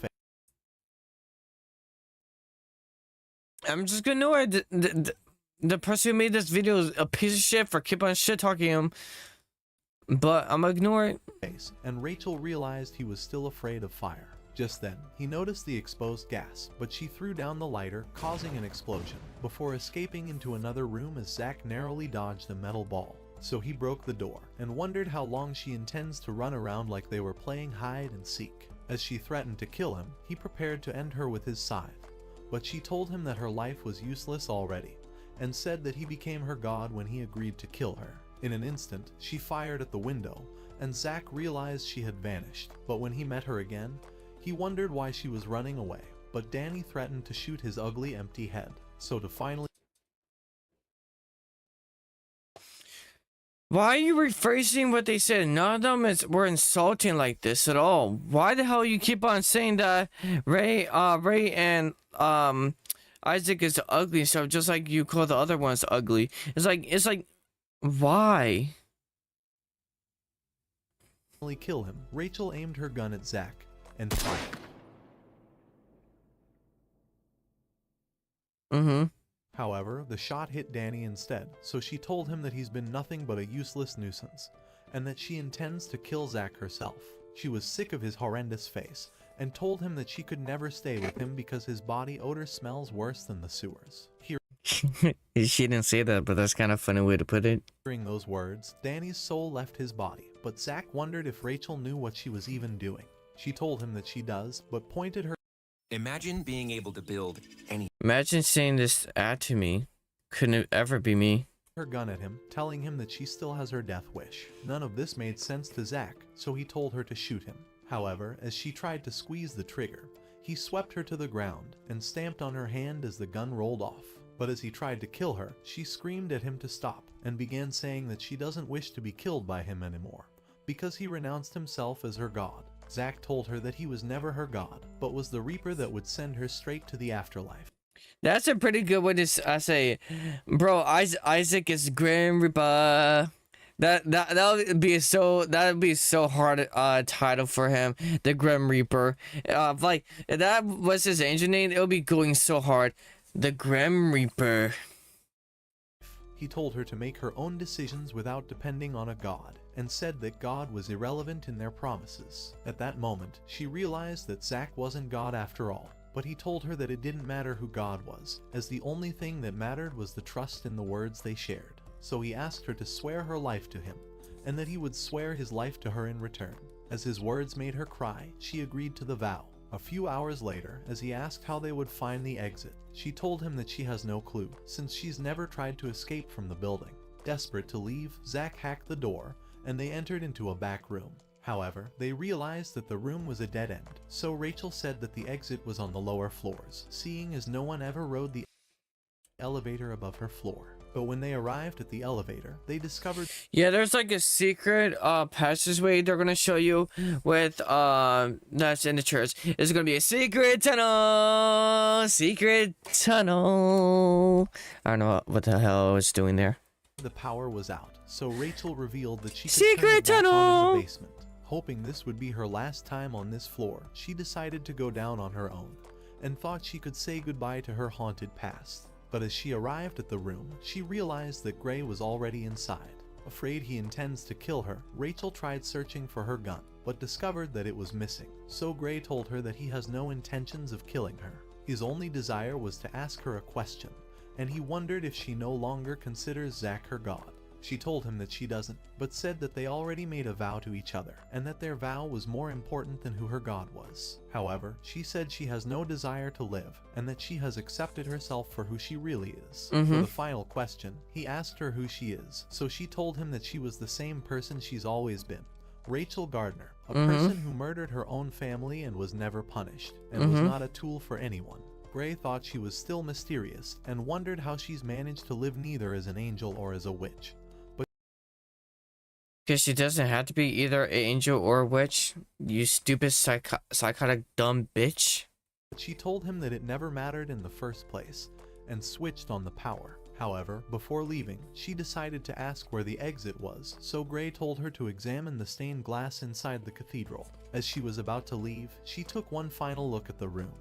I'm just gonna know the person who made this video is a piece of shit for keep on shit talking him, but I'm gonna ignore it. face, and Rachel realized he was still afraid of fire. Just then, he noticed the exposed gas, but she threw down the lighter, causing an explosion, before escaping into another room as Zack narrowly dodged a metal ball. So he broke the door, and wondered how long she intends to run around like they were playing hide and seek. As she threatened to kill him, he prepared to end her with his scythe, but she told him that her life was useless already, and said that he became her god when he agreed to kill her. In an instant, she fired at the window, and Zack realized she had vanished, but when he met her again, he wondered why she was running away, but Danny threatened to shoot his ugly empty head, so to finally Why are you rephrasing what they said? None of them were insulting like this at all. Why the hell you keep on saying that Ray and Isaac is ugly stuff, just like you call the other ones ugly? It's like, why? kill him. Rachel aimed her gun at Zack and fired. However, the shot hit Danny instead, so she told him that he's been nothing but a useless nuisance, and that she intends to kill Zack herself. She was sick of his horrendous face, and told him that she could never stay with him because his body odor smells worse than the sewers. She didn't say that, but that's kind of a funny way to put it. Hearing those words, Danny's soul left his body, but Zack wondered if Rachel knew what she was even doing. She told him that she does, but pointed her Imagine being able to build any. Imagine saying this ad to me. Couldn't it ever be me? gun at him, telling him that she still has her death wish. None of this made sense to Zack, so he told her to shoot him. However, as she tried to squeeze the trigger, he swept her to the ground and stamped on her hand as the gun rolled off. But as he tried to kill her, she screamed at him to stop and began saying that she doesn't wish to be killed by him anymore, because he renounced himself as her god. Zack told her that he was never her god, but was the Reaper that would send her straight to the afterlife. That's a pretty good way to say, bro. Isaac is Grim Reaper. That would be so hard title for him, the Grim Reaper. Like if that was his angel name, it would be going so hard, the Grim Reaper. He told her to make her own decisions without depending on a god, and said that God was irrelevant in their promises. At that moment, she realized that Zack wasn't God after all, but he told her that it didn't matter who God was, as the only thing that mattered was the trust in the words they shared. So he asked her to swear her life to him, and that he would swear his life to her in return. As his words made her cry, she agreed to the vow. A few hours later, as he asked how they would find the exit, she told him that she has no clue, since she's never tried to escape from the building. Desperate to leave, Zack hacked the door, and they entered into a back room. However, they realized that the room was a dead end, so Rachel said that the exit was on the lower floors, seeing as no one ever rode the elevator above her floor. But when they arrived at the elevator, they discovered Yeah, there's like a secret passageway they're gonna show you with that's in the church. It's gonna be a secret tunnel. Secret tunnel. I don't know what the hell I was doing there. the power was out, so Rachel revealed that she could Secret turn it back on in tunnel! the basement. Hoping this would be her last time on this floor, she decided to go down on her own, and thought she could say goodbye to her haunted past. But as she arrived at the room, she realized that Gray was already inside. Afraid he intends to kill her, Rachel tried searching for her gun, but discovered that it was missing. So Gray told her that he has no intentions of killing her. His only desire was to ask her a question, and he wondered if she no longer considers Zack her god. She told him that she doesn't, but said that they already made a vow to each other, and that their vow was more important than who her god was. However, she said she has no desire to live, and that she has accepted herself for who she really is. For the final question, he asked her who she is, so she told him that she was the same person she's always been. Rachel Gardner, a person who murdered her own family and was never punished, and was not a tool for anyone. Gray thought she was still mysterious, and wondered how she's managed to live neither as an angel or as a witch. Because she doesn't have to be either an angel or a witch. You stupid psychotic dumb bitch. She told him that it never mattered in the first place, and switched on the power. However, before leaving, she decided to ask where the exit was, so Gray told her to examine the stained glass inside the cathedral. As she was about to leave, she took one final look at the room,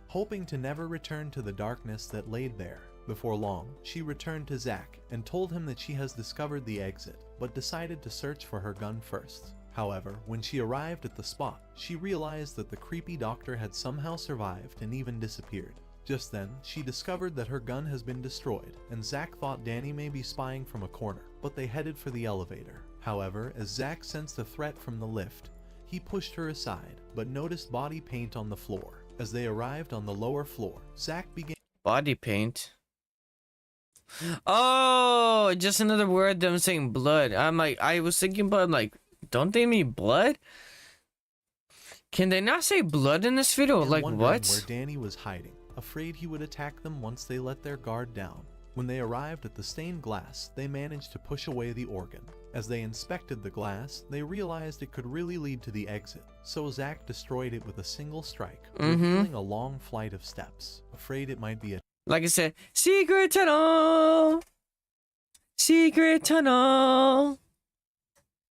hoping to never return to the darkness that laid there. Before long, she returned to Zack and told him that she has discovered the exit, but decided to search for her gun first. However, when she arrived at the spot, she realized that the creepy doctor had somehow survived and even disappeared. Just then, she discovered that her gun has been destroyed, and Zack thought Danny may be spying from a corner, but they headed for the elevator. However, as Zack sensed a threat from the lift, he pushed her aside, but noticed body paint on the floor. As they arrived on the lower floor, Zack began Body paint. Oh, just another word them saying blood. I'm like, I was thinking blood, I'm like, don't they mean blood? Can they not say blood in this video? Like, wondering what? where Danny was hiding, afraid he would attack them once they let their guard down. When they arrived at the stained glass, they managed to push away the organ. As they inspected the glass, they realized it could really lead to the exit, so Zack destroyed it with a single strike, revealing a long flight of steps. Afraid it might be a Like I said, secret tunnel, secret tunnel,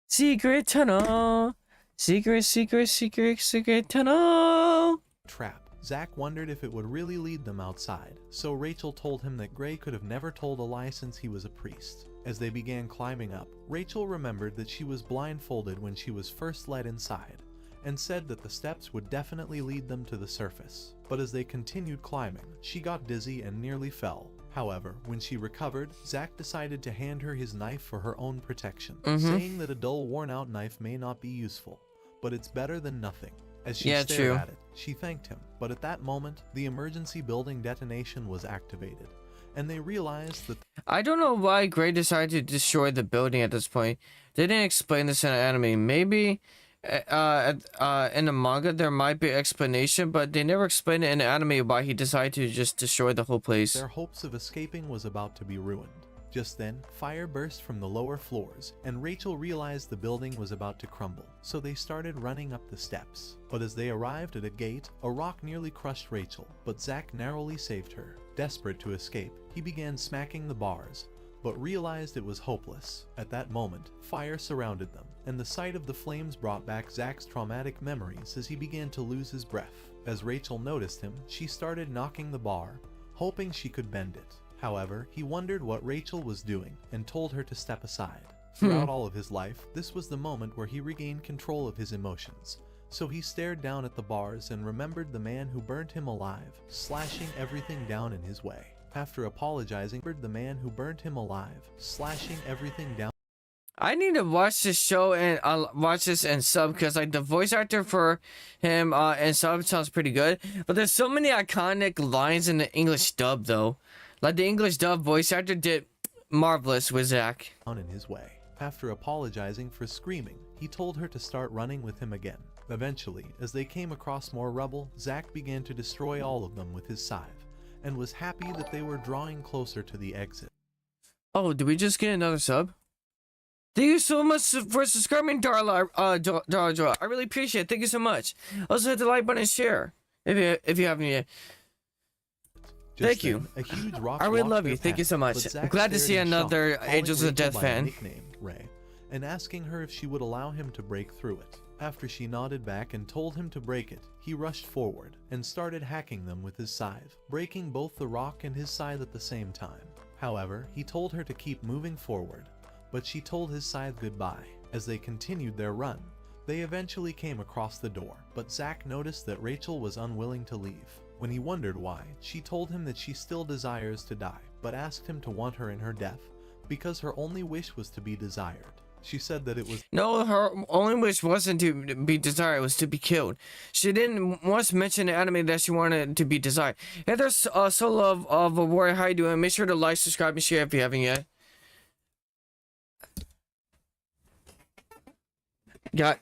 secret tunnel, secret tunnel. trap. Zack wondered if it would really lead them outside, so Rachel told him that Gray could have never told a lie since he was a priest. As they began climbing up, Rachel remembered that she was blindfolded when she was first led inside, and said that the steps would definitely lead them to the surface. But as they continued climbing, she got dizzy and nearly fell. However, when she recovered, Zack decided to hand her his knife for her own protection, saying that a dull, worn-out knife may not be useful, but it's better than nothing. As she stared true. at it, she thanked him, but at that moment, the emergency building detonation was activated, and they realized that I don't know why Gray decided to destroy the building at this point. They didn't explain this in the anime. Maybe in the manga there might be an explanation, but they never explained it in the anime why he decided to just destroy the whole place. their hopes of escaping was about to be ruined. Just then, fire burst from the lower floors, and Rachel realized the building was about to crumble, so they started running up the steps. But as they arrived at a gate, a rock nearly crushed Rachel, but Zack narrowly saved her. Desperate to escape, he began smacking the bars, but realized it was hopeless. At that moment, fire surrounded them, and the sight of the flames brought back Zack's traumatic memories as he began to lose his breath. As Rachel noticed him, she started knocking the bar, hoping she could bend it. However, he wondered what Rachel was doing and told her to step aside. Throughout all of his life, this was the moment where he regained control of his emotions. So he stared down at the bars and remembered the man who burned him alive, slashing everything down in his way. After apologizing, the man who burned him alive, slashing everything down. I need to watch this show and watch this and sub, because like the voice actor for him and sub sounds pretty good, but there's so many iconic lines in the English dub though. Like the English dub voice actor did marvelous with Zack. In his way. After apologizing for screaming, he told her to start running with him again. Eventually, as they came across more rubble, Zack began to destroy all of them with his scythe, and was happy that they were drawing closer to the exit. Oh, did we just get another sub? Thank you so much for subscribing, Darla. Darla, I really appreciate it. Thank you so much. Also hit the like button and share if you haven't yet. Thank you. A huge rock I really blocked love their you. Thank you path, so much. but Zack I'm glad to stared see in shock, another calling Angels of Rachel Death by a fan. nickname, Ray, and asking her if she would allow him to break through it. After she nodded back and told him to break it, he rushed forward and started hacking them with his scythe, breaking both the rock and his scythe at the same time. However, he told her to keep moving forward, but she told his scythe goodbye. As they continued their run, they eventually came across the door, but Zack noticed that Rachel was unwilling to leave. When he wondered why, she told him that she still desires to die, but asked him to want her in her death, because her only wish was to be desired. She said that it was No, her only wish wasn't to be desired, it was to be killed. She didn't once mention in the anime that she wanted to be desired. Hey, there's Solo of a Warrior. How you doing? Make sure to like, subscribe, and share if you haven't yet.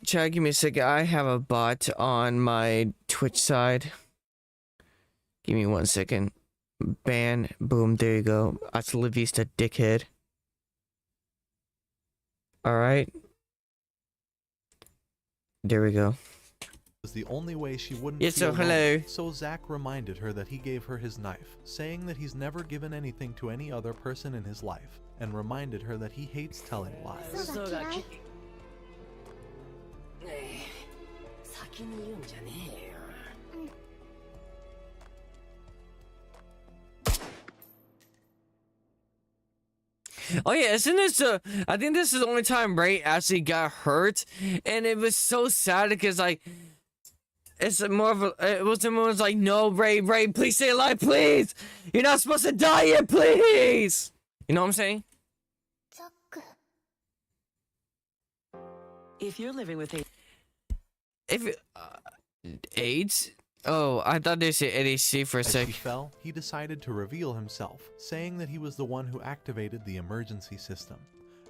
Chad, give me a second. I have a bot on my Twitch side. Give me 1 second. Ban. Boom. There you go. Hasta la vista, dickhead. Alright. There we go. the only way she wouldn't Yes, feel so hello. lonely. So Zack reminded her that he gave her his knife, saying that he's never given anything to any other person in his life, and reminded her that he hates telling lies. そうだ嫌い 先に言うんじゃねえよ。 Oh yeah, isn't this I think this is the only time Ray actually got hurt, and it was so sad because like it's more of a, it was someone's like, no, Ray, please stay alive, please. You're not supposed to die yet, please. You know what I'm saying? ザック If you're living with a If AIDS? Oh, I thought they said ADC for a As sec. he fell, he decided to reveal himself, saying that he was the one who activated the emergency system,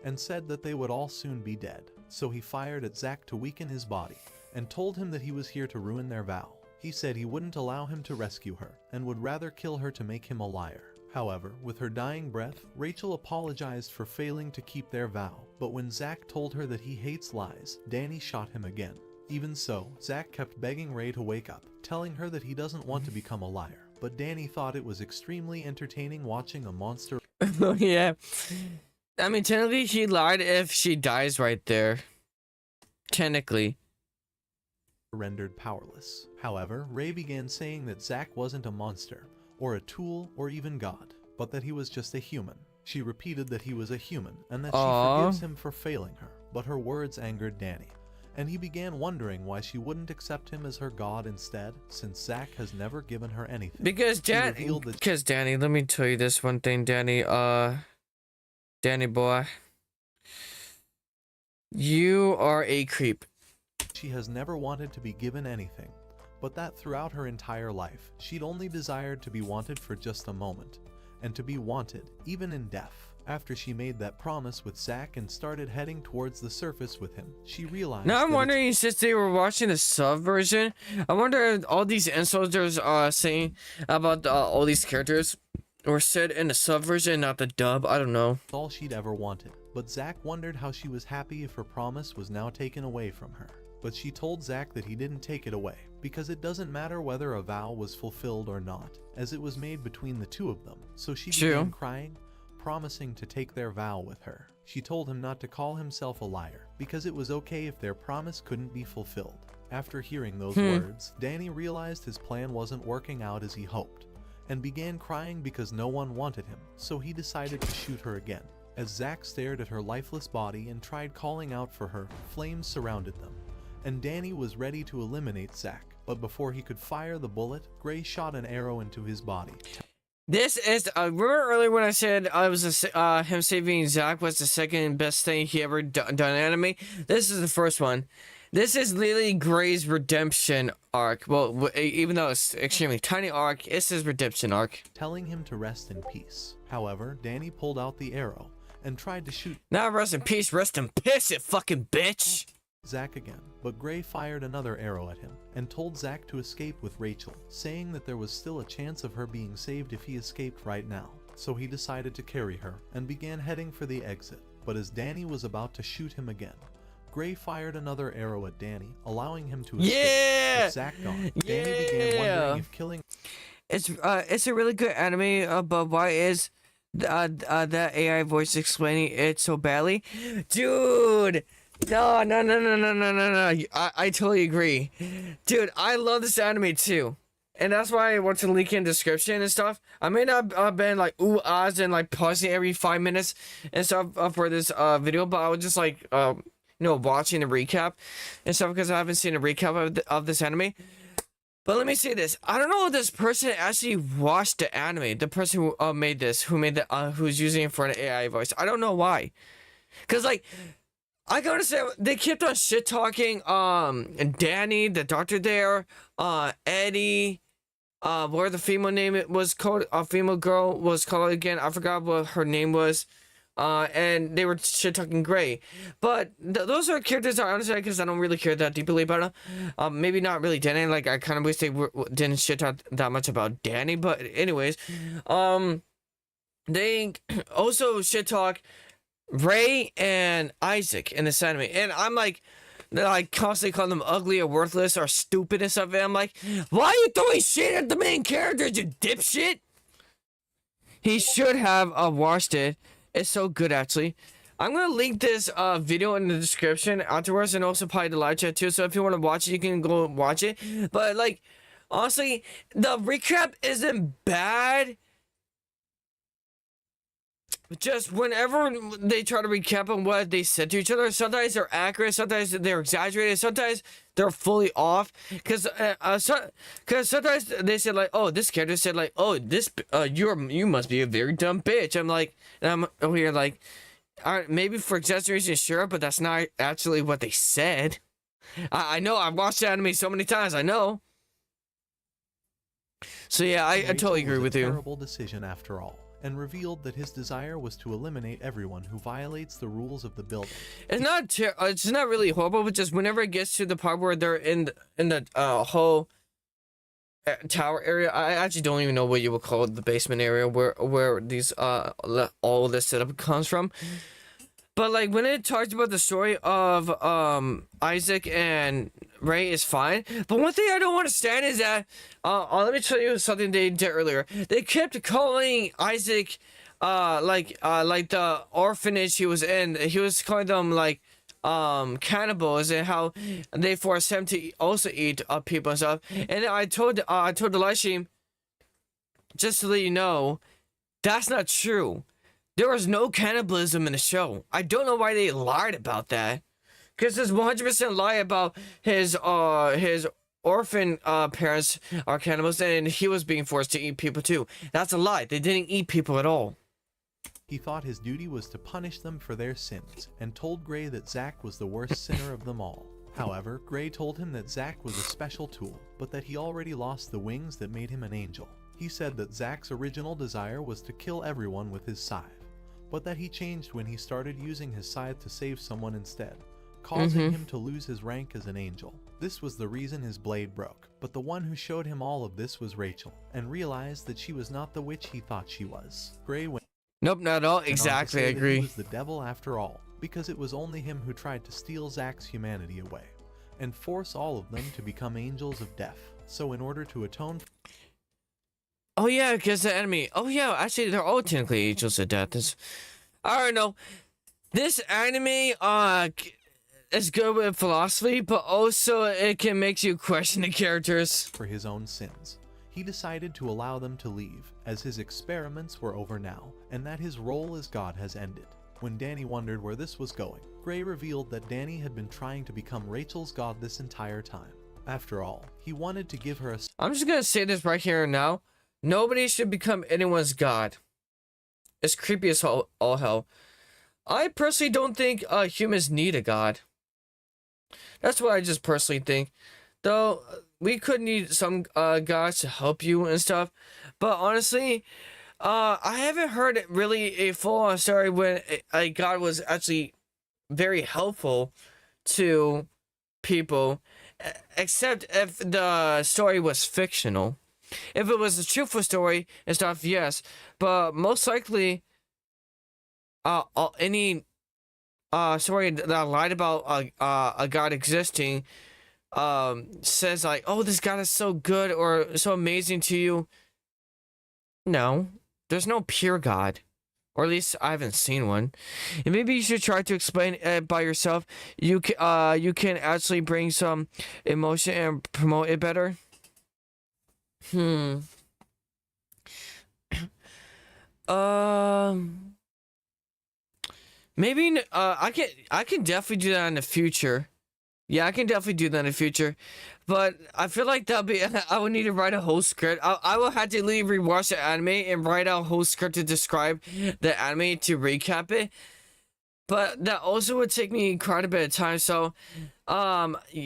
and said that they would all soon be dead. So he fired at Zack to weaken his body, and told him that he was here to ruin their vow. He said he wouldn't allow him to rescue her, and would rather kill her to make him a liar. However, with her dying breath, Rachel apologized for failing to keep their vow, but when Zack told her that he hates lies, Danny shot him again. Even so, Zack kept begging Ray to wake up, telling her that he doesn't want to become a liar. But Danny thought it was extremely entertaining watching a monster Oh yeah. I mean, technically she lied if she dies right there. Technically. rendered powerless. However, Ray began saying that Zack wasn't a monster, or a tool, or even God, but that he was just a human. She repeated that he was a human, and that Aww. she forgives him for failing her, but her words angered Danny. And he began wondering why she wouldn't accept him as her god instead, since Zack has never given her anything. Because revealed that- Danny, let me tell you this one thing, Danny. Danny boy. You are a creep. She has never wanted to be given anything, but that throughout her entire life, she'd only desired to be wanted for just a moment, and to be wanted, even in death. After she made that promise with Zack and started heading towards the surface with him, she realized Now I'm that wondering, since they were watching the sub version, I wonder if all these insulters are saying about all these characters were said in the sub version, not the dub. I don't know. it's all she'd ever wanted. But Zack wondered how she was happy if her promise was now taken away from her. But she told Zack that he didn't take it away, because it doesn't matter whether a vow was fulfilled or not, as it was made between the two of them. So she True. began crying, promising to take their vow with her. She told him not to call himself a liar, because it was okay if their promise couldn't be fulfilled. After hearing those words, Danny realized his plan wasn't working out as he hoped, and began crying because no one wanted him, so he decided to shoot her again. As Zack stared at her lifeless body and tried calling out for her, flames surrounded them, and Danny was ready to eliminate Zack, but before he could fire the bullet, Gray shot an arrow into his body. This is remember earlier when I said I was him saving Zack was the second best thing he ever done in anime. This is the first one. This is literally Gray's redemption arc. Well, even though it's extremely tiny arc, it's his redemption arc. Telling him to rest in peace. However, Danny pulled out the arrow and tried to shoot Now rest in peace, rest in piss, it fucking bitch. Zack again, but Gray fired another arrow at him and told Zack to escape with Rachel, saying that there was still a chance of her being saved if he escaped right now. So he decided to carry her and began heading for the exit, but as Danny was about to shoot him again, Gray fired another arrow at Danny, allowing him to escape. Yeah! With Zack gone, Danny began wondering if killing It's a really good anime, but why is that AI voice explaining it so badly? Dude! No. I totally agree. Dude, I love this anime too. And that's why I want to link in description and stuff. I may not have been like ooh ahs and like pausing every 5 minutes and stuff for this video, but I was just like watching the recap and stuff because I haven't seen a recap of this anime. But let me say this: I don't know if this person actually watched the anime. The person who made this, who's using it for an AI voice. I don't know why, cause like I can understand they kept on shit talking. Danny, the doctor there, Eddie, what the female name it was called, a female girl was called again. I forgot what her name was. And they were shit talking Gray, but those are characters I understand because I don't really care that deeply about them. Maybe not really Danny. Like I kind of wish they didn't shit talk that much about Danny. But anyways, they also shit talk Ray and Isaac in this anime, and I'm like. I constantly call them ugly or worthless or stupid and stuff. And I'm like, why are you throwing shit at the main characters, you dipshit? He should have watched it. It's so good, actually. I'm gonna link this video in the description afterwards, and also probably the live chat too. So if you want to watch it, you can go watch it. But like, honestly, the recap isn't bad. Just whenever they try to recap on what they said to each other, sometimes they're accurate, sometimes they're exaggerated, sometimes they're fully off. Cause sometimes they said like, oh, this character said like, oh, this you must be a very dumb bitch. I'm like, and I'm over here like, all right, maybe for exaggeration, sure, but that's not actually what they said. I know I've watched the anime so many times. I know. So yeah, I totally agree with you. Terrible decision after all. And revealed that his desire was to eliminate everyone who violates the rules of the building. It's not really horrible, but just whenever it gets to the part where they're in the whole tower area, I actually don't even know what you would call it, the basement area where these all this setup comes from. But like when it talks about the story of Isaac and Ray is fine. But one thing I don't understand is that let me tell you something they did earlier. They kept calling Isaac like the orphanage he was in. He was calling them like cannibals, and how they forced him to also eat people and stuff. And I told the live stream, just to let you know, that's not true. There was no cannibalism in the show. I don't know why they lied about that. Because there's 100% lie about his orphan parents are cannibals, and he was being forced to eat people too. That's a lie. They didn't eat people at all. He thought his duty was to punish them for their sins, and told Gray that Zack was the worst sinner of them all. However, Gray told him that Zack was a special tool, but that he already lost the wings that made him an angel. He said that Zack's original desire was to kill everyone with his scythe, but that he changed when he started using his scythe to save someone instead, causing him to lose his rank as an angel. This was the reason his blade broke, but the one who showed him all of this was Rachel, and realized that she was not the witch he thought she was. Gray went Nope, not at all. Exactly, I agree. He was the devil after all, because it was only him who tried to steal Zack's humanity away, and force all of them to become angels of death. So in order to atone... Oh yeah, because the enemy... Oh yeah, actually they're all technically angels of death. I don't know. This anime, is good with philosophy, but also it can make you question the characters. For his own sins, he decided to allow them to leave, as his experiments were over now, and that his role as God has ended. When Danny wondered where this was going, Gray revealed that Danny had been trying to become Rachel's God this entire time. After all, he wanted to give her a... I'm just gonna say this right here and now. Nobody should become anyone's God. It's creepy as all hell. I personally don't think humans need a God. That's what I just personally think. Though, we could need some gods to help you and stuff. But honestly, I haven't heard really a full-on story when a god was actually very helpful to people. Except if the story was fictional. If it was a truthful story and stuff, yes. But most likely, any story that lied about a god existing says like, oh, this god is so good or so amazing to you. No, there's no pure god, or at least I haven't seen one. And maybe you should try to explain it by yourself. You can actually bring some emotion and promote it better. Maybe I can definitely do that in the future. Yeah, I can definitely do that in the future. But I feel like that'll be, I would need to write a whole script. I will have to rewatch the anime and write out a whole script to describe the anime to recap it. But that also would take me quite a bit of time. So,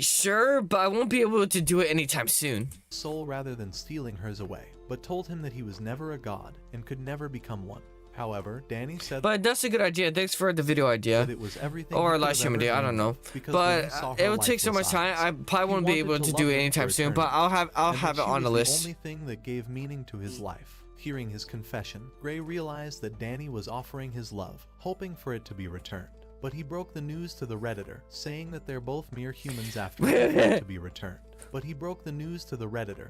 sure, but I won't be able to do it anytime soon. Soul rather than stealing hers away, but told him that he was never a god and could never become one. However, Danny said But that's a good idea. Thanks for the video idea. that it was everything Or he could live have stream ever idea, I dreamed don't know. of, because But when he saw it her will take so much lifeless time. eyes, I probably he won't be wanted able to love do it her anytime for soon. But eternity, I'll have and that it she on the was list. The only thing that gave meaning to his life. Hearing his confession, Gray realized that Danny was offering his love, hoping for it to be returned. But he broke the news to the Redditor, saying that they're both mere humans after waiting to be returned. But he broke the news to the Redditor.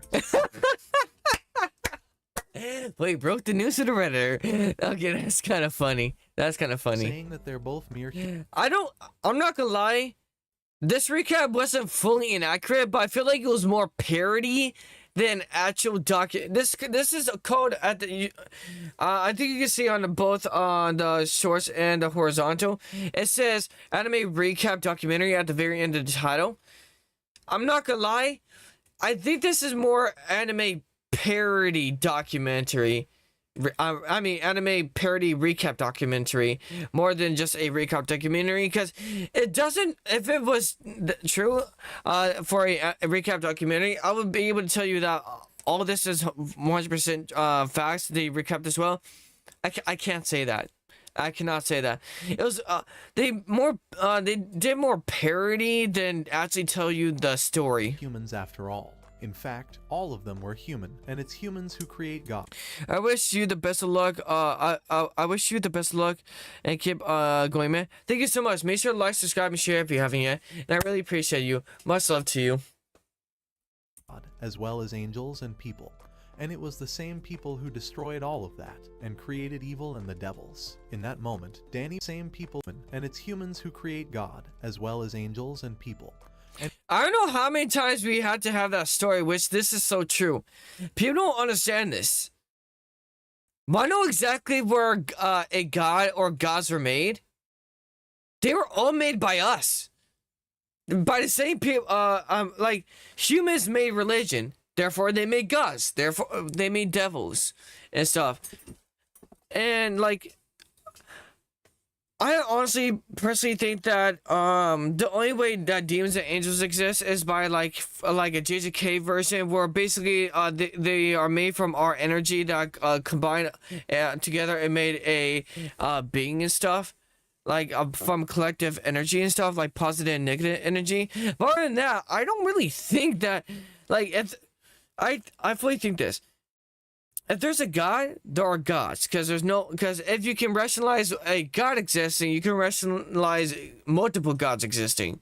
Wait, broke the news to the Redditor. Okay, that's kind of funny. That's kind of funny. Saying that they're both mere humans. I'm not gonna lie. This recap wasn't fully inaccurate, but I feel like it was more parody than actual This is a code at the. I think you can see on both on the shorts and the horizontal. It says anime recap documentary at the very end of the title. I'm not gonna lie. I think this is more anime parody documentary. I mean, anime parody recap documentary more than just a recap documentary, because it doesn't. If it was true, for a recap documentary, I would be able to tell you that all this is 100% facts. They recapped as well. I can't say that. I cannot say that. It was they did more parody than actually tell you the story. Humans after all. In fact, all of them were human, and it's humans who create God. I wish you the best of luck. I wish you the best of luck, and keep going, man. Thank you so much. Make sure to like, subscribe, and share if you haven't yet. And I really appreciate you. Much love to you. As well as angels and people. And it was the same people who destroyed all of that and created evil and the devils. In that moment, Danny, same people, and it's humans who create God, as well as angels and people. I don't know how many times we had to have that story, which this is so true. People don't understand this. I know exactly where a god or gods were made. They were all made by us. By the same people, like humans made religion, therefore they made gods, therefore they made devils and stuff. And like, I honestly personally think that the only way that demons and angels exist is by like a JJK version, where basically they are made from our energy that combined together and made a being and stuff, like from collective energy and stuff, like positive and negative energy. But other than that, I don't really think that, like, if I fully think this. If there's a god, there are gods, because if you can rationalize a god existing, you can rationalize multiple gods existing.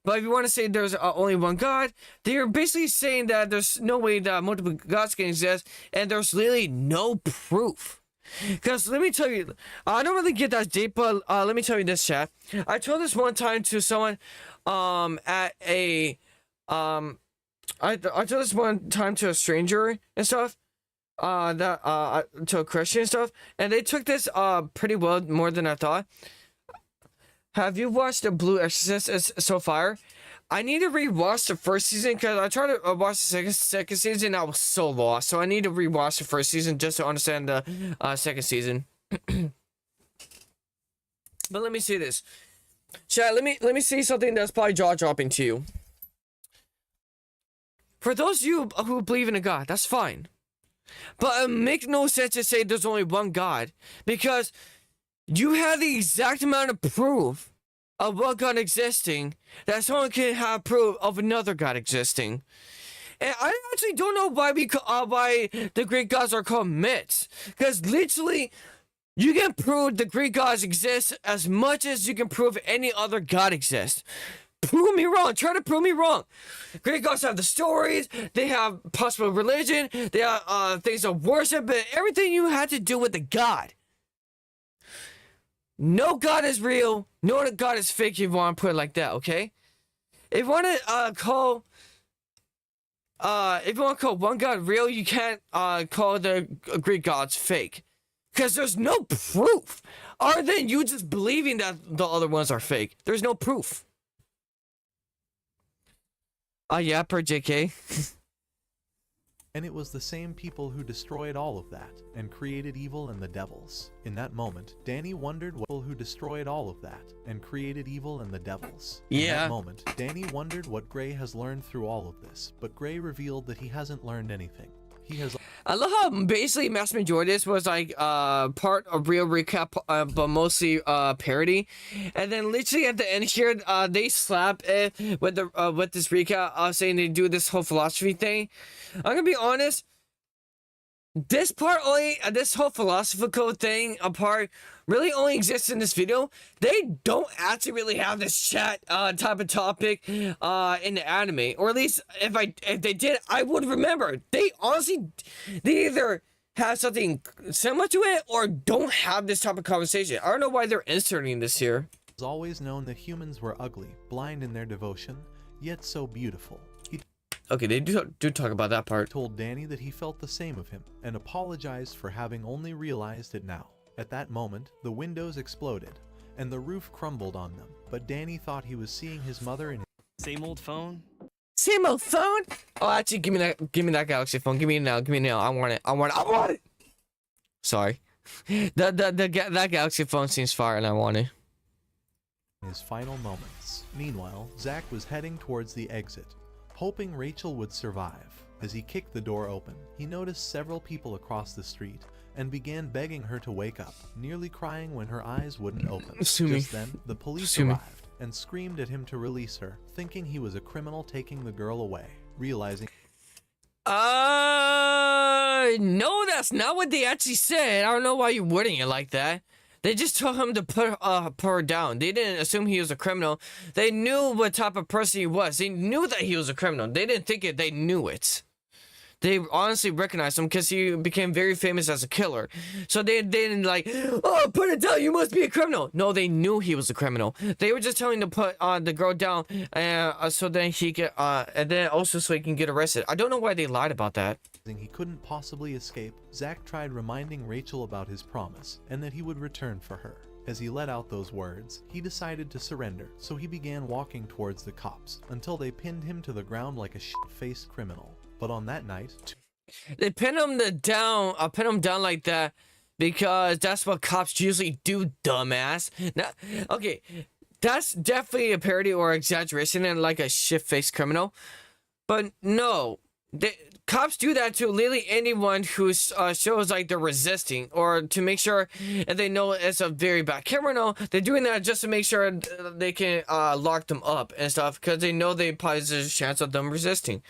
But if you want to say there's only one god, then you're basically saying that there's no way that multiple gods can exist, and there's literally no proof. Because let me tell you, I don't really get that deep, but let me tell you this, chat. I told this one time to someone at a I told this one time to a stranger and stuff. To a Christian and stuff, and they took this pretty well, more than I thought. Have you watched The Blue Exorcist? It's so fire. I need to rewatch the first season, because I tried to watch the second season, I was so lost. So I need to rewatch the first season just to understand the second season. But let me see this, chat. Let me see something that's probably jaw dropping to you. For those of you who believe in a god, that's fine. But it makes no sense to say there's only one God, because you have the exact amount of proof of one God existing that someone can have proof of another God existing. And I actually don't know why why the Greek gods are called myths, because literally you can prove the Greek gods exist as much as you can prove any other god exists. Prove me wrong. Try to prove me wrong. Greek gods have the stories. They have possible religion. They have things of worship, and everything you had to do with the god. No god is real. No god is fake. If you want to put it like that, okay? If you want to call one god real, you can't call the Greek gods fake, because there's no proof other than you just believing that the other ones are fake. There's no proof. Oh yeah, per JK. And it was the same people who destroyed all of that and created evil and the devils. In that moment, Danny wondered what who destroyed all of that and created evil and the devils. In Yeah. that moment, Danny wondered what Gray has learned through all of this, but Gray revealed that he hasn't learned anything. He has I love how basically Mass Majoritas was like part of real recap, but mostly parody, and then literally at the end here, they slap it with the with this recap, saying they do this whole philosophy thing. I'm gonna be honest. This part only, this whole philosophical thing apart really only exists in this video. They don't actually really have this chat type of topic in the anime, or at least if they did, I would remember. They honestly, they either have something similar to it or don't have this type of conversation. I don't know why they're inserting this here. always known that humans were ugly, blind in their devotion, yet so beautiful. He Okay, they do talk about that part. told Danny that he felt the same of him and apologized for having only realized it now. At that moment, the windows exploded and the roof crumbled on them, but Danny thought he was seeing his mother in Same old phone? Same old phone. Oh, actually, give me that Galaxy phone. Give me it now. Give me it now. I want it. Sorry, that Galaxy phone seems fire, and I want it. his final moments. Meanwhile, Zack was heading towards the exit, hoping Rachel would survive. As he kicked the door open, he noticed several people across the street and began begging her to wake up, nearly crying when her eyes wouldn't open. Sue me. Just then, the police Sue me. arrived and screamed at him to release her, thinking he was a criminal taking the girl away. Realizing No, that's not what they actually said. I don't know why you're wording it like that. They just told him to put her down. They didn't assume he was a criminal. They knew what type of person he was. They knew that he was a criminal. They didn't think it. They knew it. They honestly recognized him because he became very famous as a killer. So they didn't like, oh, put it down, you must be a criminal. No, they knew he was a criminal. They were just telling him to put the girl down so then he could, and then also so he can get arrested. I don't know why they lied about that. he couldn't possibly escape, Zack tried reminding Rachel about his promise and that he would return for her. As he let out those words, he decided to surrender, so he began walking towards the cops until they pinned him to the ground like a shit-faced criminal. But on that night, They pin him down like that because that's what cops usually do, dumbass. Now, okay, that's definitely a parody or exaggeration and like a shit-faced criminal. But no, cops do that to literally anyone who shows like they're resisting or to make sure and they know it's a very bad criminal. They're doing that just to make sure they can lock them up and stuff because they know they probably there's a chance of them resisting.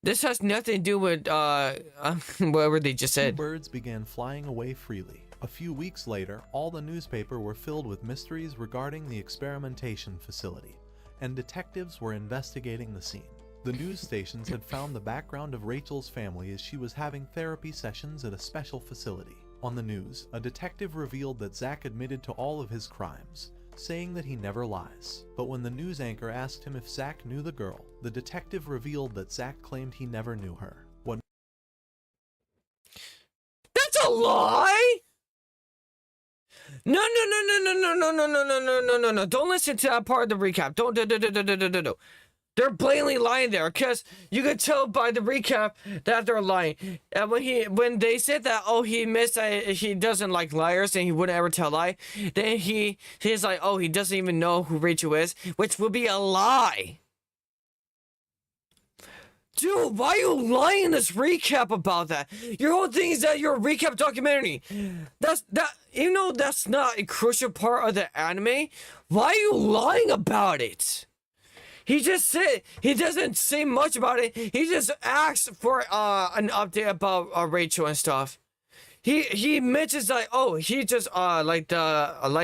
This has nothing to do with whatever they just said. birds began flying away freely. A few weeks later, all the newspaper were filled with mysteries regarding the experimentation facility, and detectives were investigating the scene. The news stations had found the background of Rachel's family as she was having therapy sessions at a special facility. On the news, a detective revealed that Zack admitted to all of his crimes, saying that he never lies. But when the news anchor asked him if Zack knew the girl, the detective revealed that Zack claimed he never knew her. What That's a lie! No. Don't listen to that part of the recap. Don't. They're blatantly lying there because you could tell by the recap that they're lying. And when they said that, oh, he missed, he doesn't like liars and he wouldn't ever tell a lie. Then he's like, oh, he doesn't even know who Rachel is, which would be a lie. Dude, why are you lying in this recap about that? Your whole thing is that you're a recap documentary. Even though that's not a crucial part of the anime, why are you lying about it? He just said, he doesn't say much about it. He just asked for an update about Rachel and stuff. He mentions like, oh, he just like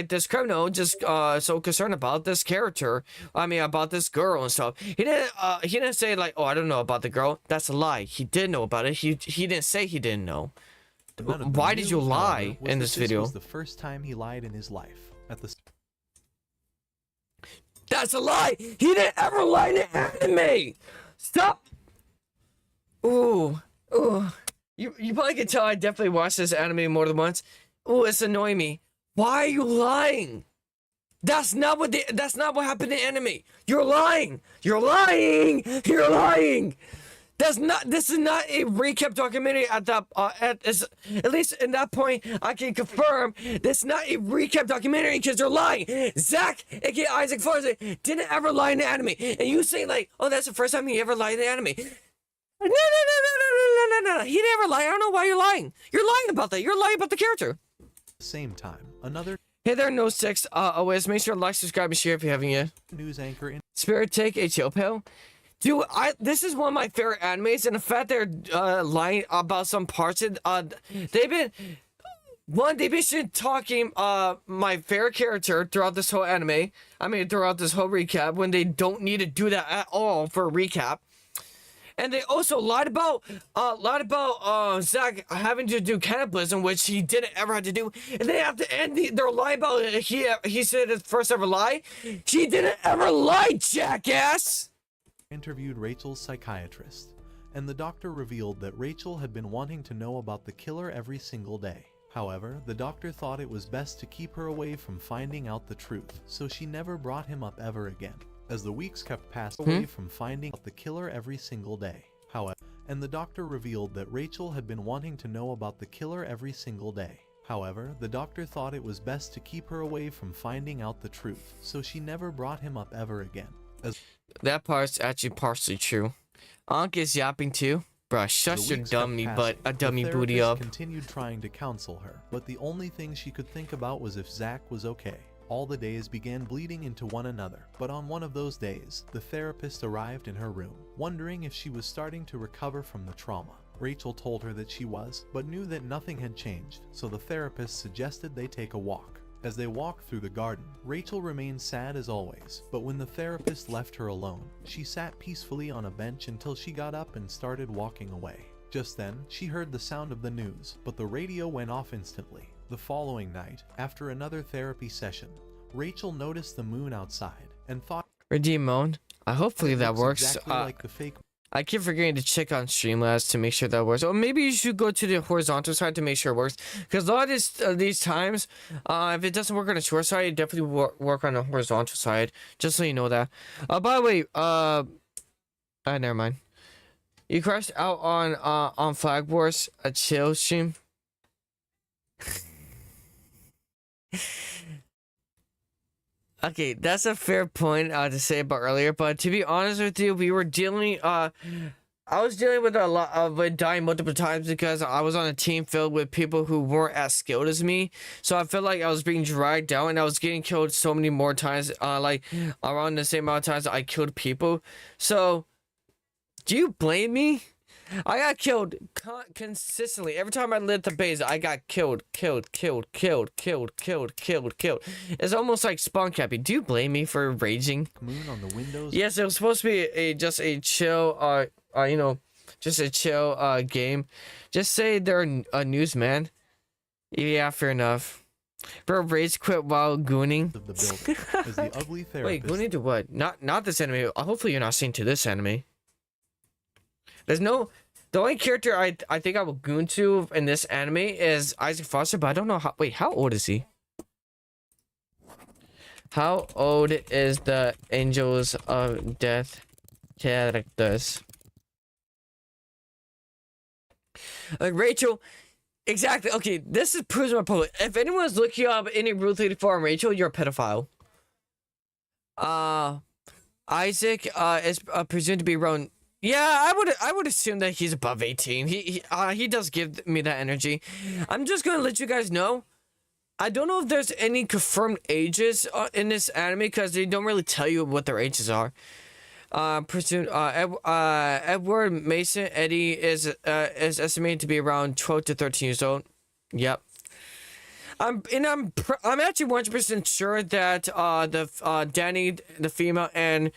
this criminal just so concerned about this character. I mean about this girl and stuff. He didn't say like, oh, I don't know about the girl. That's a lie. He did know about it. He didn't say he didn't know. none of the Why did you news, lie however, was in that this video? was the first time he lied in his life. At the That's a lie. He didn't ever lie in the anime. Stop. Ooh. You probably can tell I definitely watched this anime more than once. Ooh, it's annoying me. Why are you lying? That's not what happened in anime. You're lying. You're lying. You're lying. This is not a recap documentary at least in that point I can confirm this is not a recap documentary because you're lying. Zach, aka Isaac Forza, didn't ever lie in the anime. And you say like, oh, that's the first time he ever lied in the anime. No. He never lied. I don't know why you're lying. You're lying about that. You're lying about the character. Same time, another Hey there, No Six. Always make sure to like, subscribe, and share if you haven't yet. news anchor in Spirit Take a chill pill. Dude, this is one of my favorite animes, and the fact they're lying about some parts of they've been shit talking my favorite character throughout this whole anime. I mean throughout this whole recap when they don't need to do that at all for a recap. And they also lied about Zach having to do cannibalism, which he didn't ever have to do. And they have to end their lie about he said his first ever lie. He didn't ever lie, jackass. interviewed Rachel's psychiatrist, and the doctor revealed that Rachel had been wanting to know about the killer every single day. However, the doctor thought it was best to keep her away from finding out the truth, so she never brought him up ever again. As the weeks kept passing away from finding out the killer every single day. However, and the doctor revealed that Rachel had been wanting to know about the killer every single day. However, the doctor thought it was best to keep her away from finding out the truth, so she never brought him up ever again. That part's actually partially true. Ankh is yapping too. Bruh, shut The your weeks kept dummy passing. a dummy The booty therapist up. continued trying to counsel her, but the only thing she could think about was if Zach was okay. All the days began bleeding into one another, but on one of those days, the therapist arrived in her room, wondering if she was starting to recover from the trauma. Rachel told her that she was, but knew that nothing had changed, so the therapist suggested they take a walk. As they walked through the garden, Rachel remained sad as always, but when the therapist left her alone, she sat peacefully on a bench until she got up and started walking away. Just then, she heard the sound of the news, but the radio went off instantly. The following night, after another therapy session, Rachel noticed the moon outside and thought Redeem mode. Hopefully it that looks works. exactly like the fake I keep forgetting to check on Streamlabs to make sure that works. Or maybe you should go to the horizontal side to make sure it works. Because a lot of these times, if it doesn't work on the short side, it definitely work on the horizontal side. Just so you know that. By the way, never mind. You crashed out on Flag Wars, a chill stream. Okay, that's a fair point to say about earlier, but to be honest with you, we were dealing I was dealing with a lot of dying multiple times because I was on a team filled with people who weren't as skilled as me. So I felt like I was being dragged down and I was getting killed so many more times, like around the same amount of times I killed people. So do you blame me? I got killed consistently. Every time I lit the base, I got killed. It's almost like spawn capping. Do you blame me for raging? moon on the windows. Yes, it was supposed to be just a chill, just a chill game. Just say they're a newsman. Yeah, fair enough. Bro, rage quit while gooning. Of the building as the ugly Wait, therapist gooning to what? Not this anime. Hopefully you're not seeing to this anime. There's no. The only character I think I will goon to in this anime is Isaac Foster, but I don't know how. Wait, how old is he? How old is the Angels of Death characters? Rachel, exactly. Okay, this is proves my point. If anyone's looking up any Rule 34 on Rachel, you're a pedophile. Isaac is presumed to be around. Yeah, I would assume that he's above 18. He does give me that energy. I'm just gonna let you guys know. I don't know if there's any confirmed ages in this anime because they don't really tell you what their ages are. Presumed Edward Mason Eddie is estimated to be around 12 to 13 years old. Yep. I'm actually 100% sure that the Danny the female and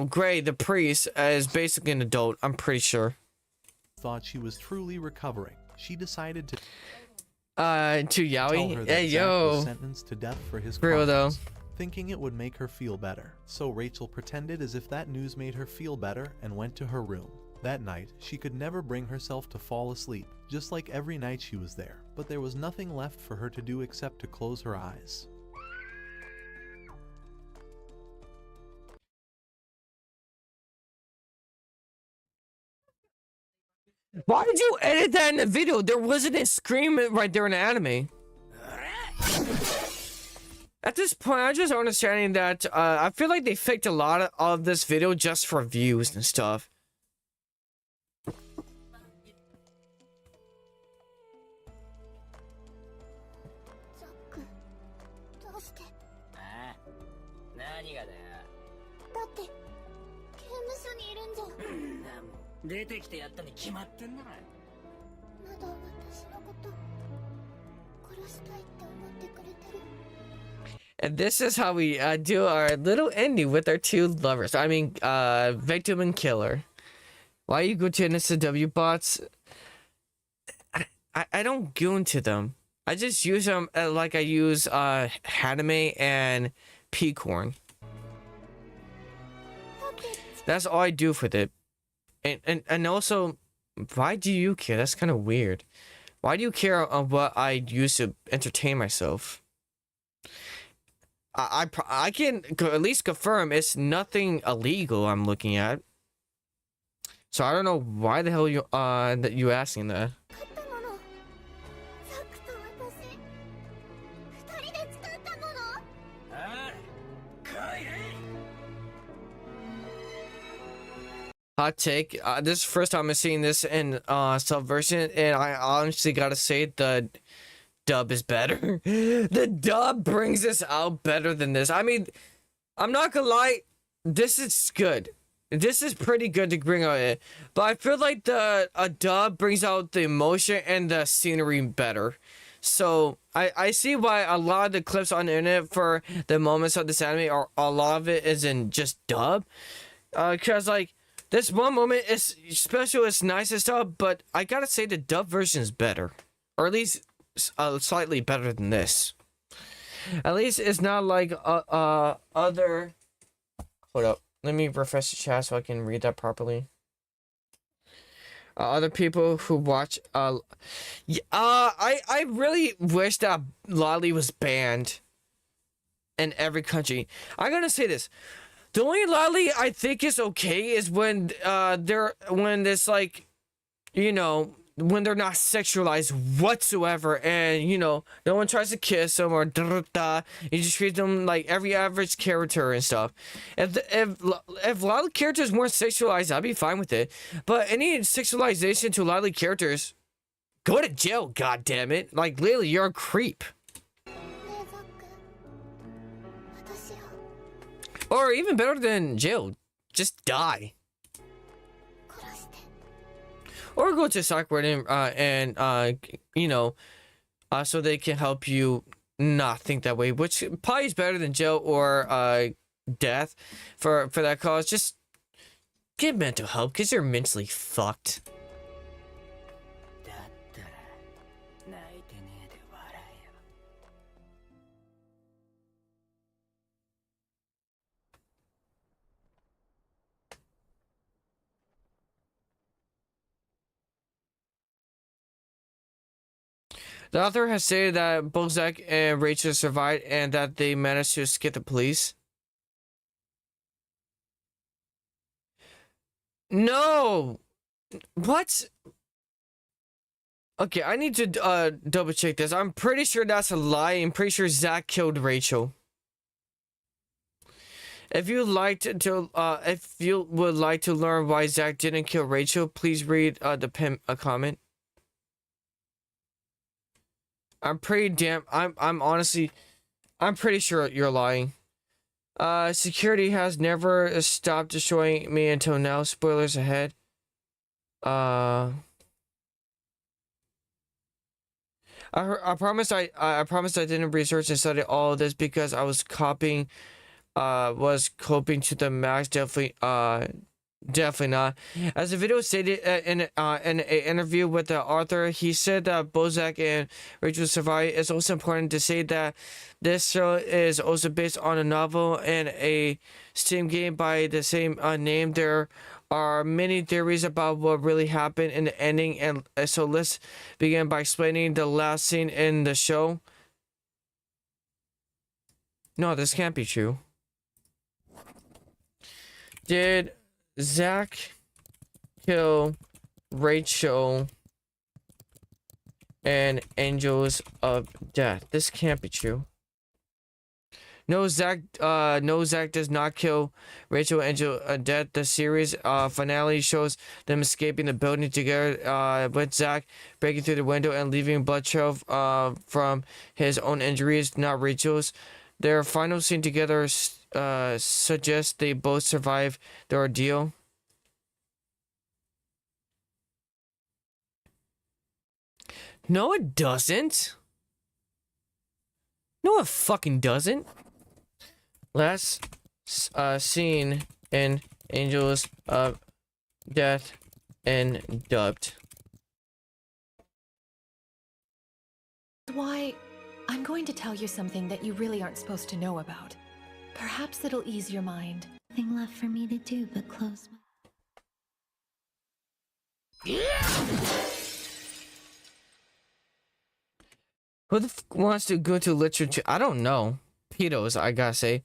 Gray, the priest, is basically an adult. I'm pretty sure. thought she was truly recovering. She decided to To tell Yaoi. her that Hey, Zach was yo. sentenced to death for his Real, though. crimes, thinking it would make her feel better. So Rachel pretended as if that news made her feel better and went to her room. That night, she could never bring herself to fall asleep, just like every night she was there, but there was nothing left for her to do except to close her eyes. Why did you edit that in the video? There wasn't a scream right there in the anime. At this point, I'm just understanding that I feel like they faked a lot of this video just for views and stuff. ザック、どうして？ああ、何がだよ。だって刑務所にいるんじゃ。なもん出てきてやったに決まってんだろ。まだ私のこと殺したいって思ってくれてる。 And this is how we do our little ending with our two lovers. I mean, victim and killer. Why you go to NSW bots? I don't go into them. I just use them like I use Haname and Peacorn. That's all I do with it. And also, why do you care? That's kind of weird. Why do you care on what I use to entertain myself? I can at least confirm it's nothing illegal I'm looking at. So I don't know why the hell you that you asking that. 買ったもの。ザックと私、二人で作ったもの。ああ、来い。 Hot take. This is the first time I'm seeing this in Subversion, and I honestly gotta say the dub is better. The dub brings this out better than this. I mean, I'm not gonna lie, this is good. This is pretty good to bring out it, but I feel like the dub brings out the emotion and the scenery better. So I see why a lot of the clips on the internet for the moments of this anime are a lot of it is in just dub, because like this one moment is special, it's nice and stuff, but I gotta say the dub version is better, or at least slightly better than this. At least it's not like other. Hold up, let me refresh the chat so I can read that properly. Other people who watch I really wish that Lolly was banned in every country. I'm gonna say this. The only Lolly I think is okay is when when it's like, you know, when they're not sexualized whatsoever, and you know no one tries to kiss them or you just treat them like every average character and stuff. If Lolly characters weren't sexualized, I'd be fine with it. But any sexualization to Lolly characters, go to jail. God damn it! Like Lily, you're a creep. ねえザック、私を Or even better than jail, just die. 殺して。 Or go to psych ward and you know, so they can help you not think that way, which probably is better than jail or death for that cause. Just get mental help because you're mentally fucked. だったら泣いてねえで笑えよ。 The author has stated that Bozak and Rachel survived and that they managed to escape the police. No! What? Okay, I need to double check this. I'm pretty sure that's a lie. I'm pretty sure Zach killed Rachel. If you if you would like to learn why Zach didn't kill Rachel, please read the comment. I'm honestly, I'm pretty sure you're lying. Security has never stopped destroying me until now. Spoilers ahead. I promise I didn't research and study all of this because I was coping to the max. Definitely not. As the video stated in an interview with the author, he said that Bozak and Rachel survived. It's also important to say that this show is also based on a novel and a Steam game by the same name. There are many theories about what really happened in the ending, and so let's begin by explaining the last scene in the show. No, this can't be true. Did Zack kill Rachel and Angels of Death? This can't be true. No, Zack does not kill Rachel and Angel of Death. The series finale shows them escaping the building together with Zack breaking through the window and leaving a blood trail from his own injuries, not Rachel's. Their final scene together suggests they both survived the ordeal. No, it doesn't. No, it fucking doesn't. Last scene in Angels of Death and dubbed. Why, I'm going to tell you something that you really aren't supposed to know about. Perhaps it'll ease your mind. Nothing left for me to do but close my... Who the f wants to go to literature? I don't know. Pedos, I gotta say.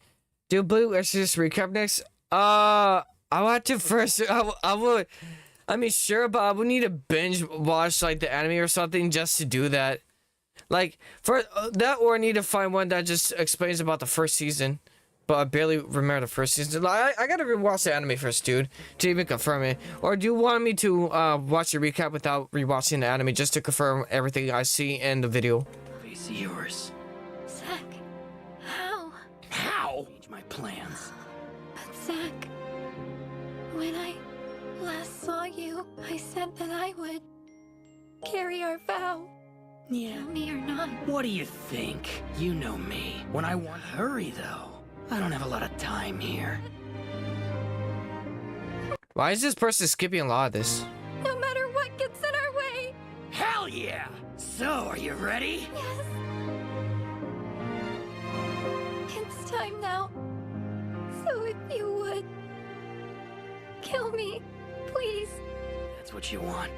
Do Blue Exorcist recap next? I want to first. I would. I mean, sure, but I would need to binge watch like the anime or something just to do that. Like for that, or I need to find one that just explains about the first season. But I barely remember the first season. I gotta rewatch the anime first, dude, to even confirm it. Or do you want me to watch the recap without rewatching the anime just to confirm everything I see in the video? Face yours. Zack, how? How? Change my plans. But Zack, when I last saw you, I said that I would carry our vow. Yeah. Tell me or not. What do you think? You know me. When I want hurry, though. I don't have a lot of time here. Why is this person skipping a lot of this? No matter what gets in our way. Hell yeah! So, are you ready? Yes. It's time now. So if you would, kill me, please. That's what you want.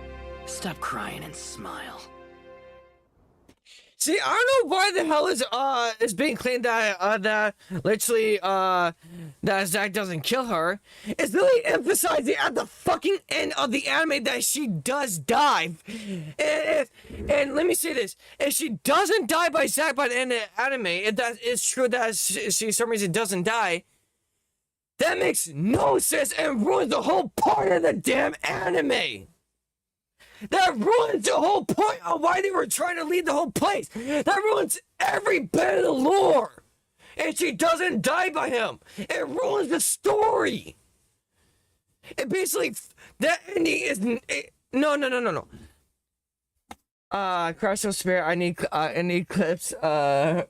Stop crying and smile. See, I don't know why the hell is being claimed that that literally that Zack doesn't kill her. It's really emphasizing at the fucking end of the anime that she does die. And let me say this: if she doesn't die by Zack by the end of the anime, if that is true that she for some reason doesn't die, that makes no sense and ruins the whole part of the damn anime. That ruins the whole point of why they were trying to lead the whole place. That ruins every bit of the lore. And she doesn't die by him. It ruins the story. It basically, that ending is no. Crash of Spirit. I need clips. But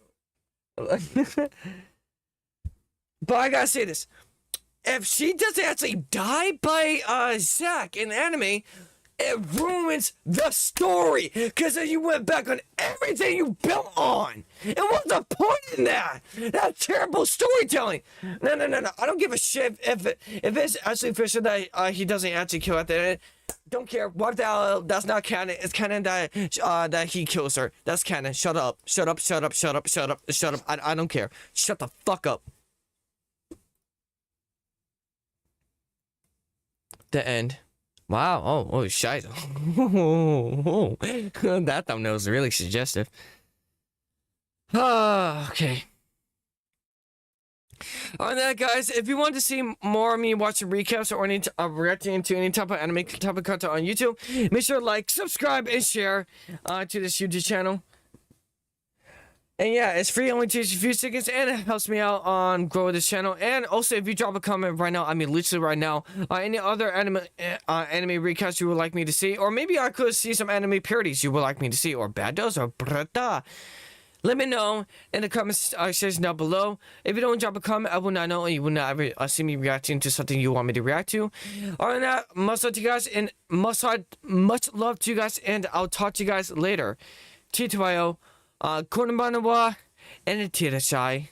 I gotta say this: if she doesn't actually die by Zack in the anime, it ruins the story, because then you went back on everything you built on. And what's the point in that? That's terrible storytelling. No. I don't give a shit if it's actually official that he doesn't actually kill at the end. Don't care. What the hell? That's not canon. It's canon that that he kills her. That's canon. Shut up. I don't care. Shut the fuck up. The end. Wow, oh, shit. That thumbnail is really suggestive. Okay. On that, guys, if you want to see more of me watching recaps or any reacting to any type of anime type of content on YouTube, make sure to like, subscribe, and share to this YouTube channel. And yeah, it's free, only takes a few seconds, and it helps me out on grow this channel. And also, if you drop a comment right now, I mean literally right now, any other anime recaps you would like me to see, or maybe I could see some anime parodies you would like me to see, or bados, or brata, let me know in the comments section down below. If you don't drop a comment, I will not know, and you will not ever see me reacting to something you want me to react to. Other than that, much love to you guys, and much love to you guys, and I'll talk to you guys later. Tituayo. この場のは、NT らっしゃい。